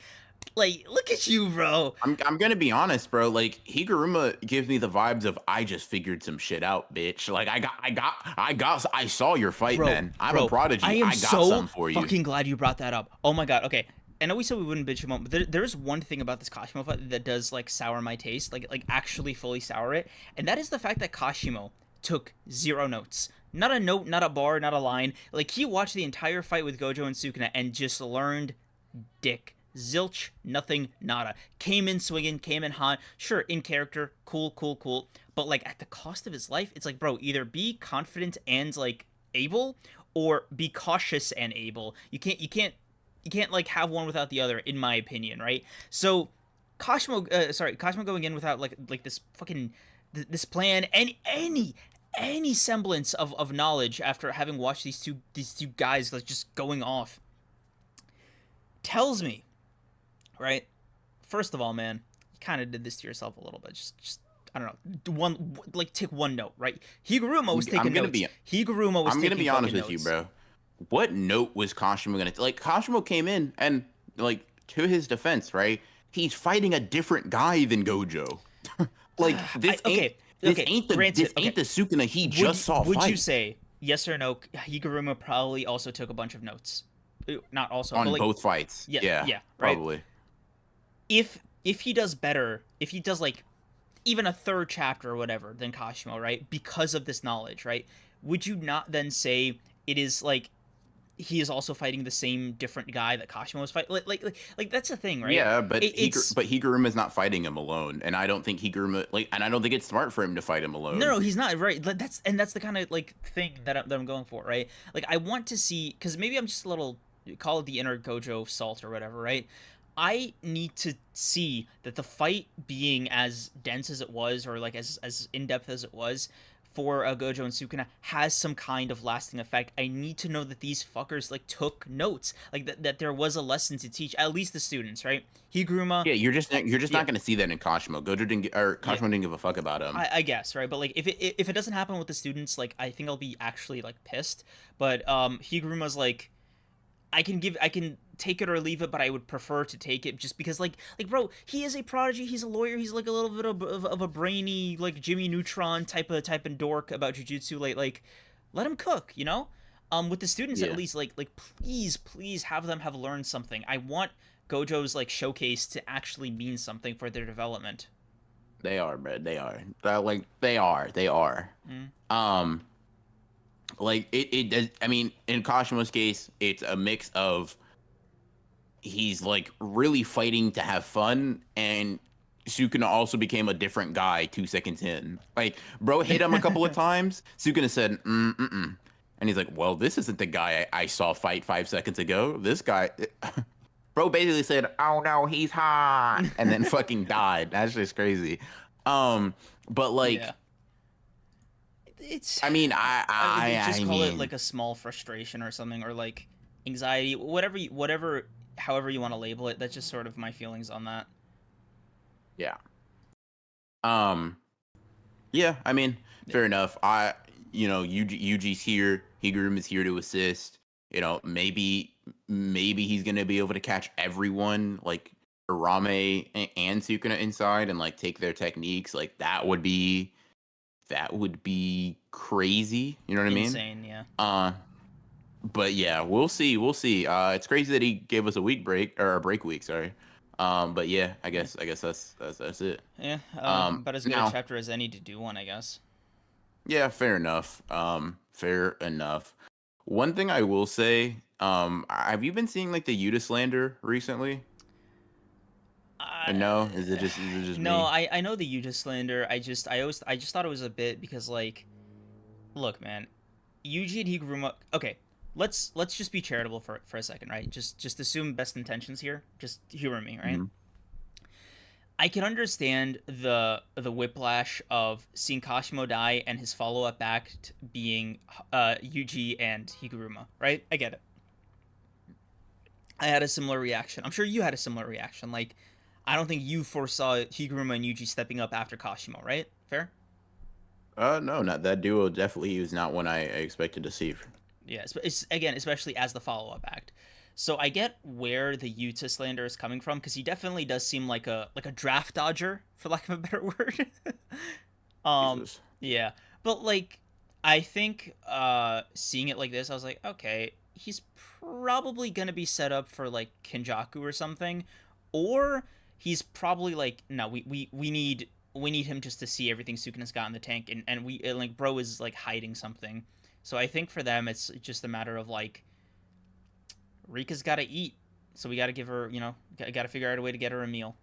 Like, look at you, bro.
I'm gonna be honest, bro. Like Higuruma gives me the vibes of I just figured some shit out, bitch. Like I saw your fight,
Bro,
man. I'm a
bro, I
prodigy.
am
I got
so
something for you.
fucking glad you brought that up. Oh my god. Okay, I know we said we wouldn't bitch him out, but there's one thing about this Kashimo fight that does like sour my taste, like actually fully sour it, and that is the fact that Kashimo took 0 notes. Not a note, not a bar, not a line. Like he watched the entire fight with Gojo and Sukuna and just learned dick Zilch, nothing, nada. Came in swinging, came in hot. Sure, in character, cool, cool, cool. But like at the cost of his life, it's like, bro, either be confident and like able, or be cautious and able. You can't like have one without the other, in my opinion, right? So, Kashimo going in without like this fucking this plan, any semblance of knowledge after having watched these two guys like just going off, tells me, right? First of all, man, you kind of did this to yourself a little bit. Just I don't know, one like take one note, right? Higuruma was taking notes. Higuruma was
I'm gonna
taking
be honest
fucking
with you,
notes.
bro. What note was Kashimo gonna like? Kashimo came in and like to his defense, right? He's fighting a different guy than Gojo. Like
Okay,
this
okay.
ain't the
Granted, okay.
Sukuna he
Would
just
you,
saw
would you
fight
say yes or no? Higuruma probably also took a bunch of notes. Not also, but
on
like
both fights.
yeah,
Yeah,
yeah, right.
probably.
If he does better, if he does like even a third chapter or whatever than Kashimo, right? Because of this knowledge, right? Would you not then say it is like he is also fighting the same different guy that Kashimo was fighting? Like that's the thing, right?
Yeah, but
It's
Higuruma's not fighting him alone, and I don't think and I don't think it's smart for him to fight him
no,
alone.
no, he's not right. That's the kind of like thing that I'm going for, right? Like I want to see, because maybe I'm just a little, call it the inner Gojo salt or whatever, right? I need to see that the fight being as dense as it was, or like as in depth as it was, for Gojo and Sukuna has some kind of lasting effect. I need to know that these fuckers like took notes, like that there was a lesson to teach at least the students, right? Higuruma,
Yeah, you're just
yeah,
not gonna see that in Kashimo.
yeah.
Kashimo didn't give a fuck about him.
I guess, right, but like if it doesn't happen with the students, like I think I'll be actually like pissed. But Higuruma's like, I can take it or leave it, but I would prefer to take it just because like bro, he is a prodigy, he's a lawyer, he's like a little bit of a brainy like Jimmy Neutron type of dork about jujutsu. Like let him cook, you know. With the students at
Yeah,
least, like please have them have learned something. I want Gojo's like showcase to actually mean something for their development.
they are, bro. They are. They are.
Mm.
Um, like it does. I mean, in Kashimo's case, it's a mix of he's like really fighting to have fun, and Sukuna also became a different guy 2 seconds in. Like, bro hit him a couple of times. Sukuna said, and he's like, "Well, this isn't the guy I saw fight 5 seconds ago. This guy." Bro basically said, "Oh no, he's hot," and then fucking died. That's just crazy. But like,
Yeah. It's
I mean,
just
I
call it
mean,
like a small frustration or something, or like anxiety, whatever, however you want to label it. That's just sort of my feelings on that.
yeah. Um, yeah. I mean,
Yeah.
fair enough. Yuji's here. Higuruma's here to assist. Maybe he's gonna be able to catch everyone, like Uraume and Sukuna inside, and like take their techniques. Like that would be crazy. You know what I mean?
Insane, yeah.
Uh, but yeah, we'll see. We'll see. It's crazy that he gave us a week break or a break week. Sorry. But yeah, I guess that's it.
Yeah, about as good a
Now,
chapter as any to do one, I guess.
yeah, fair enough. Fair enough. One thing I will say, have you been seeing like the Yuta slander recently?
Uh,
And no, is it just
no,
me?
I know the Yuta slander. I just thought it was a bit because like, look, man, Yuji and Higuruma. Okay, let's just be charitable for a second, right? Just assume best intentions here. Just humor me, right?
Mhm.
I can understand the whiplash of seeing Kashimo die and his follow up act being Yuji and Higuruma, right? I get it. I had a similar reaction. I'm sure you had a similar reaction. Like, I don't think you foresaw Higuruma and Yuji stepping up after Kashimo, right? Fair?
No, not that duo. Definitely was not one I expected to see.
Yeah, it's again, especially as the follow up act. So I get where the Yuta slander is coming from because he definitely does seem like a draft dodger, for lack of a better word. um,
Jesus.
yeah, but like I think seeing it like this, I was like, okay, he's probably gonna be set up for like Kenjaku or something, or he's probably like, no, we need him just to see everything Sukuna's got in the tank, and like bro is like hiding something. So I think for them it's just a matter of like Rika's got to eat. So we got to give her, got to figure out a way to get her a meal.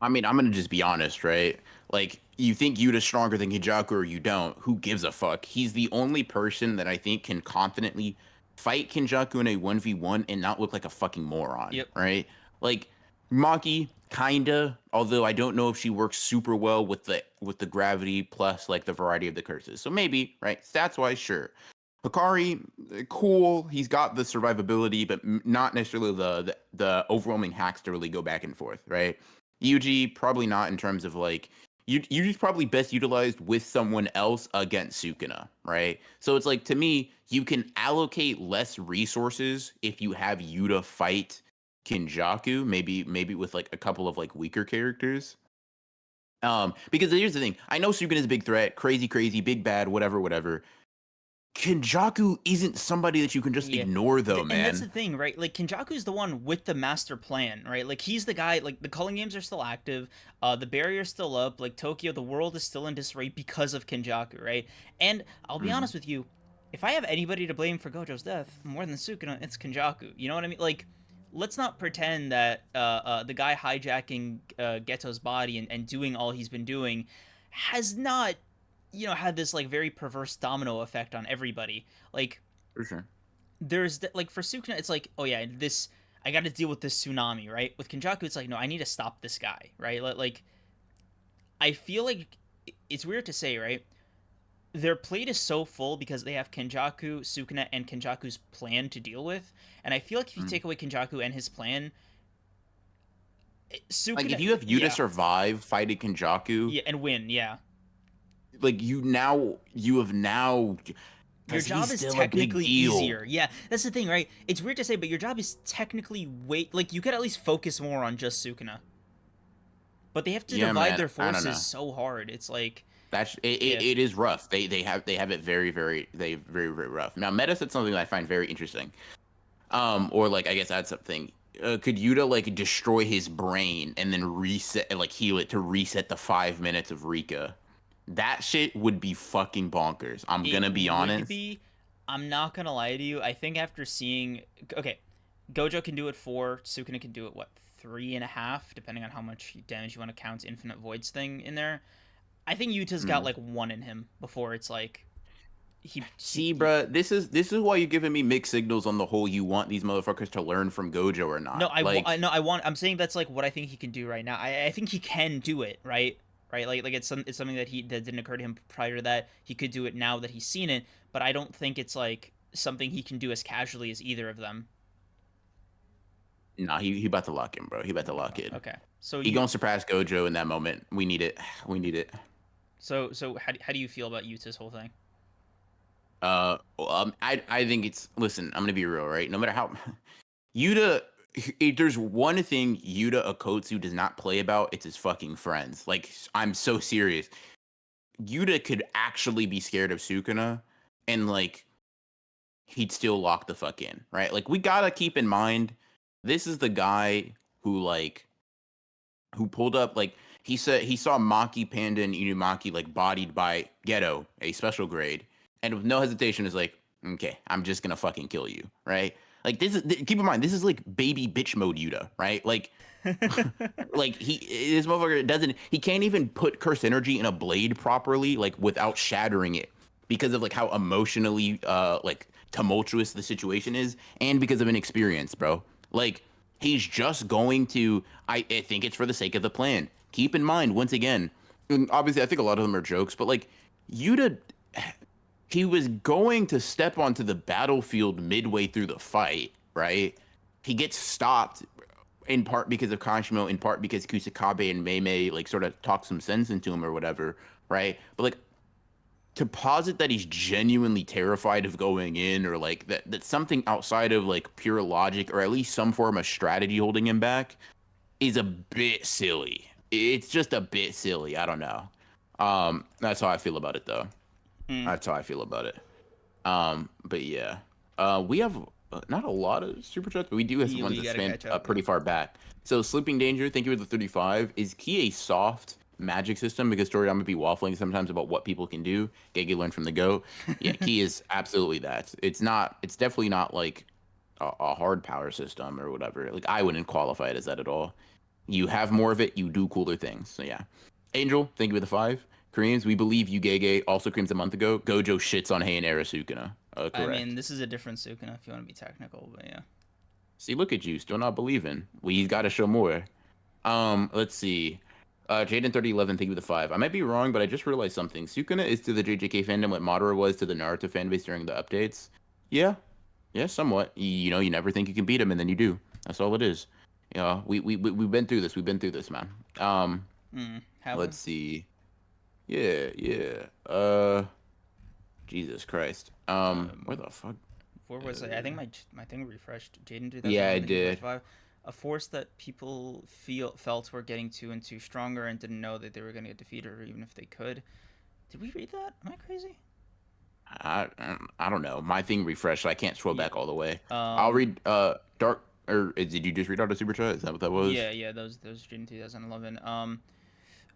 I mean, I'm gonna just be honest, right? Like, you think Yuta's stronger than Kinjaku or you don't? Who gives a fuck? He's the only person that I think can confidently fight Kinjaku in a 1v1 and not look like a fucking moron,
Yep.
right? Like, Maki, kinda, although I don't know if she works super well with the gravity plus like the variety of the curses. So maybe, right? Stats wise, sure. Hakari, cool. He's got the survivability, but not necessarily the overwhelming hacks to really go back and forth, right? Yuji, probably not in terms of like Yuji's probably best utilized with someone else against Sukuna, right? So it's like to me, you can allocate less resources if you have Yuta fight Kinjaku, maybe with like a couple of like weaker characters. Because here's the thing, I know Sukuna is a big threat, crazy, big bad, whatever. Kinjaku isn't somebody that you can just
Yeah.
ignore, though,
And that's the
man.
thing, right? Like Kenjaku's the one with the master plan, right? Like he's the guy. Like the culling games are still active, the barrier's still up. Like Tokyo, the world is still in disarray because of Kenjaku, right? And I'll be
Mm,
honest with you, if I have anybody to blame for Gojo's death more than Sukuna, it's Kenjaku. You know what I mean? Like, let's not pretend that the guy hijacking Geto's body and doing all he's been doing has not, had this like very perverse domino effect on everybody. Like
for sure.
there's like for Sukuna, it's like, oh yeah, this I got to deal with this tsunami, right? With Kenjaku, it's like, no, I need to stop this guy, right? Like I feel like it's weird to say, right? Their plate is so full because they have Kenjaku, Sukuna, and Kenjaku's plan to deal with, and I feel like if you
Mm.
take away Kenjaku and his plan,
Like
Sukuna,
if you have Yuta
yeah,
survive fighting Kinjaku,
yeah, and win, yeah.
like you have now
Your
because he's
job is
still a big
technically
deal.
easier. Yeah, that's the thing, right? It's weird to say, but your job is technically like you could at least focus more on just Sukuna. But they have to
Yeah,
divide
man.
their
I don't
forces
know.
so hard. It's like,
It,
yeah,
it is rough. They have it very rough. Now, Meta said something that I find very interesting. Or like I guess that's something. Could Yuta like destroy his brain and then reset and like heal it to reset the 5 minutes of Rika? That shit would be fucking bonkers. I'm
it
gonna be
would
honest.
be. I'm not gonna lie to you. I think after seeing, okay, Gojo can do it 4. Sukuna can do it what 3.5, depending on how much damage you want to count Infinite Voids thing in there. I think Yuta's got
Mm.
like 1 in him before it's like
See,
yeah.
bruh, this is why you're giving me mixed signals on the whole. You want these motherfuckers to learn from Gojo or
No,
not? Like,
no, I want. I'm saying that's like what I think he can do right now. I think he can do it, right? Right, like it's something that didn't occur to him prior to that. He could do it now that he's seen it, but I don't think it's like something he can do as casually as either of them.
nah, he about to lock in, bro. He about to lock in.
Okay, so
He gonna surpass Gojo in that moment. We need it. We need it.
so how do you feel about Yuta's whole thing?
I think it's. Listen, I'm gonna be real, right? No matter how Yuta, if there's one thing Yuta Okotsu does not play about, it's his fucking friends. Like, I'm so serious. Yuta could actually be scared of Sukuna, and like he'd still lock the fuck in, right? Like, we gotta keep in mind, this is the guy who like who pulled up like he said he saw Maki, Panda, and Inumaki like bodied by Ghetto, a special grade, and with no hesitation is like, okay, I'm just gonna fucking kill you, right? Like this is keep in mind this is like baby bitch mode Yuta, right? Like like this motherfucker doesn't he can't even put curse energy in a blade properly like without shattering it because of like how emotionally like tumultuous the situation is and because of inexperience, bro. Like he's just going to I think it's for the sake of the plan. Keep in mind once again, and obviously I think a lot of them are jokes, but like Yuta he was going to step onto the battlefield midway through the fight, right? He gets stopped in part because of Kashimo, in part because Kusakabe and Mei like sort of talk some sense into him or whatever, right? But like to posit that he's genuinely terrified of going in or like that something outside of like pure logic or at least some form of strategy holding him back is a bit silly. It's just a bit silly. I don't know. That's how I feel about it though.
Mm,
That's how I feel about it. But yeah, we have not a lot of super chats, but we do have some ones
you
that
gotta
span
catch up.
pretty far back. So, Sleeping Danger, thank you for the 35. Is Key a soft magic system? Because story I'm gonna be waffling sometimes about what people can do. Gege learned from the goat. Yeah, Key is absolutely that. It's not. It's definitely not like a hard power system or whatever. Like I wouldn't qualify it as that at all. You have more of it, you do cooler things. So yeah. Angel, thank you for the 5. Koreans, we believe you Gege also creams a month ago. Gojo shits on Heian era Sukuna.
I mean,
Correct.
this is a different Sukuna if you want to be technical, but yeah.
See, look at you, still not believing. We got to show more. Let's see. Jaden 3011, thank you for the 5. I might be wrong, but I just realized something. Sukuna is to the JJK fandom what Madara was to the Naruto fanbase during the updates. Yeah, yeah, somewhat. You know, you never think you can beat him, and then you do. That's all it is. You know, we've been through this. We've been through this, man.
Have we?
Let's see. Yeah, yeah. Jesus Christ. Where the fuck?
Where was I? I think my thing refreshed. Jaden
Yeah, I
2011,
did.
5. A force that people felt were getting too and too stronger and didn't know that they were going to get defeated, or even if they could. Did we read that? Am I crazy?
I don't know. My thing refreshed, so I can't scroll
Yeah.
back all the way. I'll read Dark or did you just read out a super chat? Is that what that was?
Yeah. Those Jaden 2011.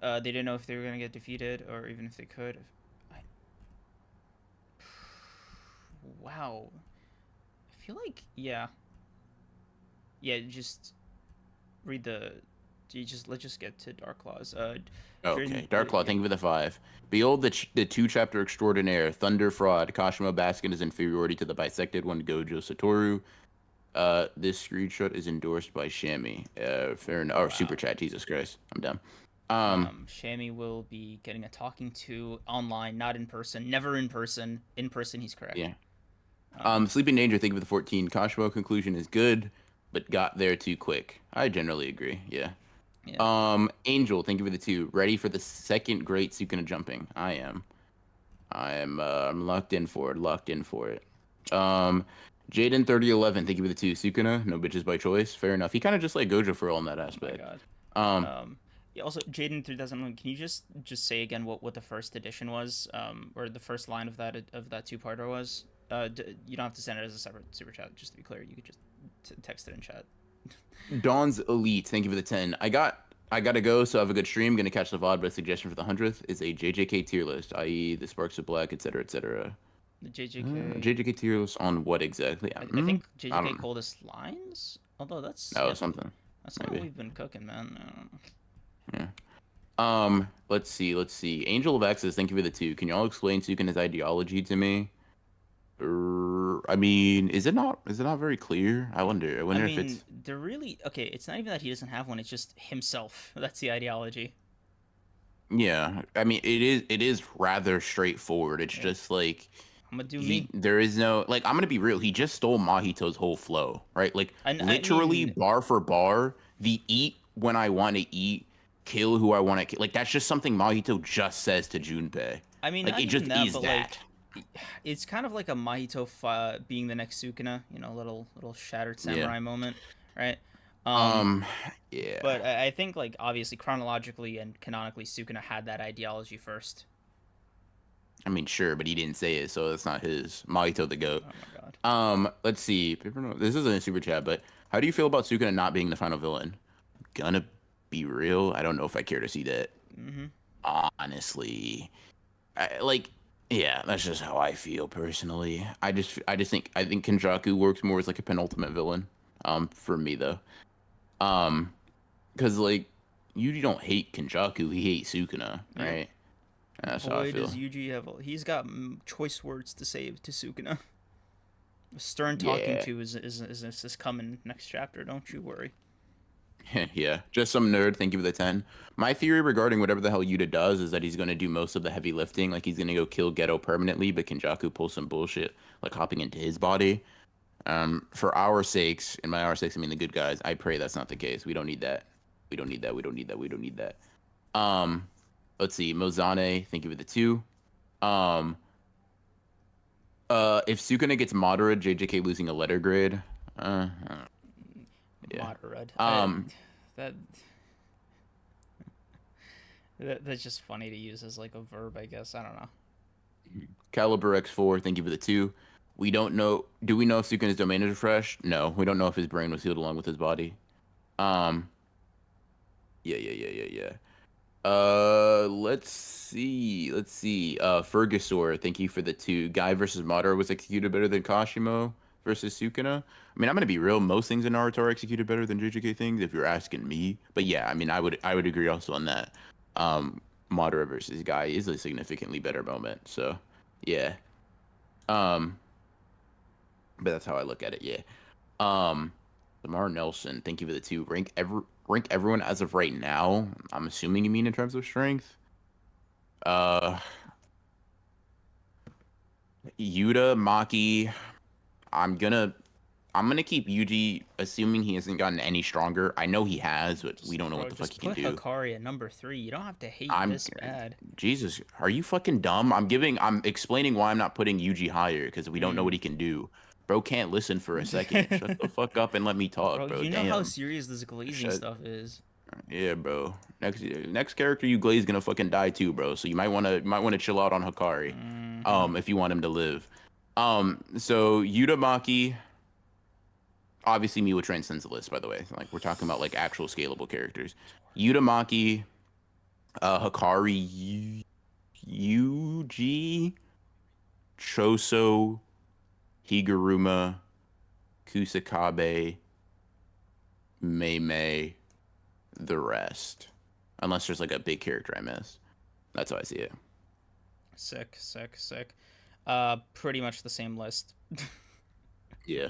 They didn't know if they were going to get defeated or even if they could. I... Wow. I feel like yeah. Just read the. Let's just get to Dark Claws.
Okay, Dark Claw, thank you for the 5. Behold the two-chapter extraordinaire, Thunder Fraud, Kashimo bask in his inferiority to the bisected one, Gojo Satoru. This screenshot is endorsed by Shammy. Fair enough. Or super chat, Jesus Christ. I'm dumb.
Shammy will be getting a talking to online, not in person. Never in person. In person, he's correct.
Yeah. Sleeping Danger, thank you for the 14. Kashimo conclusion is good, but got there too quick. I generally agree. Yeah. Angel, thank you for the 2. Ready for the second great Sukuna jumping? I am. I'm locked in for it. Locked in for it. Jaden 3011, thank you for the 2. Sukuna, no bitches by choice. Fair enough. He kind of just like Gojo for all in that aspect.
Oh my god. Yeah, also Jaden 3001, can you just say again what the first edition was, or the first line of that two-parter was? You don't have to send it as a separate super chat. Just to be clear, you could just text it in chat.
Dawn's Elite, thank you for the 10. I gotta go, so have a good stream. Gonna catch the VOD, but a suggestion for the 100th is a JJK tier list, i.e. the Sparks of Black, etc., etc.
The JJK.
JJK tier list on what exactly?
I think JJK coldest lines. Although that's
something.
That's not what we've been cooking, man.
Yeah. Let's see. Angel of Access, thank you for the 2. Can y'all explain Sukuna's ideology to me? I mean, is it not very clear? I wonder if it's
they're really okay. It's not even that he doesn't have one. It's just himself. That's the ideology.
Yeah, I mean, it is rather straightforward. It's just like
I'm gonna do me.
There is no like. I'm gonna be real. He just stole Mahito's whole flow, right? Like literally bar for bar. The eat when I want to eat, kill who I want to kill. Like that's just something Mahito just says to Junpei.
I mean,
like it just is that.
Like, it's kind of like a Mahito being the next Sukuna, little shattered samurai moment, right?
Yeah.
But I think like obviously chronologically and canonically, Sukuna had that ideology first.
I mean, sure, but he didn't say it, so it's not his. Mahito the goat.
Oh my god.
Let's see. This isn't a super chat, but how do you feel about Sukuna not being the final villain? Gonna be real. I don't know if I care to see that. Honestly, yeah, that's just how I feel personally. I think Kenjaku works more as like a penultimate villain. For me though. Because like you don't hate Kenjaku, he hates Sukuna, right? That's how I feel.
Does Yugi have? He's got choice words to say to Sukuna. A stern talking to is coming next chapter. Don't you worry.
Yeah, just some nerd. Thank you for the 10. My theory regarding whatever the hell Yuta does is that he's going to do most of the heavy lifting. Like he's going to go kill Geto permanently, but Kenjaku pulls some bullshit, like hopping into his body. For our sakes, and by our sakes, I mean the good guys, I pray that's not the case. We don't need that. We don't need that. We don't need that. We don't need that. Let's see. Mozane, thank you for the 2. If Sukuna gets moderate, JJK losing a letter grade. Yeah.
Moderate. That's just funny to use as like a verb, I guess. I don't know.
Caliber X4, thank you for the 2. We don't know. Do we know if Sukuna's domain is refreshed? No, we don't know if his brain was healed along with his body. Yeah. Let's see. Fergusaur, thank you for the 2. Guy versus Madara was executed better than Kashimo. versus Sukuna. I mean, I'm gonna be real. Most things in Naruto are executed better than JJK things, if you're asking me. But yeah, I mean, I would agree also on that. Madara versus Guy is a significantly better moment. So yeah. Um, but that's how I look at it. Yeah. Lamar Nelson, thank you for the two. Rank everyone as of right now. I'm assuming you mean in terms of strength. Uh, Yuta, Maki. I'm gonna I'm gonna keep Yuji, assuming he hasn't gotten any stronger. I know he has, but we
Just
don't know what
bro,
the fuck he
just
can
put
do.
Hakari at number 3. You don't have to hate
I'm
this bad.
Jesus, are you fucking dumb? I'm explaining why I'm not putting Yuji higher because we don't know what he can do. Bro can't listen for a second. Shut the fuck up and let me talk,
Bro,
bro.
you know how
Damn.
serious this glazing
Shut.
stuff is.
Yeah, bro. Next character you glaze gonna fucking die too, bro. So you might wanna chill out on Hakari,
Mm-hmm.
if you want him to live. So Yutamaki, obviously Miwa transcends the list, by the way. Like we're talking about like actual scalable characters. Yutamaki, Hakari, Yuji, Choso, Higuruma, Kusakabe, Mei Mei, the rest. Unless there's like a big character I miss. That's how I see it.
Sick, sick, sick. Pretty much the same list.
Yeah.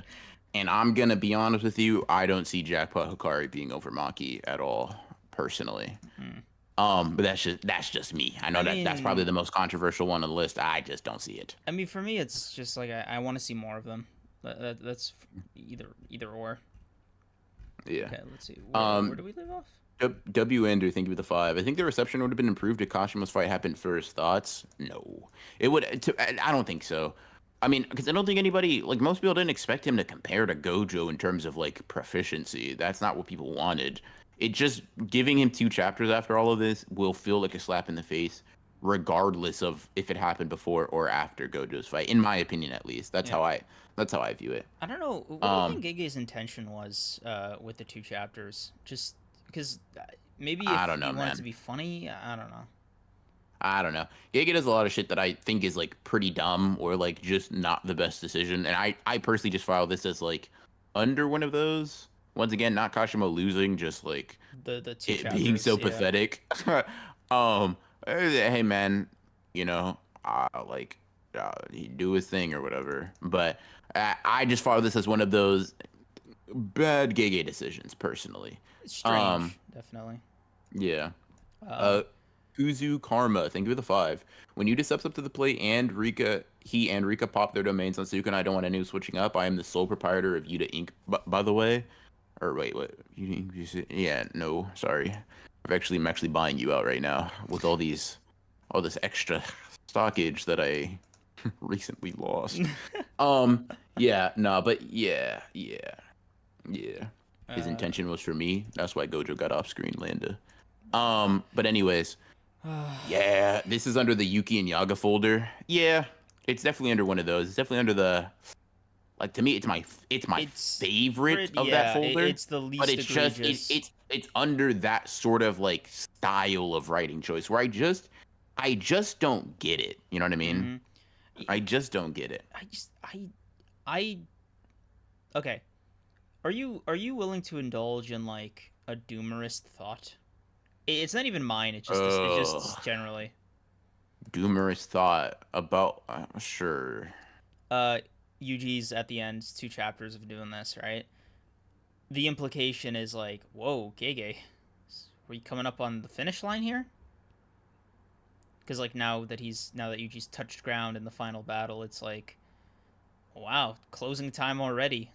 And I'm gonna be honest with you, I don't see Jackpot Hikari being over Maki at all, personally.
Hmm.
But that's just me. I
I
know that's probably
mean,
the most controversial one on the list. I just don't see it.
for me, it's just like I want to see more of them. That's either or.
Yeah.
Okay, let's see. Where do
Um,
we leave off?
W Ender, thank you for the five. I think the reception would have been improved if Kashima's fight happened first. Thoughts? No, it would. I don't think so. I mean, because I don't think anybody, like most people, didn't expect him to compare to Gojo in terms of like proficiency. That's not what people wanted. It just giving him two chapters after all of this will feel like a slap in the face, regardless of if it happened before or after Gojo's fight. In my opinion, at least, that's
Yeah.
how I view it.
I don't know. What do you think
Um,
Gege's intention was with the two chapters? Just because maybe
I
if
don't
he
know,
wanted to
man.
be funny, I don't know.
I don't know. Giga does a lot of shit that I think is like pretty dumb or like just not the best decision. And I personally just file this as like under one of those. Once again, not Kashimo losing, just like
The two
it being so
chapters, yeah.
pathetic. um, hey man, you know, like he do his thing or whatever. But I just follow this as one of those bad Gege decisions personally.
It's
Um,
strange, definitely.
yeah.
Uh,
Uh, Kuzu Karma, thank you for the five. When Yuta steps up to the plate and he and Rika pop their domains on Suka and I don't want any switching up. I am the sole proprietor of Yuta Inc. By the way, or wait, what? Yuta Inc. Yeah, no, sorry. I'm actually buying you out right now with all this extra stockage that I recently lost. Yeah, no, but yeah. His
uh,
intention was for me. That's why Gojo got off screen, Landa. But anyways. Yeah, this is under the Yuki and Yaga folder. Yeah, it's definitely under one of those. It's definitely under the like to me it's my
it's
favorite of that
yeah.
folder,
It's the
but
least
it's just
egregious.
it's under that sort of like style of writing choice where I just don't get it. You know what I mean?
Mm-hmm.
I just don't get it.
I just I okay. Are you willing to indulge in like a doomerist thought? It's not even mine. It's
Ugh,
just generally.
Doomer's thought about sure.
Uh, Yuji's at the end, two chapters of doing this, right? The implication is like, whoa, Gege, are you coming up on the finish line here? Because like now that Yuji's touched ground in the final battle, it's like, wow, closing time already.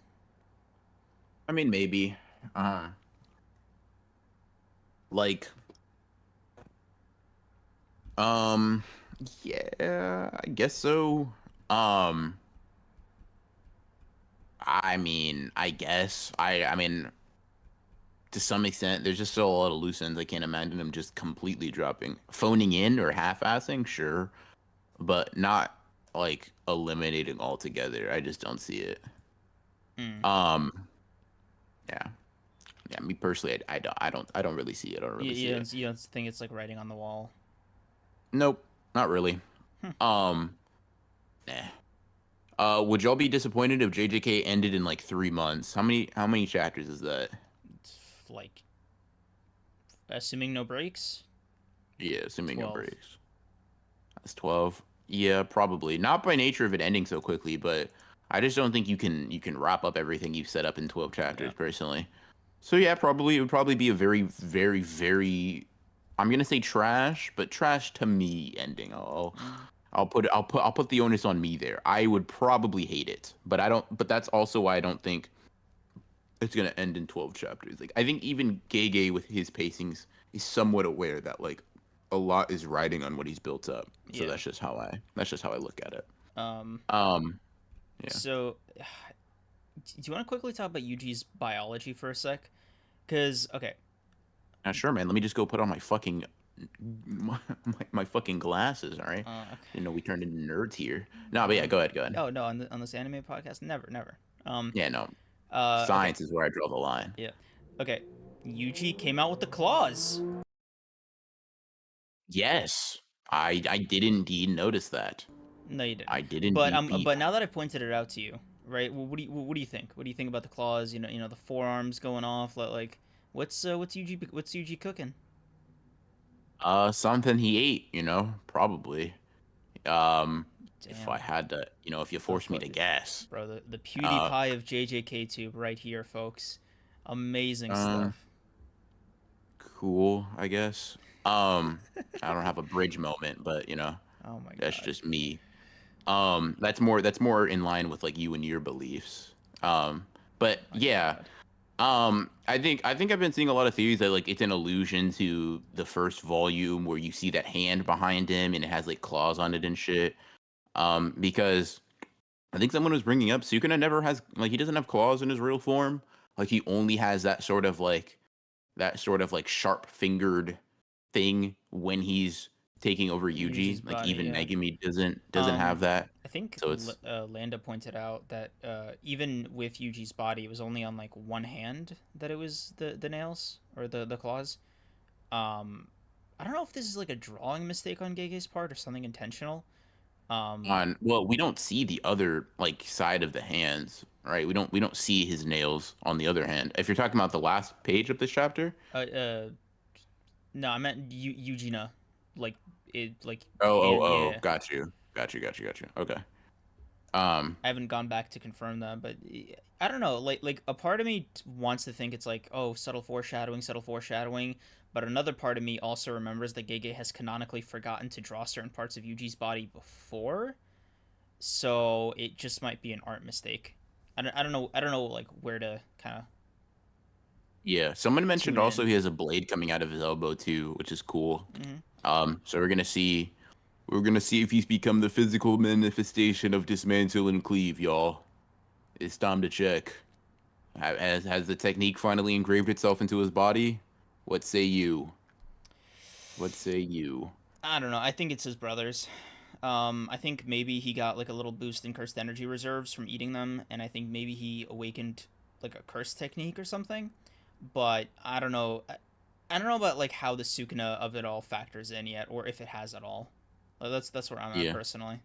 I mean maybe. Like Um, yeah, I guess so. Um, I mean, I guess. I mean, to some extent, there's just still a lot of loose ends. I can't imagine him just completely dropping, phoning in or half-assing, sure, but not like eliminating altogether. I just don't see it.
Hmm.
Um, yeah. Yeah, me personally, I don't really see it. I don't
You,
really see
you
it.
don't you don't think it's like writing on the wall?
Nope, not really.
Hmm.
Um, nah. Would y'all be disappointed if JJK ended in like 3 months? How many chapters is that?
Like, assuming no breaks,
Yeah, assuming no
12.
breaks. That's 12. Yeah, probably. Not by nature of it ending so quickly, but I just don't think you can wrap up everything you've set up in 12
Yeah.
chapters personally. So yeah, probably it would probably be a very, very, very I'm gonna say trash, but trash to me ending.
Mm.
I'll put the onus on me there. I would probably hate it, but I don't. But that's also why I don't think it's gonna end in 12 chapters. Like I think even Gege with his pacings is somewhat aware that like a lot is riding on what he's built up. So
Yeah.
that's just how I look at it.
Um.
Um, yeah.
So, do you want to quickly talk about Yuji's biology for a sec? Because okay.
Now, sure, man. Let me just go put on my fucking my fucking glasses. All right.
Okay.
You know we turned into nerds here. No, but yeah, go ahead, go ahead.
Oh no, on this anime podcast, never, never. Um.
Yeah, no.
Okay.
Science is where I draw the line.
Yeah. Okay. Yuji came out with the claws.
Yes, I did indeed notice that.
No, you didn't.
I did indeed be.
But now that I've pointed it out to you, right? What do you think? What do you think about the claws? The forearms going off. What's Yuji cooking?
Something he ate, probably. If I
Damn,
had to, if you
the
forced me
fu-
to guess.
bro, the
Uh,
PewDiePie of JJK tube right here, folks. Amazing
uh,
stuff.
cool, I guess. I don't have a bridge moment, but
Oh my
that's
god.
just me. That's more in line with like you and your beliefs. But
My
yeah,
god.
I think I've been seeing a lot of theories that like it's an allusion to the first volume where you see that hand behind him and it has like claws on it and shit. Because I think someone was bringing up Sukuna never has like he doesn't have claws in his real form. Like he only has that sort of like sharp fingered thing when he's taking over
Yuji's
Yuji. Like
body,
even
yeah.
Megumi doesn't have
Um,
that.
I think
So it's
Landa pointed out that even with Yuji's body, it was only on like one hand that it was the nails or the claws. Um, I don't know if this is like a drawing mistake on Gege's part or something intentional. Um,
on well, we don't see the other like side of the hands, right? We don't see his nails on the other hand. If you're talking about the last page of this chapter.
uh, uh no, I meant Eugenia, like like
Oh, oh,
hand.
oh,
Yeah,
got you. Okay. Um,
I haven't gone back to confirm that, but I don't know. Like a part of me wants to think it's like, oh, subtle foreshadowing. But another part of me also remembers that Gege has canonically forgotten to draw certain parts of Yuji's body before, so it just might be an art mistake. I don't know like where to kind of
yeah. Someone mentioned
tune
also
in.
he has a blade coming out of his elbow too, which is cool.
Hmm.
So we're gonna see if he's become the physical manifestation of dismantle and cleave, y'all. It's time to check. Has the technique finally engraved itself into his body? What say you? What say you?
I don't know. I think it's his brothers. I think maybe he got like a little boost in cursed energy reserves from eating them, and I think maybe he awakened like a curse technique or something. But I don't know. I don't know about like how the Sukuna of it all factors in yet, or if it has at all. That's where I'm at
Yeah,
personally.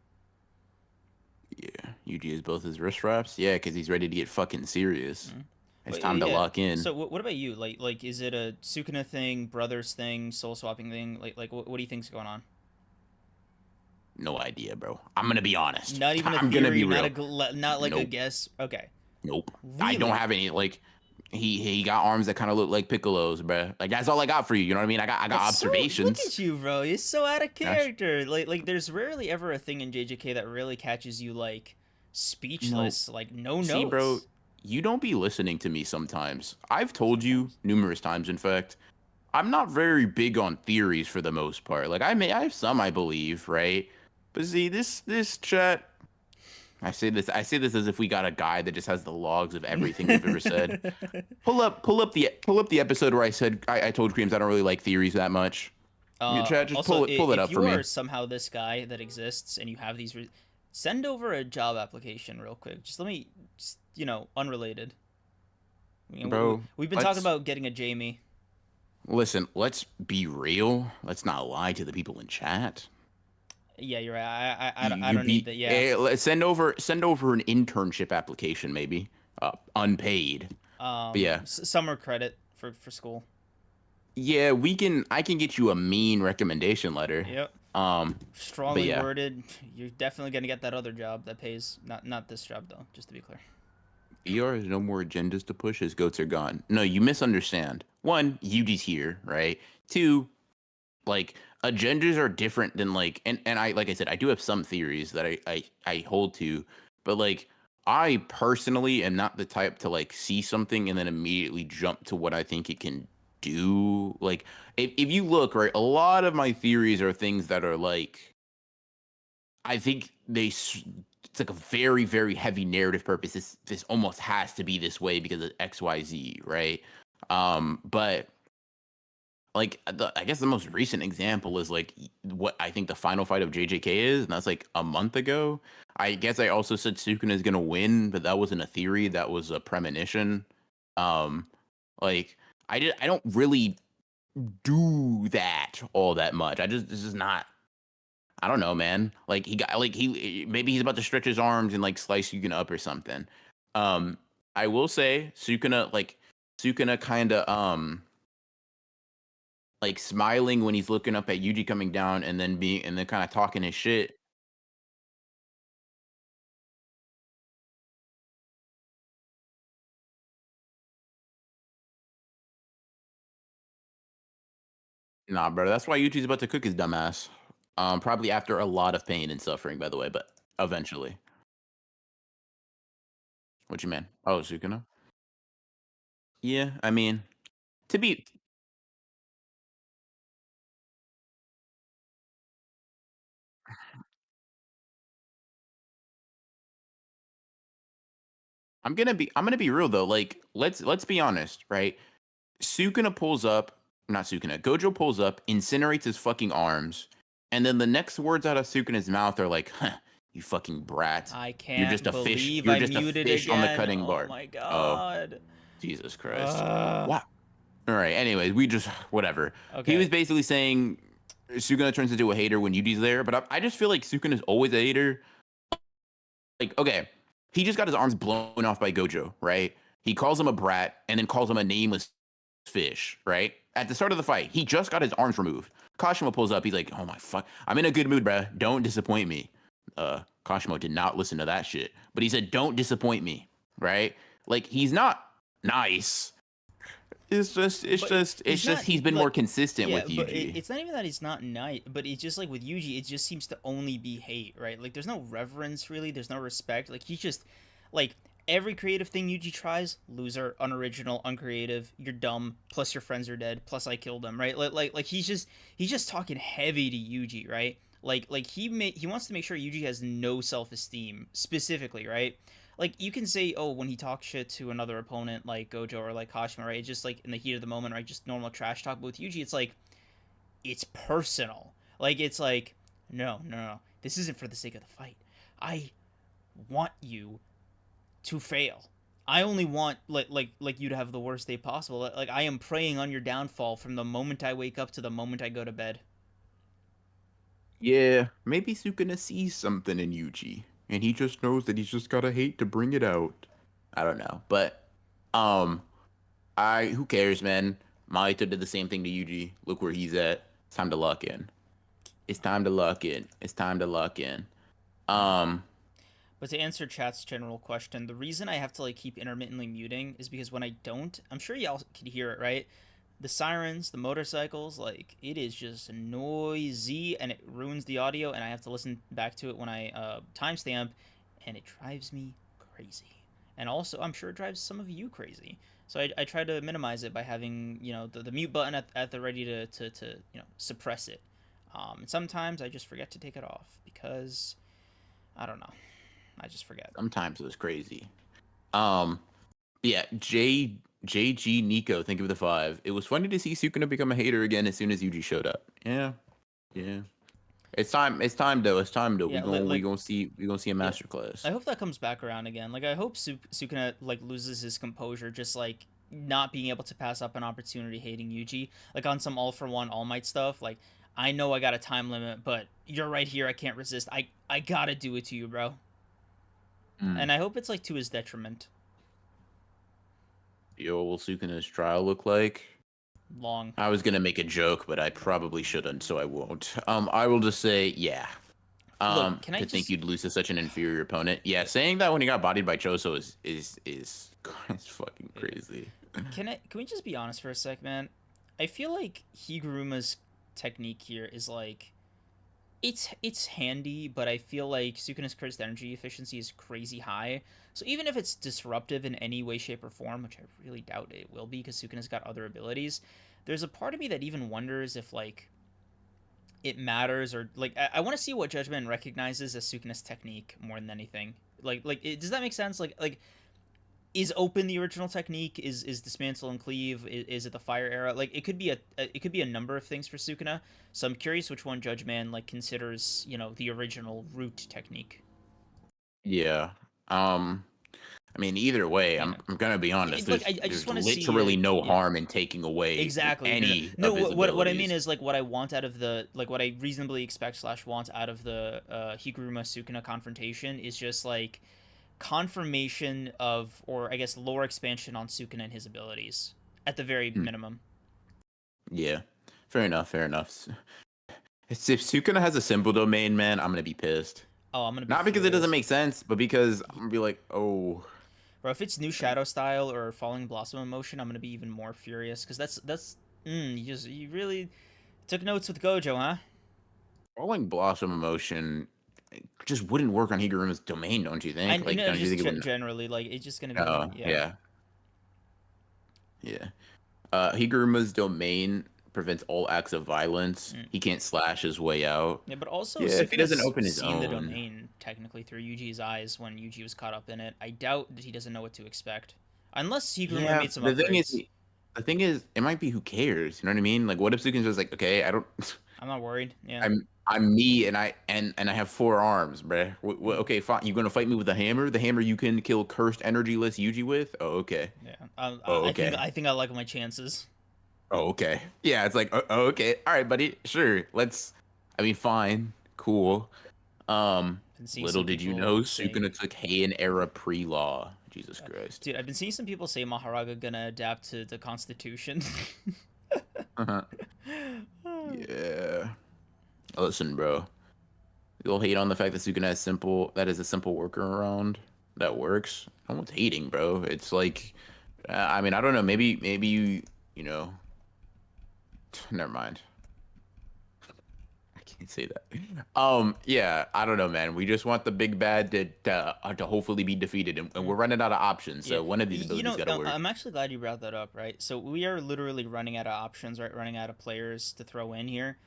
yeah. Yuji has both his wrist wraps. Yeah, because he's ready to get fucking serious.
Mm.
It's
But
time to
yeah.
lock in.
So what about you? Like is it a Sukuna thing, brothers thing, soul swapping thing? Like what do you think's going on?
No idea, bro. I'm gonna be honest.
Not even a
I'm gonna be
theory,
real.
not like a
Nope.
guess. Okay,
Nope. I don't
really?
have any like he got arms that kind of look like Piccolo's, bro. Like that's all I got for you. You know what I mean? I got
That's so. Look
observations.
at you, bro. You're so out of
That's
character. There's rarely ever a thing in JJK that really catches you like
no.
speechless, like no
See, bro,
notes.
you don't be listening to me sometimes. I've told you
Sometimes.
numerous times, in fact. I'm not very big on theories for the most part. Like I have some I believe, right? But see, this chat. I say this as if we got a guy that just has the logs of everything we've ever said. Pull up the episode where I said I told Creams I don't really like theories that much. Chat, just
Also,
pull it
if
up for
you are
me,
somehow this guy that exists and you have these, send over a job application real quick. Just let me, unrelated.
bro.
We've been talking
Let's
about getting a Jamie.
listen. Let's be real. Let's not lie to the people in chat.
Yeah, you're right. I
You
don't need
be
that. Yeah.
send over an internship application maybe, unpaid. But yeah,
Summer credit for school.
yeah, I can get you a mean recommendation letter.
Yep.
Um, but
Strongly
yeah,
worded. You're definitely gonna get that other job that pays. Not this job though. Just to be clear.
ER has no more agendas to push. His goats are gone. No, you misunderstand. One, Yuji's here, right? Two, like agendas are different than like, and I like I said, I do have some theories that I hold to, but like I personally am not the type to like see something and then immediately jump to what I think it can do. Like if you look right, a lot of my theories are things that are like I think it's like a very very heavy narrative purpose. This almost has to be this way because of XYZ, right? But like I guess the most recent example is like what I think the final fight of JJK is, and that's like a month ago. I guess I also said Sukuna is gonna win, but that wasn't a theory, that was a premonition. Um, like I don't really do that all that much. This is not. I don't know, man. Like he got like he maybe he's about to stretch his arms and like slice Sukuna up or something. Um, I will say Sukuna kind of like smiling when he's looking up at Yuji coming down and then kind of talking his shit. Nah, bro, that's why Yuji's about to cook his dumbass. Probably after a lot of pain and suffering, by the way, but eventually. What you mean? Oh, Sukuna? Yeah, I mean, to be, I'm gonna be real though. Like, let's be honest, right? Sukuna pulls up, not Sukuna. Gojo pulls up, incinerates his fucking arms, and then the next words out of Sukuna's mouth are like, huh, "You fucking brat.
I
You're just
can't
a fish.
believe
You're
I
just a
muted
fish on the
again.
cutting
Oh
board."
my
Oh,
god.
Jesus Christ.
Uh,
What? All right. Anyways, we just whatever. He was
okay.
basically saying Sukuna turns into a hater when Yuji's there, but I just feel like Sukuna's always a hater. Like, okay, he just got his arms blown off by Gojo, right? He calls him a brat and then calls him a nameless fish, right? At the start of the fight, he just got his arms removed. Kashimo pulls up. He's like, "Oh my fuck, I'm in a good mood, bruh. Don't disappoint me." Kashimo did not listen to that shit, but he said, "Don't disappoint me," right? Like he's not nice.
But
It's
he's
just
not
he's been more
like,
consistent
yeah,
with
but
Yuji.
it's not even that he's not nice, but it's just like with Yuji, it just seems to only be hate, right? Like there's no reverence really, there's no respect. Like he's just like every creative thing Yuji tries, loser, unoriginal, uncreative, you're dumb, plus your friends are dead, plus I killed them, right? Like he's just talking heavy to Yuji, right? Like he wants to make sure Yuji has no self-esteem specifically, right? Like you can say, oh, when he talks shit to another opponent like Gojo or like Kashima, right? It's just like in the heat of the moment, right? Just normal trash talk. But with Yuji, it's like it's personal. Like it's like, no. This isn't for the sake of the fight. I want you to fail. I only want like you to have the worst day possible. Like I am preying on your downfall from the moment I wake up to the moment I go to bed.
Yeah, maybe Sukuna sees something in Yuji, and he just knows that he's just gotta hate to bring it out. I don't know, but um, I who cares, man? Mahito did the same thing to Yuji. Look where he's at. It's time to lock in. It's time to lock in. It's time to lock in.
Yeah.
Um,
But to answer chat's general question, the reason I have to like keep intermittently muting is because when I don't, I'm sure y'all can hear it, right? The sirens, the motorcycles, like it is just noisy and it ruins the audio, and I have to listen back to it when I timestamp, and it drives me crazy. And also, I'm sure it drives some of you crazy. So I try to minimize it by having the mute button at the ready to suppress it. And sometimes I just forget to take it off because I don't know. I just forget.
sometimes it was crazy. Um, yeah, JG Nico, think of the five. It was funny to see Sukuna become a hater again as soon as Yuji showed up. Yeah, yeah. It's time. It's time though. It's time though.
Yeah,
We gonna see a
yeah.
masterclass.
I hope that comes back around again. Like I hope Sukuna like loses his composure, just like not being able to pass up an opportunity hating Yuji, like on some all for one All Might stuff. Like I know I got a time limit, but you're right here. I can't resist. I gotta do it to you, bro.
Mm.
And I hope it's like to his detriment.
Yo, will Sukuna's trial look like?
Long.
I was gonna make a joke, but I probably shouldn't, so I won't. I will just say, yeah.
Look, can I
To think
just
you'd lose to such an inferior opponent. Yeah, saying that when he got bodied by Choso is it's fucking crazy.
can we just be honest for a sec, man? I feel like Higuruma's technique here is like it's handy, but I feel like Sukuna's cursed energy efficiency is crazy high. So even if it's disruptive in any way, shape, or form, which I really doubt it will be, because Sukuna's got other abilities, there's a part of me that even wonders if like it matters, or like I want to see what Judgment recognizes as Sukuna's technique more than anything. Does that make sense? Is open the original technique? Is dismantle and cleave? Is it the fire era? Like it could be it could be a number of things for Sukuna. So I'm curious which one Judge Man like considers the original root technique.
Yeah. I mean, either way,
Yeah.
I'm gonna be honest.
Like I just
There's
want to see
literally no
yeah.
harm in taking away
Exactly. No, no,
any
no.
of his
What I mean
abilities.
is like what I want out of the like what I reasonably expect slash want out of the Higuruma Sukuna confrontation is just like confirmation of, or I guess lore expansion on Sukuna and his abilities at the very
Hmm.
minimum.
Yeah. Fair enough. Fair enough. If Sukuna has a simple domain, man, I'm gonna be pissed.
Oh, I'm gonna be
Not because it doesn't
furious.
make sense, but because I'm gonna be like, oh,
Bro, if it's new Shadow style or Falling Blossom emotion, I'm gonna be even more furious because you really took notes with Gojo, huh?
Falling Blossom emotion just wouldn't work on Higuruma's domain, don't you think?
I
Like,
know
don't you
just
think it would?
generally like it's just gonna be
Oh,
yeah.
yeah, yeah. Higuruma's domain prevents all acts of violence.
Mm.
He can't slash his way out.
Yeah, but also
Yeah, if he doesn't
Sukuna's
open his
seen the
own.
domain technically through Yuji's eyes when Yuji was caught up in it. I doubt that he doesn't know what to expect, unless Higuruma
Yeah,
made some
the thing is,
upgrades.
it might be who cares. You know what I mean? Like, what if Sukuna's just like, okay, I don't.
I'm not worried. Yeah.
I'm me, and I have 4 arms, bruh.
Mm.
Okay, fine. You gonna fight me with a hammer? The hammer you can kill cursed energyless Yuji with? Oh, okay.
Yeah.
Oh,
I think
okay.
I like my chances.
Oh, okay. Yeah, it's like, oh, okay. All right, buddy. Sure. I mean, fine. Cool.
Been seeing
Little
some
did you
people
know,
saying,
Sukuna took Heian era pre-law. Jesus Christ.
dude, I've been seeing some people say Maharaga gonna adapt to the Constitution.
Uh-huh. Yeah. Listen, bro. You'll hate on the fact that Sukuna is a simple workaround that works. No one's hating, bro. It's like, I mean, I don't know. Maybe you know, never mind. I can't say that. Yeah, I don't know, man. We just want the big bad to hopefully be defeated, and we're running out of options.
Yeah,
So one of these abilities got to work.
I'm actually glad you brought that up, right? So we are literally running out of options, right? Running out of players to throw in here.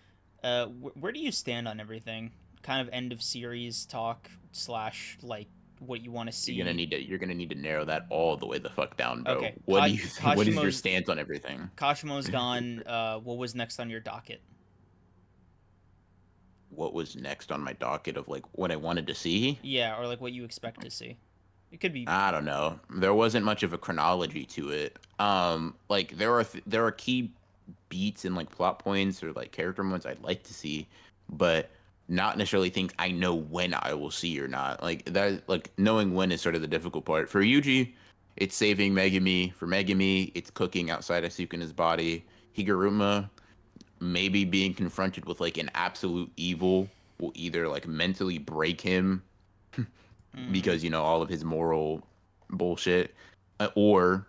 Where do you stand on everything? Kind of end of series talk slash like what you want to see.
You're gonna need to narrow that all the way the fuck down, bro.
Okay,
What do you think? What is your
Kashimo's
stance on everything?
Kashimo's gone. What was next on your docket?
What was next on my docket of like what I wanted to see?
Yeah, or like what you expect to see. It could be.
I don't know. There wasn't much of a chronology to it. Like there are key beats and like plot points or like character moments I'd like to see, but not necessarily things I know when I will see or not. Like that, like knowing when is sort of the difficult part. For Yuji, it's saving Megumi. For Megumi, it's cooking outside of Sukuna's body. Higuruma, maybe being confronted with like an absolute evil will either like mentally break him
Mm,
because all of his moral bullshit, or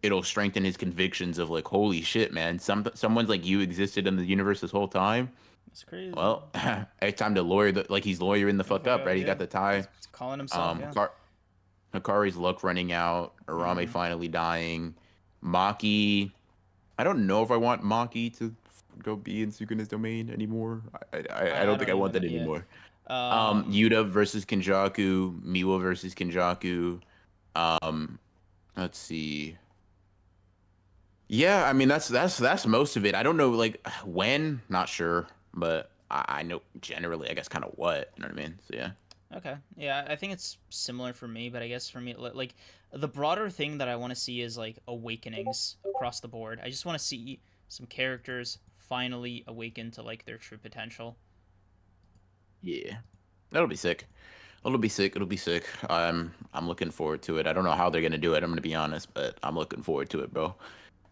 it'll strengthen his convictions of like, holy shit, man, someone's like you existed in the universe this whole time.
that's crazy.
Well, it's time to lawyer like he's lawyering the
The
fuck
fuck
up,
up,
right? He
yeah.
got the tie.
He's calling himself, yeah.
Hakari's luck running out. Uraume
Mm,
finally dying. Maki. I don't know if I want Maki to go be in Sukuna's domain anymore. I
I
don't think
don't
I want
even.
that
Yeah.
anymore.
Um.
Yuta versus Kenjaku, Miwa versus Kenjaku. Um, let's see. Yeah, I mean that's most of it. I don't know like when, not sure, but I know generally, I guess kind of what, you know what I mean? So yeah.
Okay. Yeah, I think it's similar for me, but I guess for me, like the broader thing that I want to see is like awakenings across the board. I just want to see some characters finally awaken to like their true potential.
Yeah, that'll be sick. It'll be sick. It'll be sick. I'm looking forward to it. I don't know how they're gonna do it. I'm gonna be honest, but I'm looking forward to it, bro.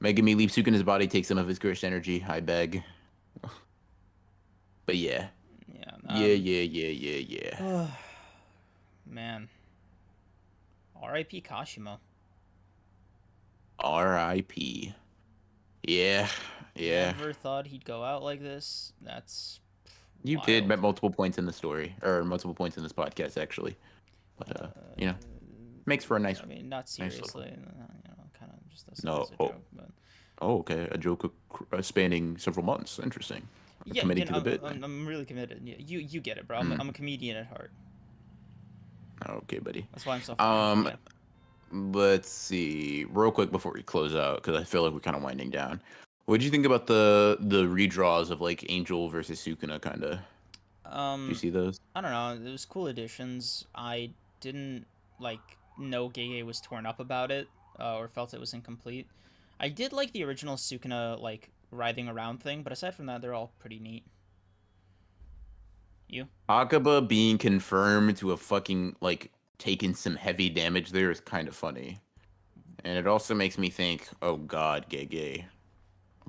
Making me leave Sukuna's body, take some of his cursed energy. I beg. But yeah,
Yeah.
yeah.
Man. R.I.P. Kashimo.
R.I.P. Yeah, yeah.
Never thought he'd go out like this. That's
You did
wild.
at multiple points in the story, or multiple points in this podcast, actually. But you know, makes for a nice,
I mean, not
nice
seriously.
little.
Kind of just as
No,
a joke, but
okay, a joke spanning several months. Interesting.
yeah,
Committing to the bit.
I'm really committed. Yeah, you get it, bro.
Mm.
I'm a comedian at heart.
Okay, buddy.
That's why I'm so funny. Yeah.
Let's see, real quick before we close out, because I feel like we're kind of winding down. What did you think about the redraws of like Angel versus Sukuna, kind of? Do you see those?
I don't know. It was cool additions. I didn't know Gege was torn up about it, or felt it was incomplete. I did like the original Sukuna writhing around thing, but aside from that, they're all pretty neat. You?
Takaba being confirmed to have fucking like taken some heavy damage there is kind of funny. And it also makes me think, oh god, Gege,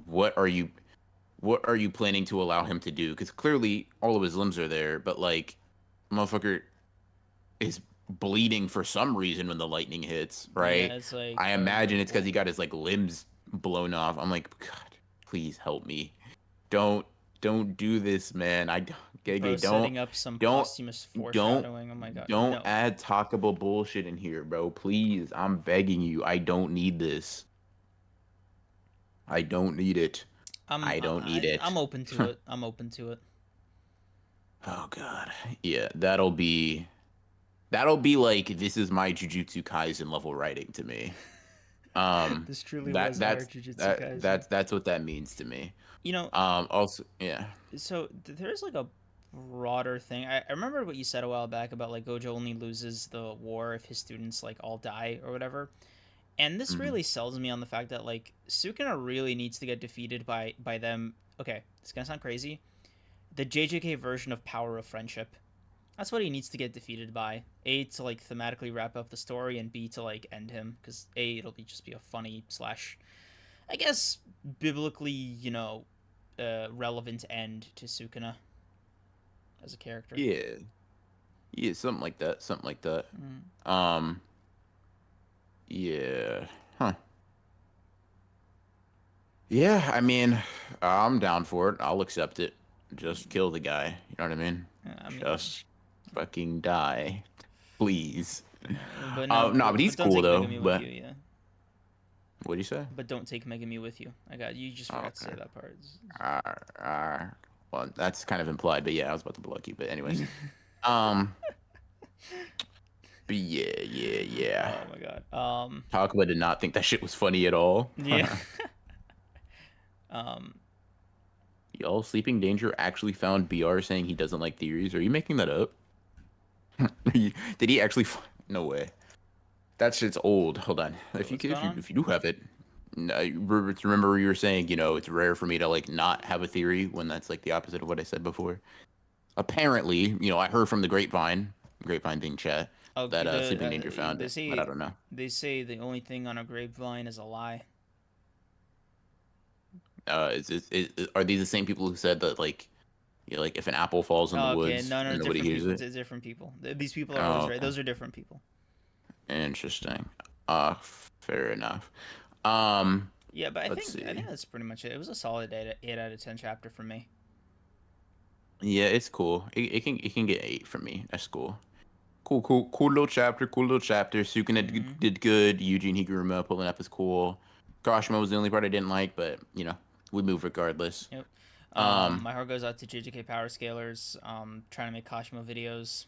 what are you planning to allow him to do? Because clearly all of his limbs are there, but like motherfucker is bleeding for some reason when the lightning hits, right?
Yeah, it's like
I imagine it's because he got his like limbs blown off. I'm like, God, please help me. Don't don't do this, man.
bro
Gege,
setting up some
don't
posthumous
don't
foreshadowing. Oh my god,
don't
no.
add talkable bullshit in here, bro. Please, I'm begging you. I don't need this. I don't need it. I don't need it.
I'm open to it. I'm open to it.
Oh god. Yeah, that'll be like this is my Jujutsu Kaisen level writing to me.
This truly
That
was our
that's
Jujutsu Kaisen.
that's what that means to me.
You know,
Also, yeah.
so there's like a broader thing. I remember what you said a while back about like Gojo only loses the war if his students like all die or whatever. And this
Mhm.
really sells me on the fact that like Sukuna really needs to get defeated by them. Okay, it's gonna sound crazy. The JJK version of Power of Friendship. That's what he needs to get defeated by. A, to like thematically wrap up the story, and B, to like end him, because A, it'll just be a funny slash, I guess, biblically, relevant end to Sukuna as a character.
Yeah. Yeah, something like that. Something like that.
Mm.
Um yeah. Huh. Yeah, I mean, I'm down for it. I'll accept it. Just kill the guy. You know what I mean?
I mean,
Just fucking die. Please.
but no,
No, but he's
but don't
cool
take
though.
Megami with
But
you, yeah.
what do you say?
But don't take Megami with you. I got you. Just
Oh,
forgot to say
okay.
that part.
Well, that's kind of implied, but yeah, I was about to block you. But anyways, um, but yeah.
Oh my god.
Takaba did not think that shit was funny at all.
Yeah. um.
Y'all, Sleeping Danger actually found BR saying he doesn't like theories. Are you making that up? Did he actually? No way. That shit's old. Hold on. If you
What's going on?
if you do have it, no, remember you were saying it's rare for me to like not have a theory when that's like the opposite of what I said before. Apparently, I heard from the grapevine being chat,
Oh,
that Sleeping Danger found it, but I don't know.
They say the only thing on a grapevine is a lie.
Are these the same people who said that like, like if an apple falls in the
Oh, okay,
woods
no,
and nobody
different
hears
people.
it?
Different people. These people are always
Oh,
right.
okay.
Those are different people.
Interesting. Fair enough. Um,
Yeah, but
let's see.
I think that's pretty much it. It was a solid 8 out of 10 chapter for me.
Yeah, it's cool. It can get 8 from me. That's cool. Cool little chapter. Cool little chapter. Sukuna did good. Yuji and Higuruma pulling up is cool. Kashimo was the only part I didn't like, but we move regardless.
Yep.
Um,
My heart goes out to JJK Power Scalers. Trying to make Kashimo videos.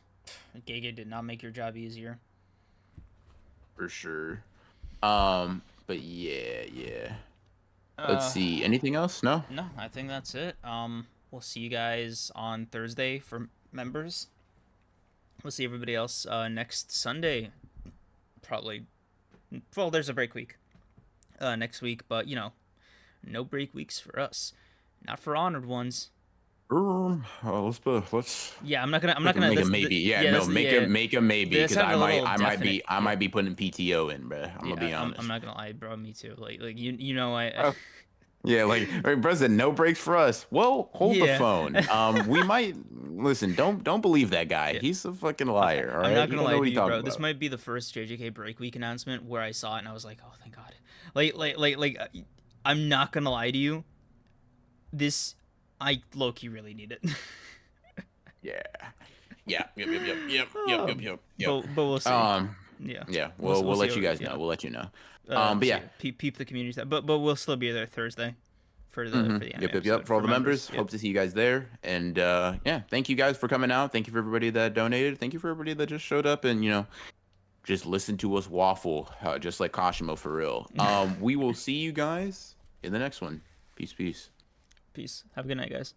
Gege did not make your job easier.
for sure. But yeah. Let's
Uh,
see. Anything else? No.
no, I think that's it. We'll see you guys on Thursday for members. We'll see everybody else next Sunday. Probably. Well, there's a break week next week, but no break weeks for us. Not for honored ones.
Let's
Yeah, I'm not gonna.
make a
That's
maybe. Yeah,
yeah.
no,
That's yeah.
make a maybe
That
because
sounded a little definite.
I
Yeah.
might be putting PTO in, bro. I'm gonna be
I'm
honest.
not gonna lie, bro. Me too. Like you know I
Oh, yeah, like President, no breaks for us. Well, hold the
yeah.
phone. We might listen. Don't believe that guy.
Yeah.
He's a fucking
Okay.
liar. All
I'm
right,
not
you
gonna
don't know
lie
what
to
he's
you,
talking
bro. This
about.
might be the first JJK break week announcement where I saw it and I was like, oh, thank God. I'm not gonna lie to you. This, I low key really need it.
Yeah, yeah,
Um,
yep.
but we'll see.
Um,
Yeah.
yeah.
We'll
We'll
see.
let you
How,
guys
yeah.
know. We'll let you know. But
So
yeah.
yeah, peep the community stuff. But we'll still be there Thursday for the anime
Yep.
episode
For all
for
the members,
Yep.
hope to see you guys there. And yeah, thank you guys for coming out. Thank you for everybody that donated. Thank you for everybody that just showed up and just listen to us waffle, just like Kashimo for real. We will see you guys in the next one. Peace.
Peace. Have a good night, guys.